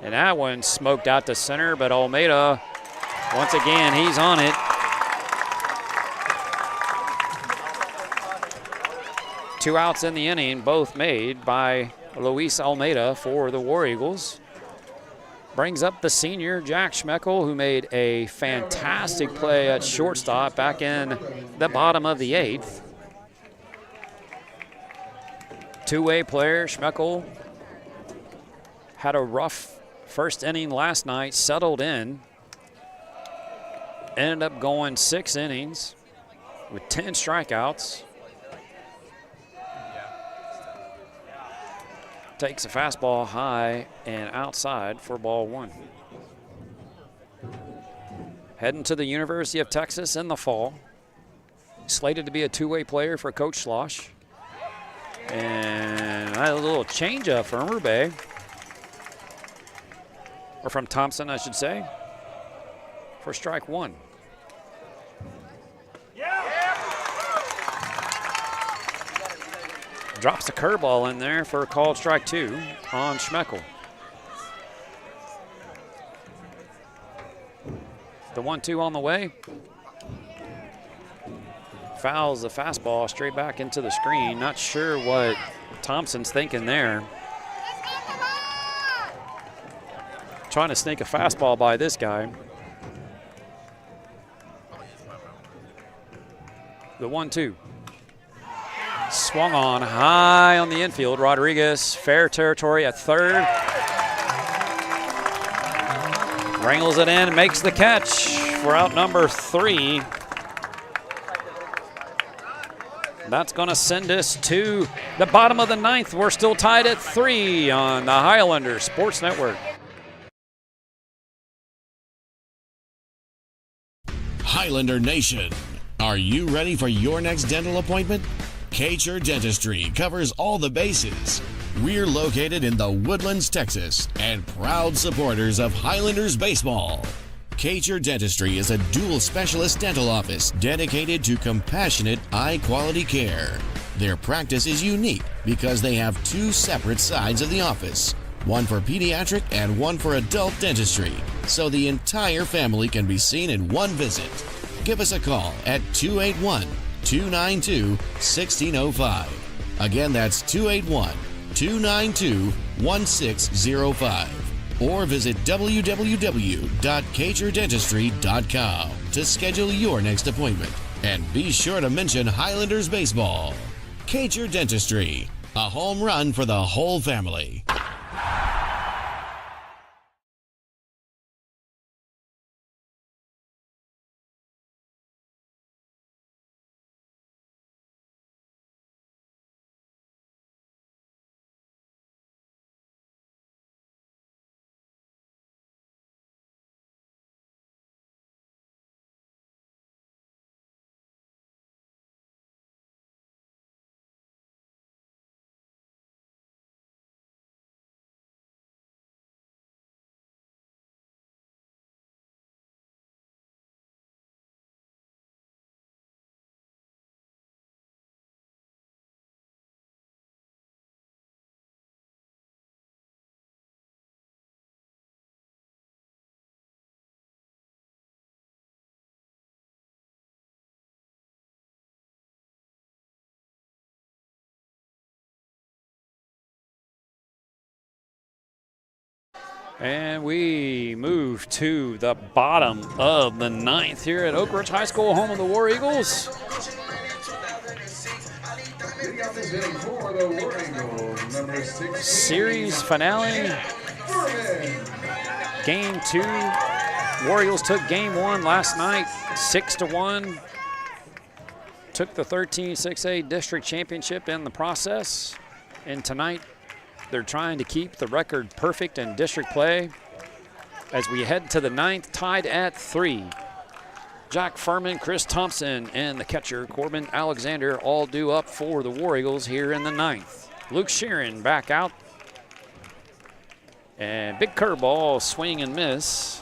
And that one smoked out to center, but Almeida, once again, he's on it. 2 outs in the inning, both made by Luis Almeida for the War Eagles. Brings up the senior, Jack Schmeckel, who made a fantastic play at shortstop back in the bottom of the 8th. Two-way player, Schmeckel had a rough first inning last night, settled in, ended up going 6 innings with 10 strikeouts. Takes a fastball high and outside for ball 1. Heading to the University of Texas in the fall. Slated to be a two-way player for Coach Slosh. And a little changeup from Rube. Or from Thompson, I should say. For strike 1. Drops the curveball in there for a called strike 2 on Schmeckel. The 1-2 on the way. Fouls the fastball straight back into the screen. Not sure what Thompson's thinking there. Trying to sneak a fastball by this guy. The 1-2. Swung on high on the infield. Rodriguez, fair territory at third. Wrangles it in, makes the catch for out number 3. That's going to send us to the bottom of the 9th. We're still tied at 3 on the Highlander Sports Network. Highlander Nation, are you ready for your next dental appointment? txhsbsb Dentistry covers all the bases. We're located in the Woodlands, Texas, and proud supporters of Highlanders baseball. txhsbsb Dentistry is a dual specialist dental office dedicated to compassionate, high-quality care. Their practice is unique because they have 2 separate sides of the office, one for pediatric and one for adult dentistry, so the entire family can be seen in one visit. Give us a call at 281-292-1605. Again, that's 281-292-1605. Or visit www.txhsbsb.com to schedule your next appointment. And be sure to mention Highlanders baseball. txhsbsb Dentistry, a home run for the whole family. And we move to the bottom of the 9th here at Oak Ridge High School, home of the War Eagles. Series finale. Game 2. War Eagles took game 1 last night, 6-1. Took the 13-6A district championship in the process. And tonight, they're trying to keep the record perfect in district play as we head to the 9th, tied at 3. Jack Furman, Chris Thompson, and the catcher, Corbin Alexander, all due up for the War Eagles here in the 9th. Luke Sheeran back out. And big curveball, swing and miss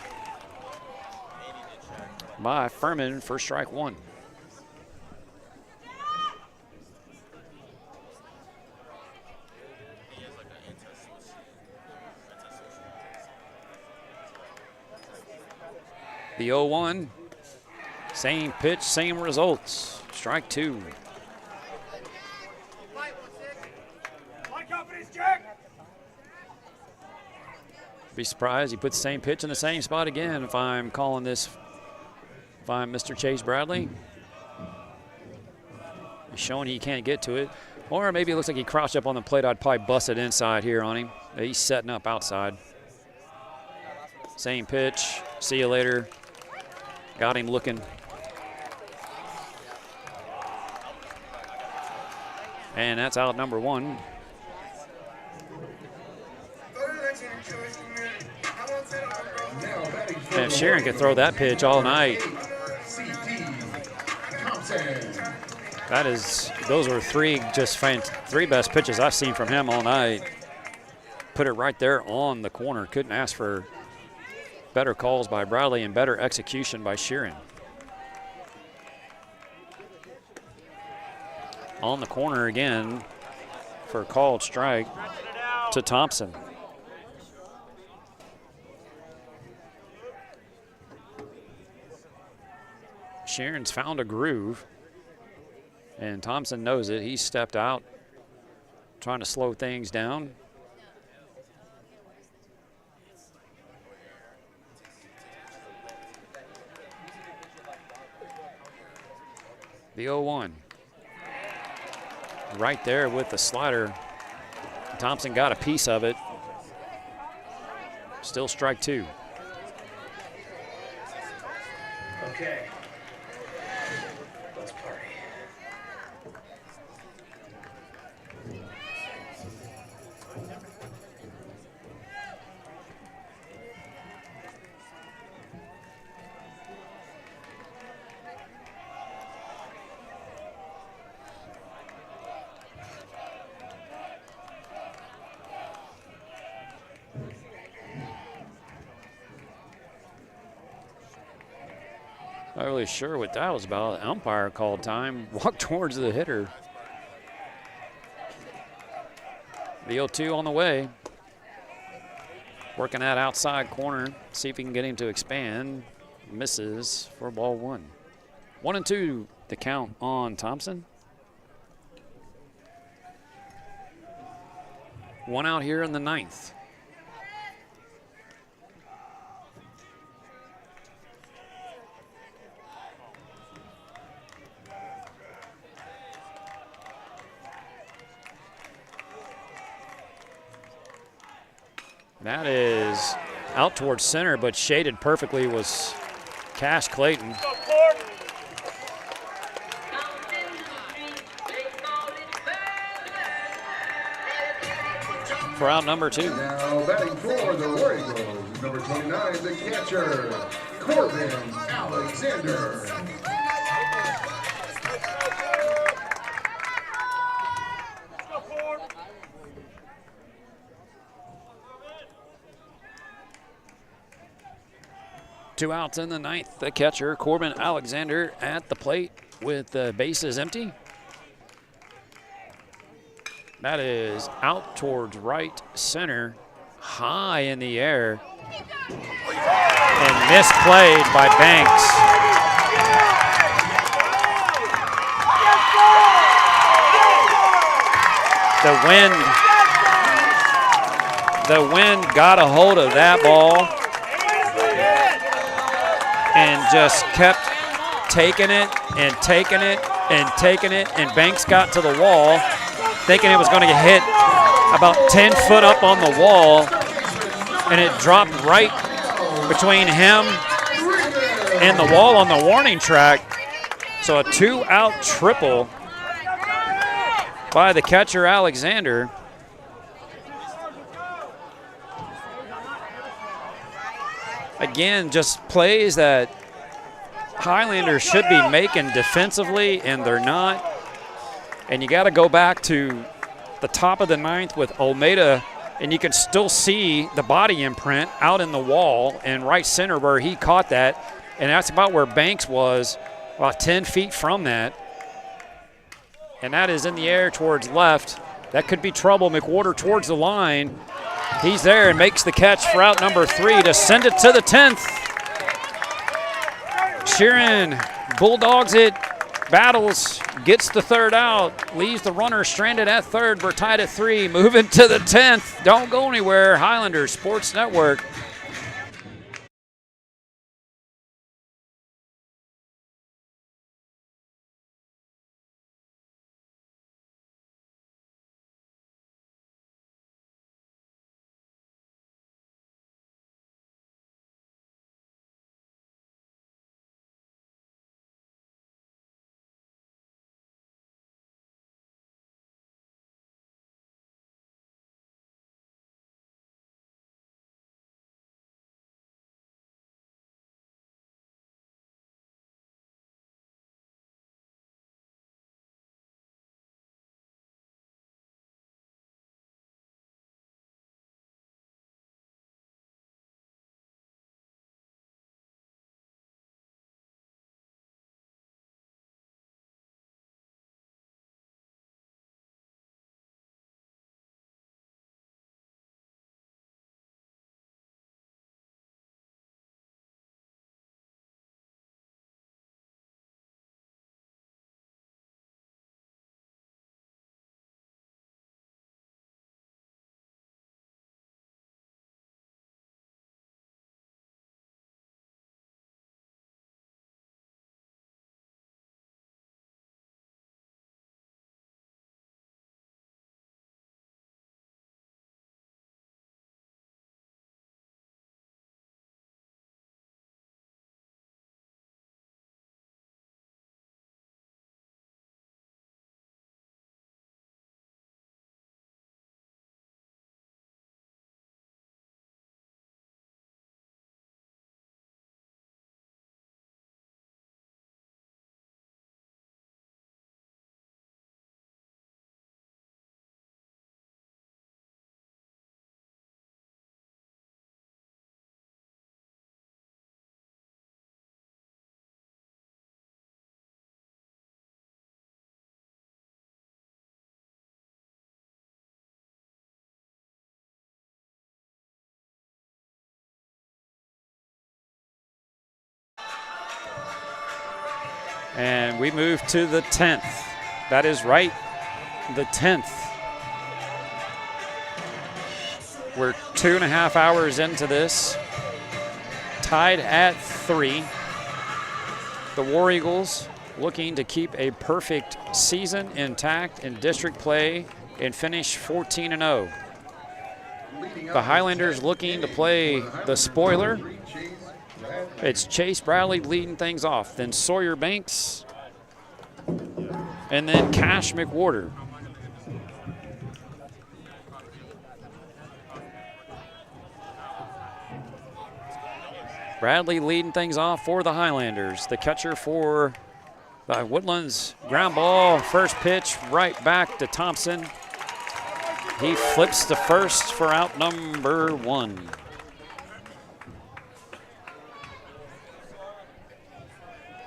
by Furman for strike 1. The 0-1, same pitch, same results. Strike 2. Be surprised he puts the same pitch in the same spot again if I'm calling this, if I'm Mr. Chase Bradley. He's showing he can't get to it. Or maybe it looks like he crouched up on the plate. I'd probably bust it inside here on him. He's setting up outside. Same pitch. See you later. Got him looking. And that's out number 1. And Sharon could throw that pitch all night. That is, those were three best pitches I've seen from him all night. Put it right there on the corner. Couldn't ask for better calls by Bradley and better execution by Sheeran. On the corner again for a called strike to Thompson. Sheeran's found a groove, and Thompson knows it. He stepped out, trying to slow things down. The 0-1. Right there with the slider. Thompson got a piece of it. Still strike 2. Okay. Let's party. Not really sure what that was about. Umpire called time. Walked towards the hitter. The 0-2 on the way. Working that outside corner. See if he can get him to expand. Misses for ball 1. 1-2 the count on Thompson. 1 out here in the 9th. That is out towards center, but shaded perfectly was Cash Clayton. For out number 2. Now batting for the War Eagles, number 29, the catcher, Corbin Alexander. Two outs in the 9th. The catcher, Corbin Alexander, at the plate with the bases empty. That is out towards right center, high in the air, and misplayed by Banks. The wind got a hold of that ball and just kept taking it and taking it and taking it, and Banks got to the wall thinking it was going to get hit about 10 foot up on the wall, and it dropped right between him and the wall on the warning track. So a 2-out triple by the catcher, Alexander. Again, just plays that Highlanders should be making defensively, and they're not. And you got to go back to the top of the ninth with Almeida, and you can still see the body imprint out in the wall and right center where he caught that. And that's about where Banks was, about 10 feet from that. And that is in the air towards left. That could be trouble. McWhorter towards the line. He's there and makes the catch for out number 3 to send it to the 10th. Sheeran bulldogs it, battles, gets the 3rd out, leaves the runner stranded at 3rd. We're tied at 3, moving to the 10th. Don't go anywhere. Highlanders Sports Network. And we move to the 10th. That is right, the 10th. We're 2.5 hours into this. Tied at 3. The War Eagles looking to keep a perfect season intact in district play and finish 14-0. The Highlanders looking to play the spoiler. It's Chase Bradley leading things off, then Sawyer Banks, and then Cash McWhorter. Bradley leading things off for the Highlanders. The catcher for the Woodlands, ground ball, first pitch right back to Thompson. He flips the first for out number 1.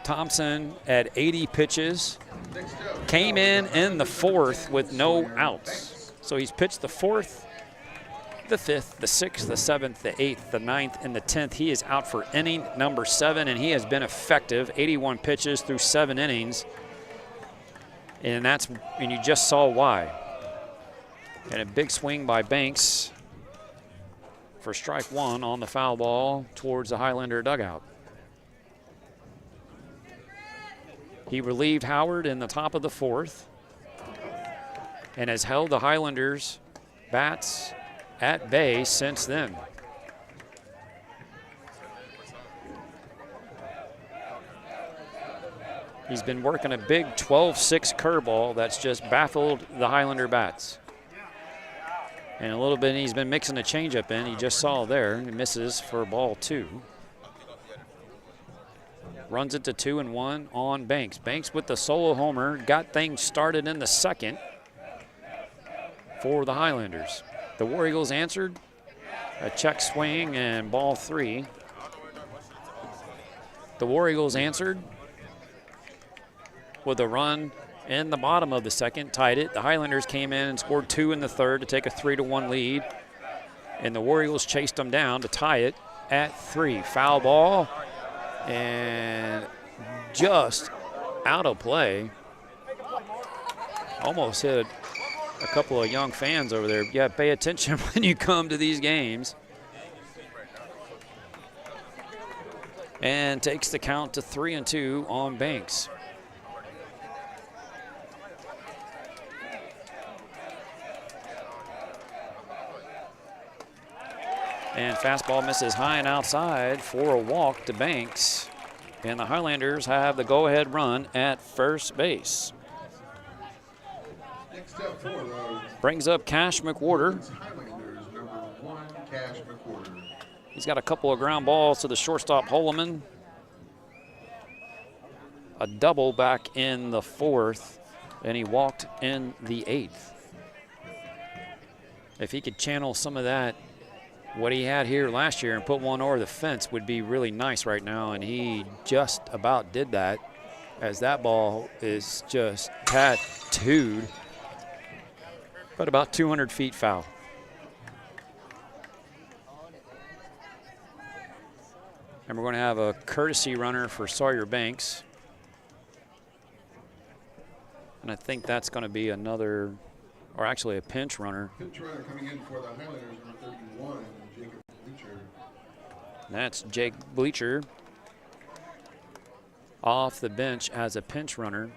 Thompson at 80 pitches, came in the 4th with no outs. So he's pitched the 4th, the 5th, the 6th, the 7th, the 8th, the 9th, and the 10th. He is out for inning number 7, and he has been effective, 81 pitches through 7 innings. And you just saw why. And a big swing by Banks for strike one on the foul ball towards the Highlander dugout. He relieved Howard in the top of the fourth and has held the Highlanders bats at bay since then. He's been working a big 12-6 curveball that's just baffled the Highlander bats. And a little bit he's been mixing a changeup in. He just saw there. He misses for ball two. Runs it to 2-1 on Banks. Banks with the solo homer. Got things started in the second for the Highlanders. The War Eagles answered. A check swing and ball three. The War Eagles answered with a run in the bottom of the second, tied it. The Highlanders came in and scored 2 in the third to take a 3-1 lead. And the War Eagles chased them down to tie it at 3. Foul ball and just out of play. Almost hit a couple of young fans over there. Yeah, pay attention when you come to these games. And takes the count to 3-2 on Banks. And fastball misses high and outside for a walk to Banks. And the Highlanders have the go-ahead run at first base. Next up for brings up Cash McWhorter. Highlanders, number 1, Cash McWhorter. He's got a couple of ground balls to the shortstop Holloman. A double back in the fourth, and he walked in the eighth. If he could channel some of that, what he had here last year, and put one over the fence would be really nice right now, and he just about did that, as that ball is just tattooed, but about 200 feet foul. And we're going to have a courtesy runner for Sawyer Banks. And I think that's going to be another, or actually a pinch runner. Pinch runner coming in for the Highlanders, number 31, Jacob Bleacher. That's Jake Bleacher off the bench as a pinch runner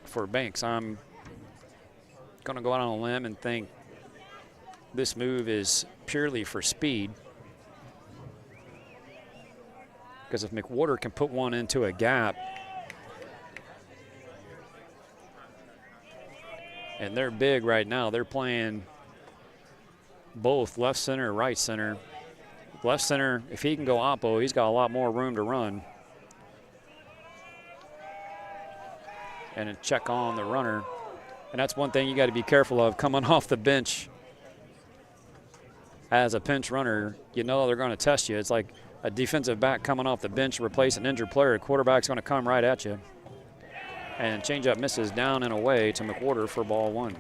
for Banks. I'm going to go out on a limb and think this move is purely for speed. Because if McWhorter can put one into a gap, and they're big right now, they're playing both left center, right center. Left center, if he can go oppo, he's got a lot more room to run. And a check on the runner. And that's one thing you got to be careful of coming off the bench as a pinch runner. You know they're going to test you. It's like a defensive back coming off the bench to replace an injured player. A quarterback's going to come right at you. And changeup misses down and away to McWhorter for ball one.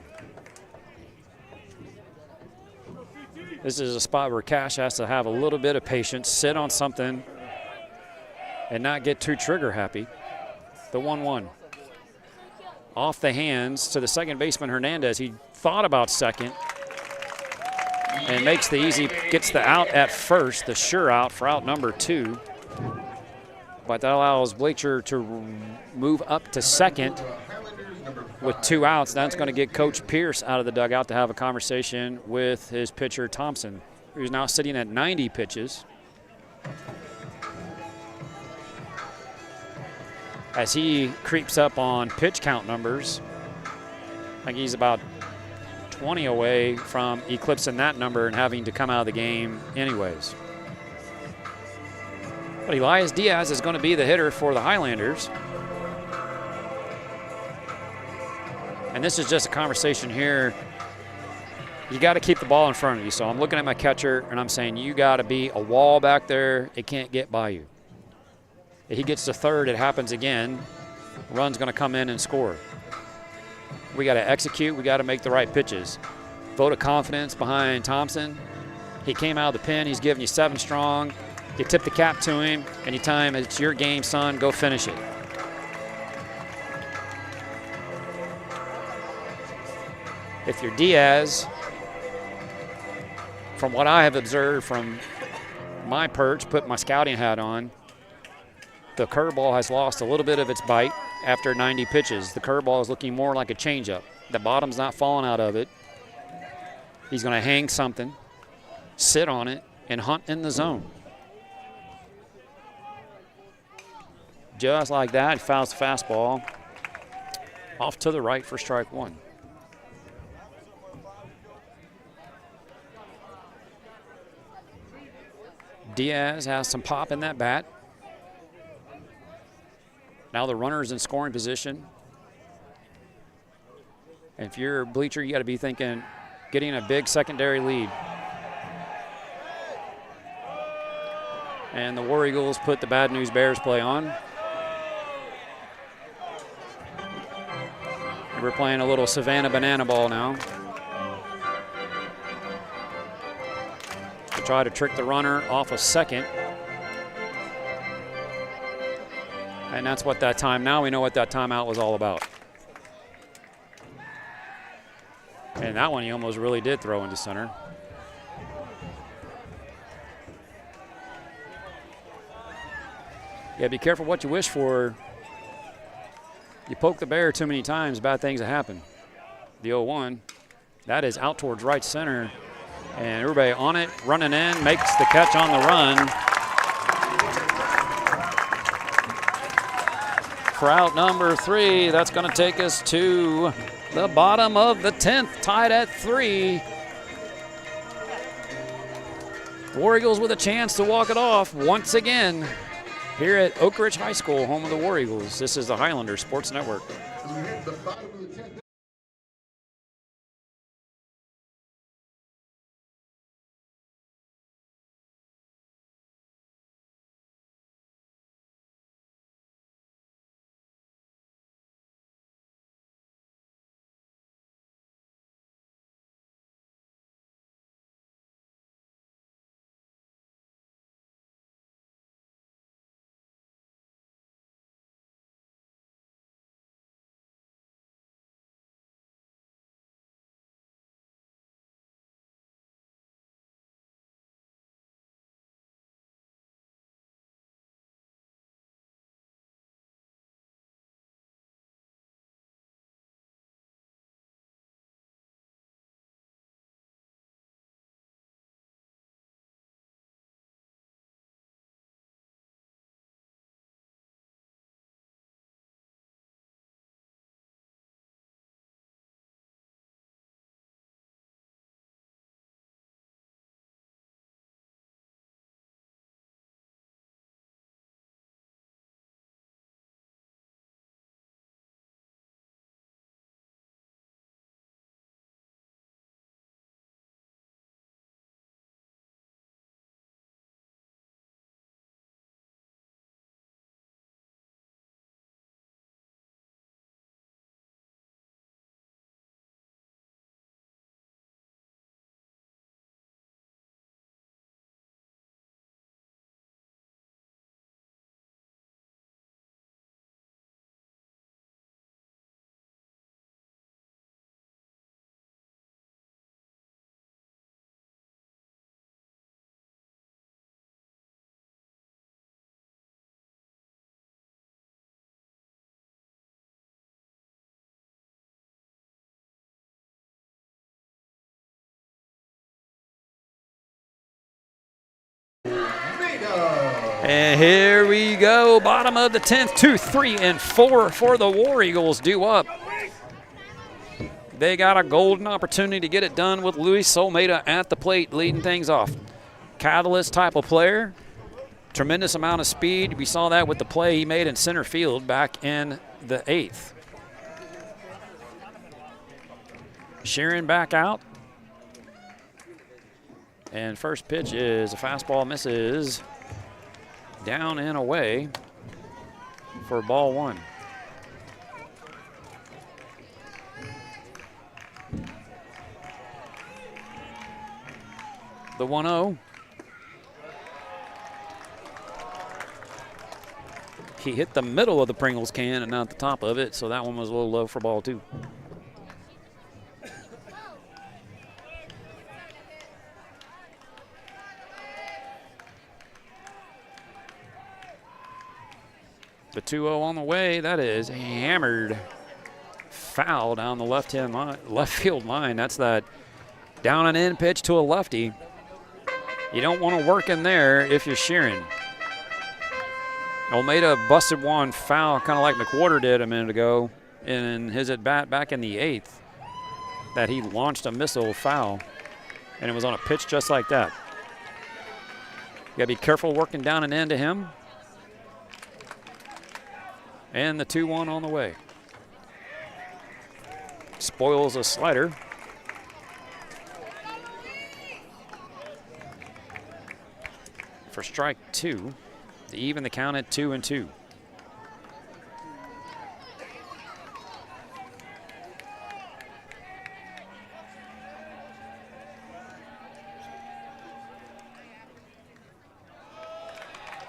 This is a spot where Cash has to have a little bit of patience, sit on something, and not get too trigger happy. The 1-1. Off the hands to the second baseman, Hernandez. He thought about second and makes the easy, gets the out at first, the sure out for out number 2. But that allows Bleacher to move up to second with 2 outs. That's going to get Coach Pierce out of the dugout to have a conversation with his pitcher, Thompson, who's now sitting at 90 pitches. As he creeps up on pitch count numbers, I think he's about 20 away from eclipsing that number and having to come out of the game anyways. But Elias Diaz is going to be the hitter for the Highlanders. And this is just a conversation here. You got to keep the ball in front of you. So I'm looking at my catcher and I'm saying, you got to be a wall back there. It can't get by you. If he gets to third, it happens again. Run's going to come in and score. We got to execute. We got to make the right pitches. Vote of confidence behind Thompson. He came out of the pen. He's giving you 7 strong. You tip the cap to him. Anytime it's your game, son, go finish it. If you're Diaz, from what I have observed from my perch, put my scouting hat on, the curveball has lost a little bit of its bite after 90 pitches. The curveball is looking more like a changeup. The bottom's not falling out of it. He's going to hang something, sit on it, and hunt in the zone. Just like that, he fouls the fastball off to the right for strike one. Diaz has some pop in that bat. Now the runner's in scoring position. And if you're a bleacher, you got to be thinking getting a big secondary lead. And the War Eagles put the Bad News Bears play on. We're playing a little Savannah banana ball now. To try to trick the runner off a second. And that's what that time, now we know what that timeout was all about. And that one he almost really did throw into center. Yeah, be careful what you wish for. You poke the bear too many times, bad things will happen. The 0-1, that is out towards right center. And everybody on it, running in, makes the catch on the run. For out number 3, that's going to take us to the bottom of the 10th, tied at 3. War Eagles with a chance to walk it off once again here at Oak Ridge High School, home of the War Eagles. This is the Highlander Sports Network. And here we go, bottom of the 10th, 2, 3, and 4 for the War Eagles due up. They got a golden opportunity to get it done with Luis Solmeda at the plate, leading things off. Catalyst type of player, tremendous amount of speed. We saw that with the play he made in center field back in the 8th. Sheeran back out. And first pitch is a fastball, misses. Down and away for ball 1. The 1-0. He hit the middle of the Pringles can and not the top of it, so that one was a little low for ball 2. The 2-0 on the way. That is hammered. Foul down the left field line. That's that down and in pitch to a lefty. You don't want to work in there if you're Sheeran. Almeida busted one foul, kind of like McWhorter did a minute ago in his at-bat back in the 8th, that he launched a missile foul, and it was on a pitch just like that. You got to be careful working down and in to him. And the 2-1 on the way. Spoils a slider. For strike 2, to even the count at 2-2.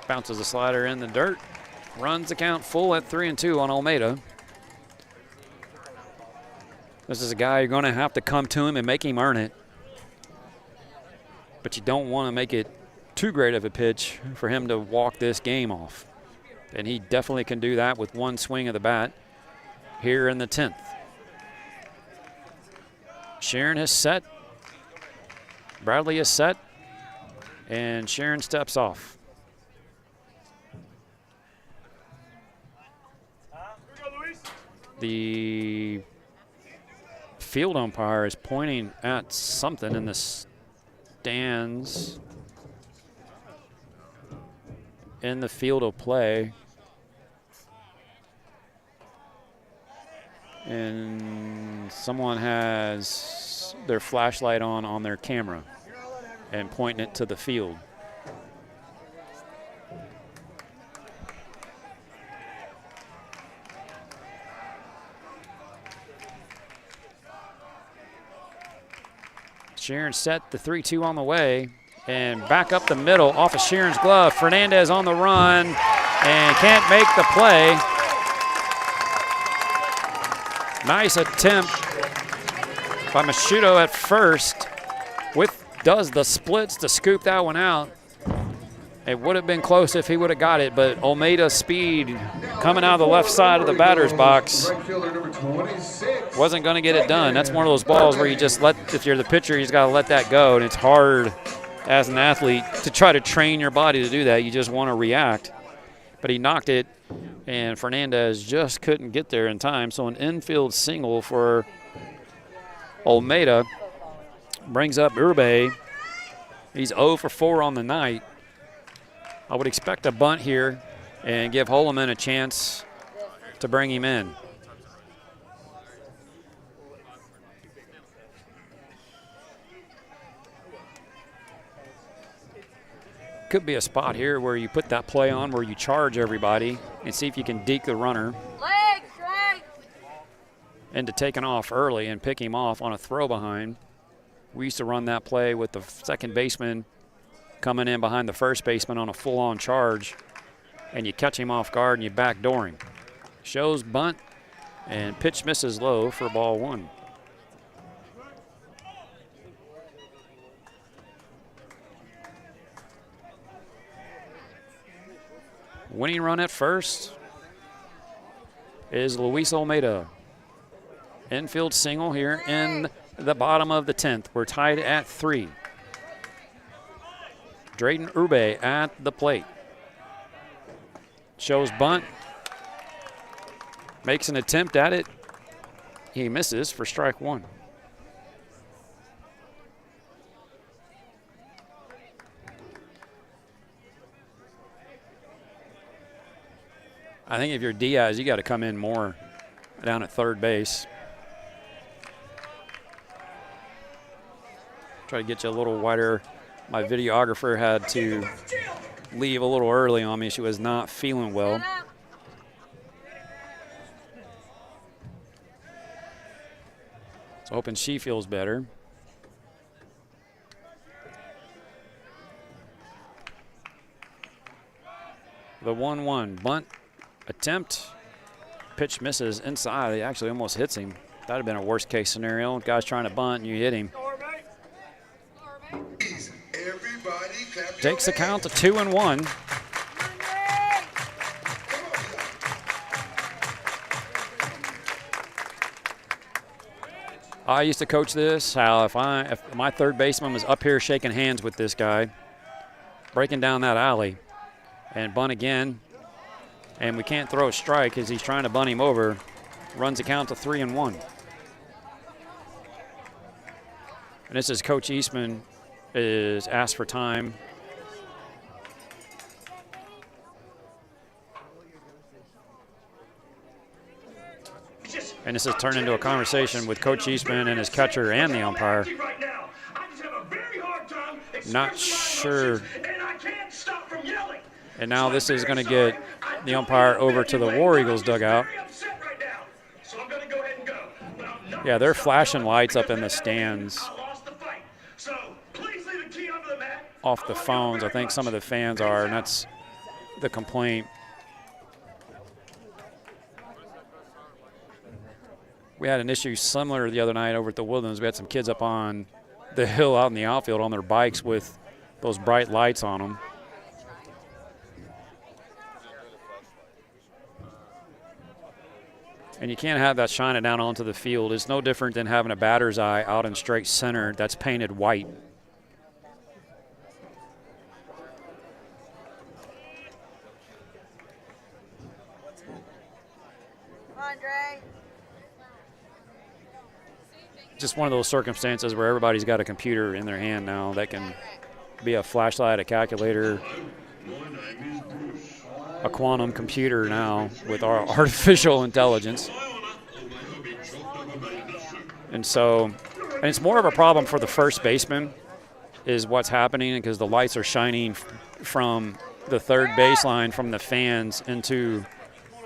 Bounces the slider in the dirt. Runs the count full at 3-2 on Almeida. This is a guy you're going to have to come to him and make him earn it. But you don't want to make it too great of a pitch for him to walk this game off. And he definitely can do that with one swing of the bat here in the 10th. Sheeran has set. Bradley is set. And Sheeran steps off. The field umpire is pointing at something in the stands in the field of play. And someone has their flashlight on their camera and pointing it to the field. Sheeran set, the 3-2 on the way, and back up the middle off of Sheeran's glove. Fernandez on the run and can't make the play. Nice attempt by Machuto at first. Does the splits to scoop that one out. It would have been close if he would have got it, but Almeida's speed coming out of the left side of the batter's box wasn't going to get it done. That's one of those balls where you just if you're the pitcher, you just got to let that go, and it's hard as an athlete to try to train your body to do that. You just want to react. But he knocked it, and Fernandez just couldn't get there in time. So an infield single for Almeida brings up Urbe. He's 0 for 4 on the night. I would expect a bunt here and give Holloman a chance to bring him in. Could be a spot here where you put that play on where you charge everybody and see if you can deke the runner into taking off early and pick him off on a throw behind. We used to run that play with the second baseman coming in behind the first baseman on a full-on charge, and you catch him off guard and you backdoor him. Shows bunt, and pitch misses low for ball 1. Winning run at first is Luis Almeida. Infield single here in the bottom of the 10th. We're tied at 3. Drayden Urbe at the plate. Shows bunt. Makes an attempt at it. He misses for strike 1. I think if you're Diaz, you got to come in more down at third base. Try to get you a little wider. My videographer had to leave a little early on me. She was not feeling well. So hoping she feels better. The 1-1 bunt attempt. Pitch misses inside. It actually almost hits him. That would have been a worst case scenario. Guy's trying to bunt and you hit him. Takes the count to 2-1. I used to coach this, how if my third baseman was up here shaking hands with this guy, breaking down that alley, and bunt again, and we can't throw a strike because he's trying to bunt him over, runs the count to 3-1. And this is Coach Eastman is asked for time. And this has turned into a conversation with Coach Eastman and his catcher and the umpire. Not sure. And now this is going to get the umpire over to the War Eagles dugout. Yeah, they're flashing lights up in the stands off the phones. I think some of the fans are, and that's the complaint. We had an issue similar the other night over at the Woodlands. We had some kids up on the hill out in the outfield on their bikes with those bright lights on them. And you can't have that shining down onto the field. It's no different than having a batter's eye out in straight center that's painted white. Andre. Just one of those circumstances where everybody's got a computer in their hand now that can be a flashlight, a calculator, a quantum computer now with our artificial intelligence. And so, and it's more of a problem for the first baseman is what's happening because the lights are shining from the third baseline from the fans into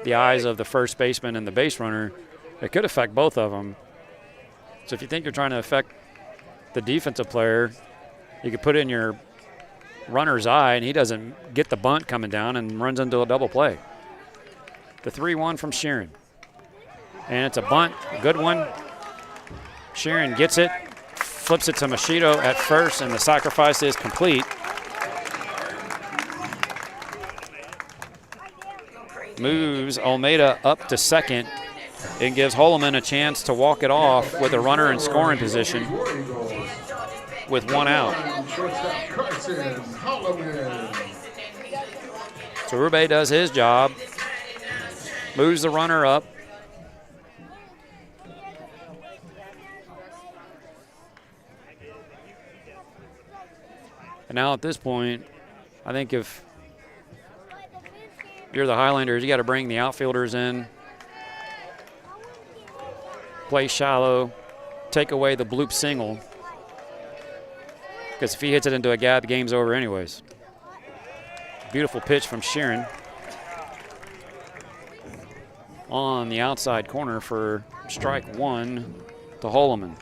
the eyes of the first baseman and the base runner. It could affect both of them. So if you think you're trying to affect the defensive player, you could put it in your runner's eye and he doesn't get the bunt coming down and runs into a double play. The 3-1 from Sheeran. And it's a bunt, a good one. Sheeran gets it, flips it to Machito at first, and the sacrifice is complete. Moves Almeida up to second and gives Holloman a chance to walk it off with a runner in scoring position with one out. So Rube does his job, moves the runner up. And now at this point, I think if you're the Highlanders, you got to bring the outfielders in, play shallow, take away the bloop single. Because if he hits it into a gap, the game's over anyways. Beautiful pitch from Sheeran on the outside corner for strike one to Holloman.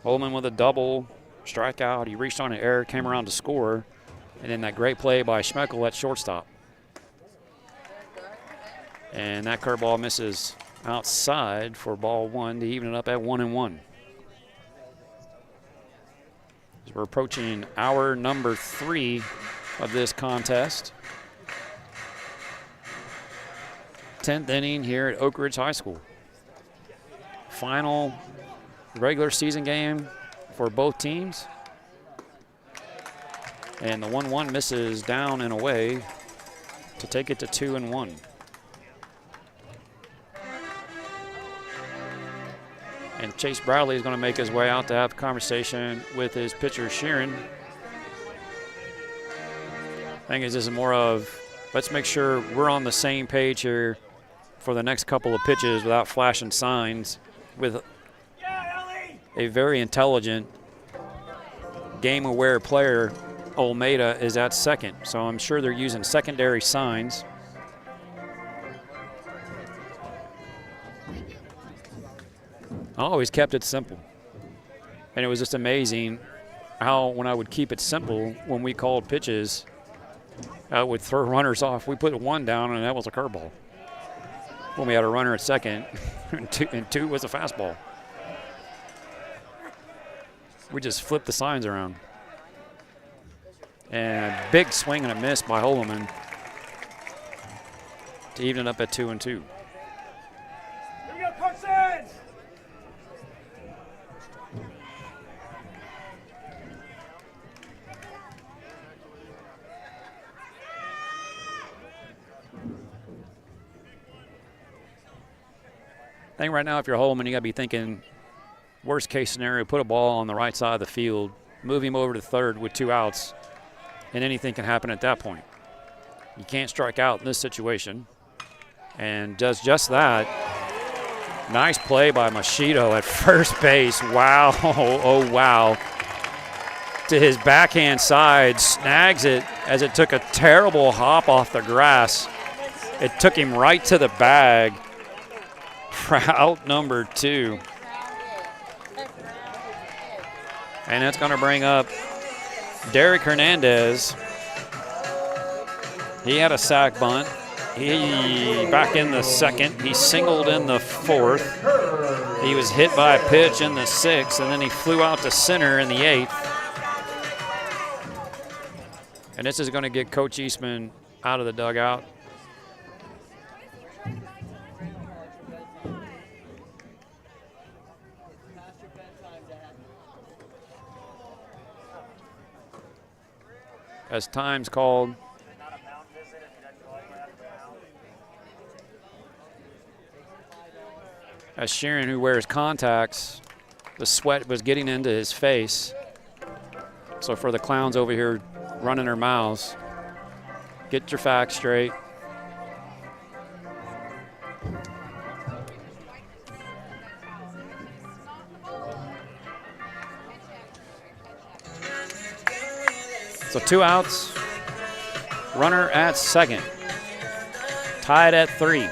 Holloman with a double, strikeout. He reached on an error, came around to score, and then that great play by Schmeckel at shortstop. And that curveball misses outside for ball one to even it up at 1-1. As we're approaching hour number 3 of this contest. 10th inning here at Oak Ridge High School. Final regular season game for both teams. And the 1-1 misses down and away to take it to 2-1. And Chase Bradley is going to make his way out to have a conversation with his pitcher, Sheeran. I think this is more of, let's make sure we're on the same page here for the next couple of pitches without flashing signs, with a very intelligent, game-aware player. Almeida is at second, so I'm sure they're using secondary signs. I always kept it simple. And it was just amazing how when I would keep it simple, when we called pitches, I would throw runners off. We put one down, and that was a curveball. When we had a runner at second, and two was a fastball. We just flipped the signs around. And a big swing and a miss by Holloman to even it up at 2-2. think right now if you're Holman, you got to be thinking worst case scenario, put a ball on the right side of the field, move him over to third with 2 outs, and anything can happen at that point. You can't strike out in this situation, and does just that. Nice play by Machito at first base. Wow, oh wow. To his backhand side, snags it as it took a terrible hop off the grass. It took him right to the bag for out number 2. And that's going to bring up Derek Hernandez. He had a sac bunt. He back in the 2nd. He singled in the 4th. He was hit by a pitch in the 6th, and then he flew out to center in the 8th. And this is going to get Coach Eastman out of the dugout. As time's called. As Sharon, who wears contacts, the sweat was getting into his face. So for the clowns over here running their mouths, get your facts straight. So 2 outs, runner at 2nd, tied at 3.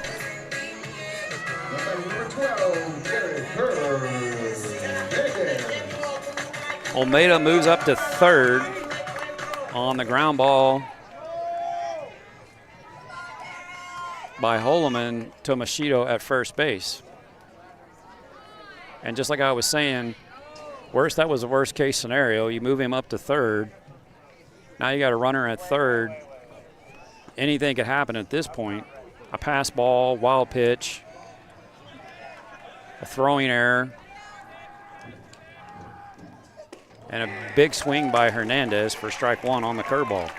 Almeida moves up to 3rd on the ground ball by Holloman to Machito at first base. And just like I was saying, that was the worst case scenario. You move him up to 3rd. Now you got a runner at 3rd. Anything could happen at this point. A pass ball, wild pitch, a throwing error, and a big swing by Hernandez for strike 1 on the curveball.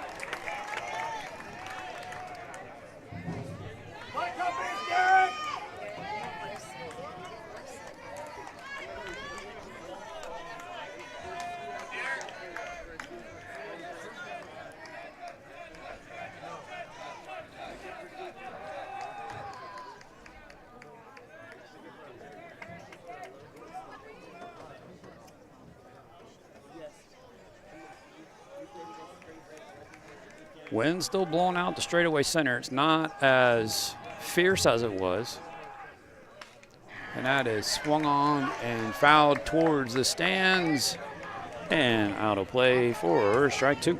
Wind still blowing out the straightaway center. It's not as fierce as it was. And that is swung on and fouled towards the stands. And out of play for strike 2.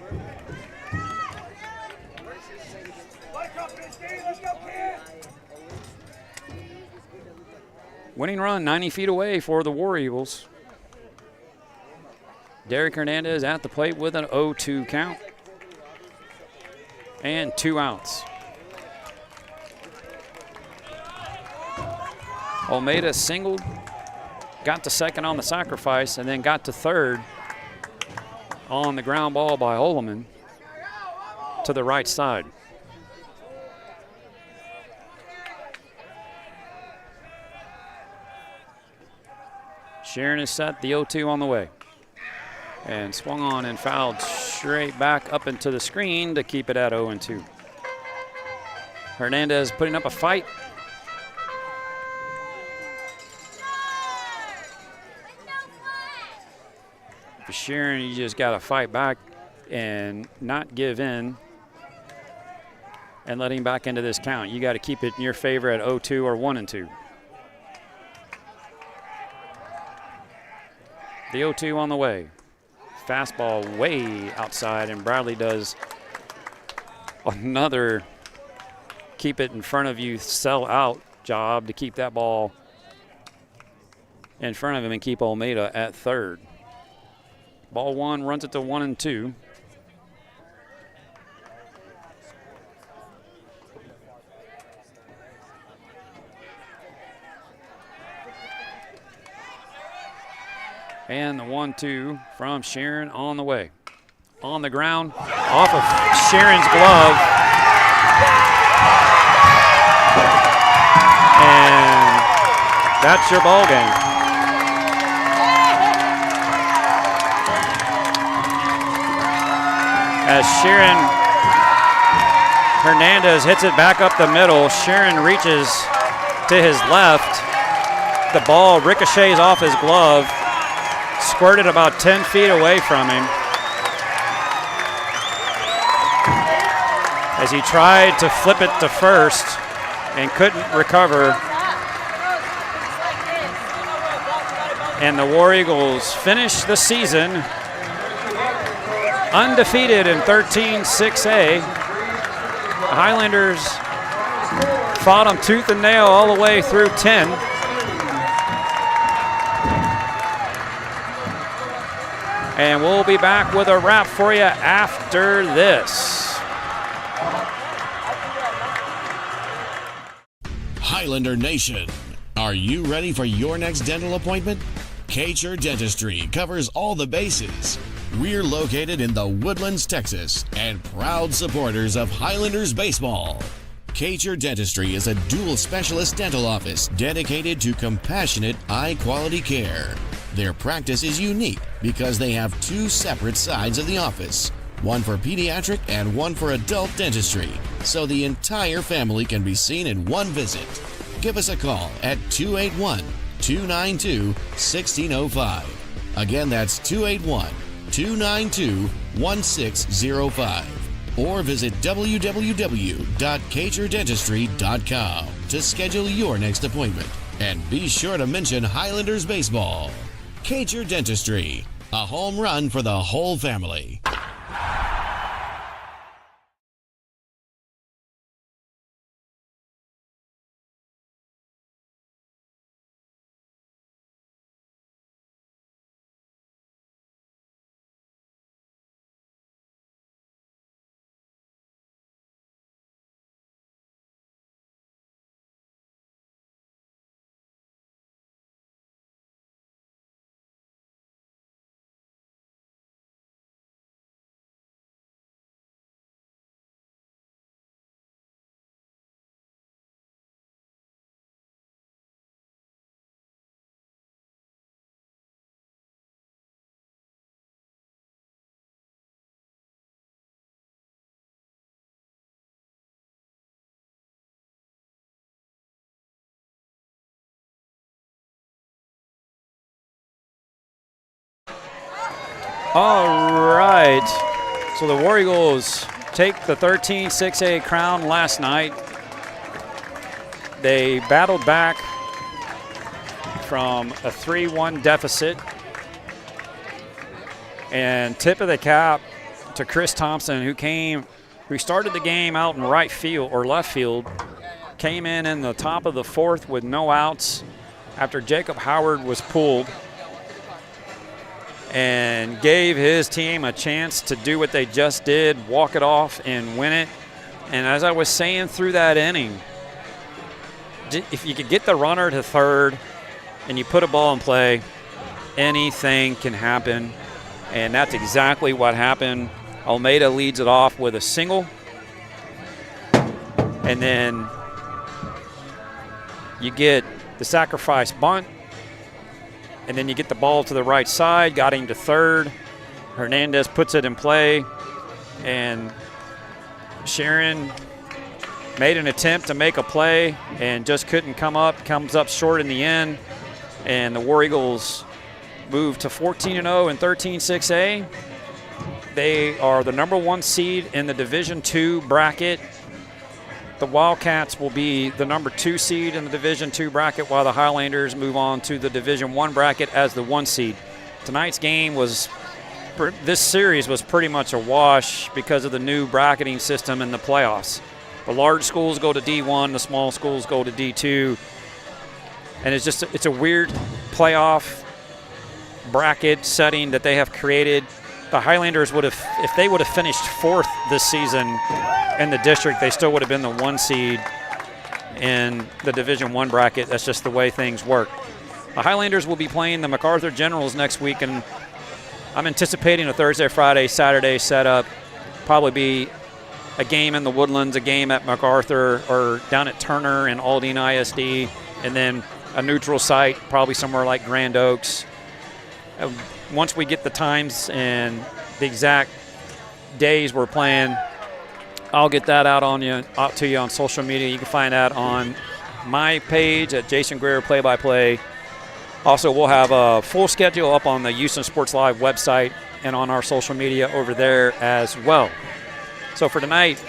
Winning run 90 feet away for the War Eagles. Derek Hernandez at the plate with an 0-2 count. And 2 outs. Almeida singled, got to 2nd on the sacrifice, and then got to 3rd on the ground ball by Holloman to the right side. Sharon is set, the 0-2 on the way. And swung on and fouled straight back up into the screen to keep it at 0-2. Hernandez putting up a fight. For Sharon, you just got to fight back and not give in and let him back into this count. You got to keep it in your favor at 0-2 or 1-2. The 0-2 on the way. Fastball way outside, and Bradley does another keep it in front of you, sell out job to keep that ball in front of him and keep Almeida at 3rd. Ball 1 runs it to 1-2. And the 1-2 from Sharon on the way. On the ground, off of Sharon's glove. And That's your ball game. As Sharon Hernandez hits it back up the middle, Sharon reaches to his left. The ball ricochets off his glove, squirted about 10 feet away from him. As he tried to flip it to first and couldn't recover. And the War Eagles finish the season undefeated in 13-6A. The Highlanders fought them tooth and nail all the way through 10. And we'll be back with a wrap for you after this. Highlander Nation, are you ready for your next dental appointment? txhsbsb Dentistry covers all the bases. We're located in the Woodlands, Texas, and proud supporters of Highlanders baseball. txhsbsb Dentistry is a dual specialist dental office dedicated to compassionate, high-quality care. Their practice is unique because they have two separate sides of the office, one for pediatric and one for adult dentistry, so the entire family can be seen in one visit. Give us a call at 281-292-1605. Again, that's 281-292-1605. Or visit www.txhsbsb.com to schedule your next appointment. And be sure to mention Highlanders baseball. txhsbsb Dentistry, a home run for the whole family. All right, so the War Eagles take the 13-6A crown last night. They battled back from a 3-1 deficit. And tip of the cap to Chris Thompson, who started the game out in right field or left field, came in the top of the fourth with no outs after Jacob Howard was pulled, and gave his team a chance to do what they just did, walk it off and win it. And as I was saying through that inning, if you could get the runner to third and you put a ball in play, anything can happen. And that's exactly what happened. Almeida leads it off with a single. And then you get the sacrifice bunt. And then you get the ball to the right side, got him to third. Hernandez puts it in play. And Sharon made an attempt to make a play and just couldn't comes up short in the end. And the War Eagles move to 14-0 in 13-6A. They are the number one seed in the Division II bracket. The Wildcats will be the number 2 seed in the Division II bracket, while the Highlanders move on to the Division I bracket as the 1 seed. Tonight's game this series was pretty much a wash because of the new bracketing system in the playoffs. The large schools go to D1, the small schools go to D2. And it's a weird playoff bracket setting that they have created. The Highlanders if they would have finished 4th this season in the district, they still would have been the 1 seed in the Division I bracket. That's just the way things work. The Highlanders will be playing the MacArthur Generals next week, and I'm anticipating a Thursday, Friday, Saturday setup. Probably be a game in the Woodlands, a game at MacArthur or down at Turner and Aldine ISD, and then a neutral site, probably somewhere like Grand Oaks. Once we get the times and the exact days we're playing, I'll get that out to you on social media. You can find that on my page at Jason Greer Play-by-Play. Also, we'll have a full schedule up on the Houston Sports Live website and on our social media over there as well. So for tonight,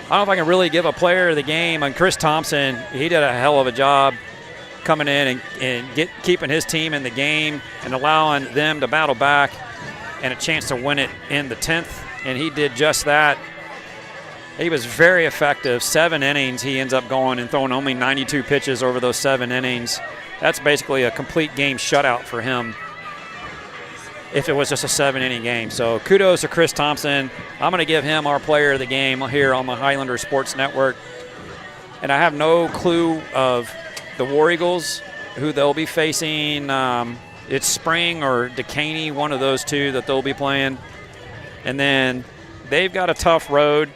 I don't know if I can really give a player of the game. And Chris Thompson, he did a hell of a job coming in and keeping his team in the game and allowing them to battle back and a chance to win it in the 10th. And he did just that. He was very effective. 7 innings he ends up going and throwing only 92 pitches over those 7 innings. That's basically a complete game shutout for him if it was just a 7-inning game. So kudos to Chris Thompson. I'm going to give him our player of the game here on the Highlander Sports Network. And I have no clue of the War Eagles, who they'll be facing. It's Spring or Decaney, one of those two that they'll be playing. And then they've got a tough road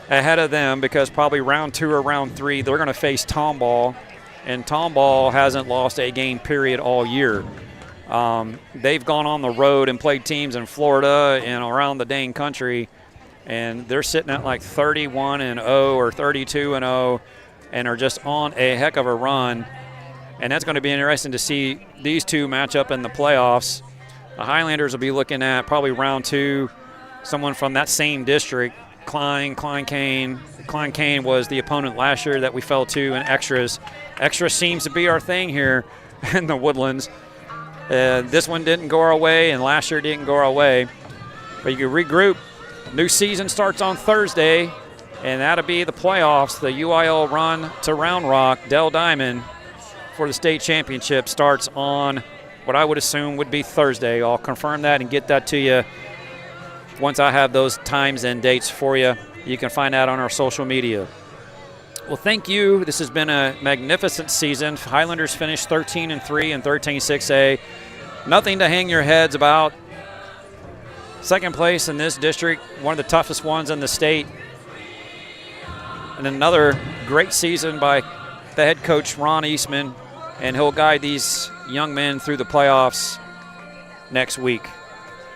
ahead of them because probably round 2 or round 3, they're going to face Tomball. And Tomball hasn't lost a game period all year. They've gone on the road and played teams in Florida and around the dang country, and they're sitting at like 31-0 or 32-0 and are just on a heck of a run. And that's going to be interesting to see these two match up in the playoffs. The Highlanders will be looking at probably round 2, someone from that same district, Klein Kane. Klein Kane was the opponent last year that we fell to in extras. Extras seems to be our thing here in the Woodlands. This one didn't go our way, and last year didn't go our way. But you can regroup. New season starts on Thursday, and that'll be the playoffs. The UIL run to Round Rock, Dell Diamond, for the state championship starts on what I would assume would be Thursday. I'll confirm that and get that to you once I have those times and dates for you. You can find that on our social media. Well, thank you. This has been a magnificent season. Highlanders finished 13-3 and 13-6A. Nothing to hang your heads about. Second place in this district, one of the toughest ones in the state. And another great season by the head coach, Ron Eastman, and he'll guide these young men through the playoffs next week.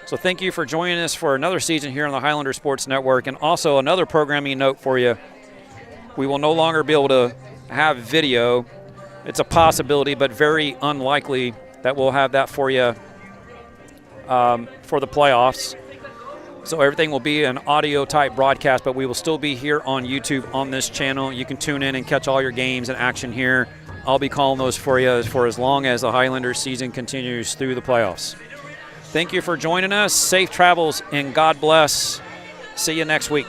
So thank you for joining us for another season here on the Highlander Sports Network. And also another programming note for you. We will no longer be able to have video. It's a possibility, but very unlikely that we'll have that for you for the playoffs. So everything will be an audio-type broadcast, but we will still be here on YouTube on this channel. You can tune in and catch all your games and action here. I'll be calling those for you for as long as the Highlanders season continues through the playoffs. Thank you for joining us. Safe travels and God bless. See you next week.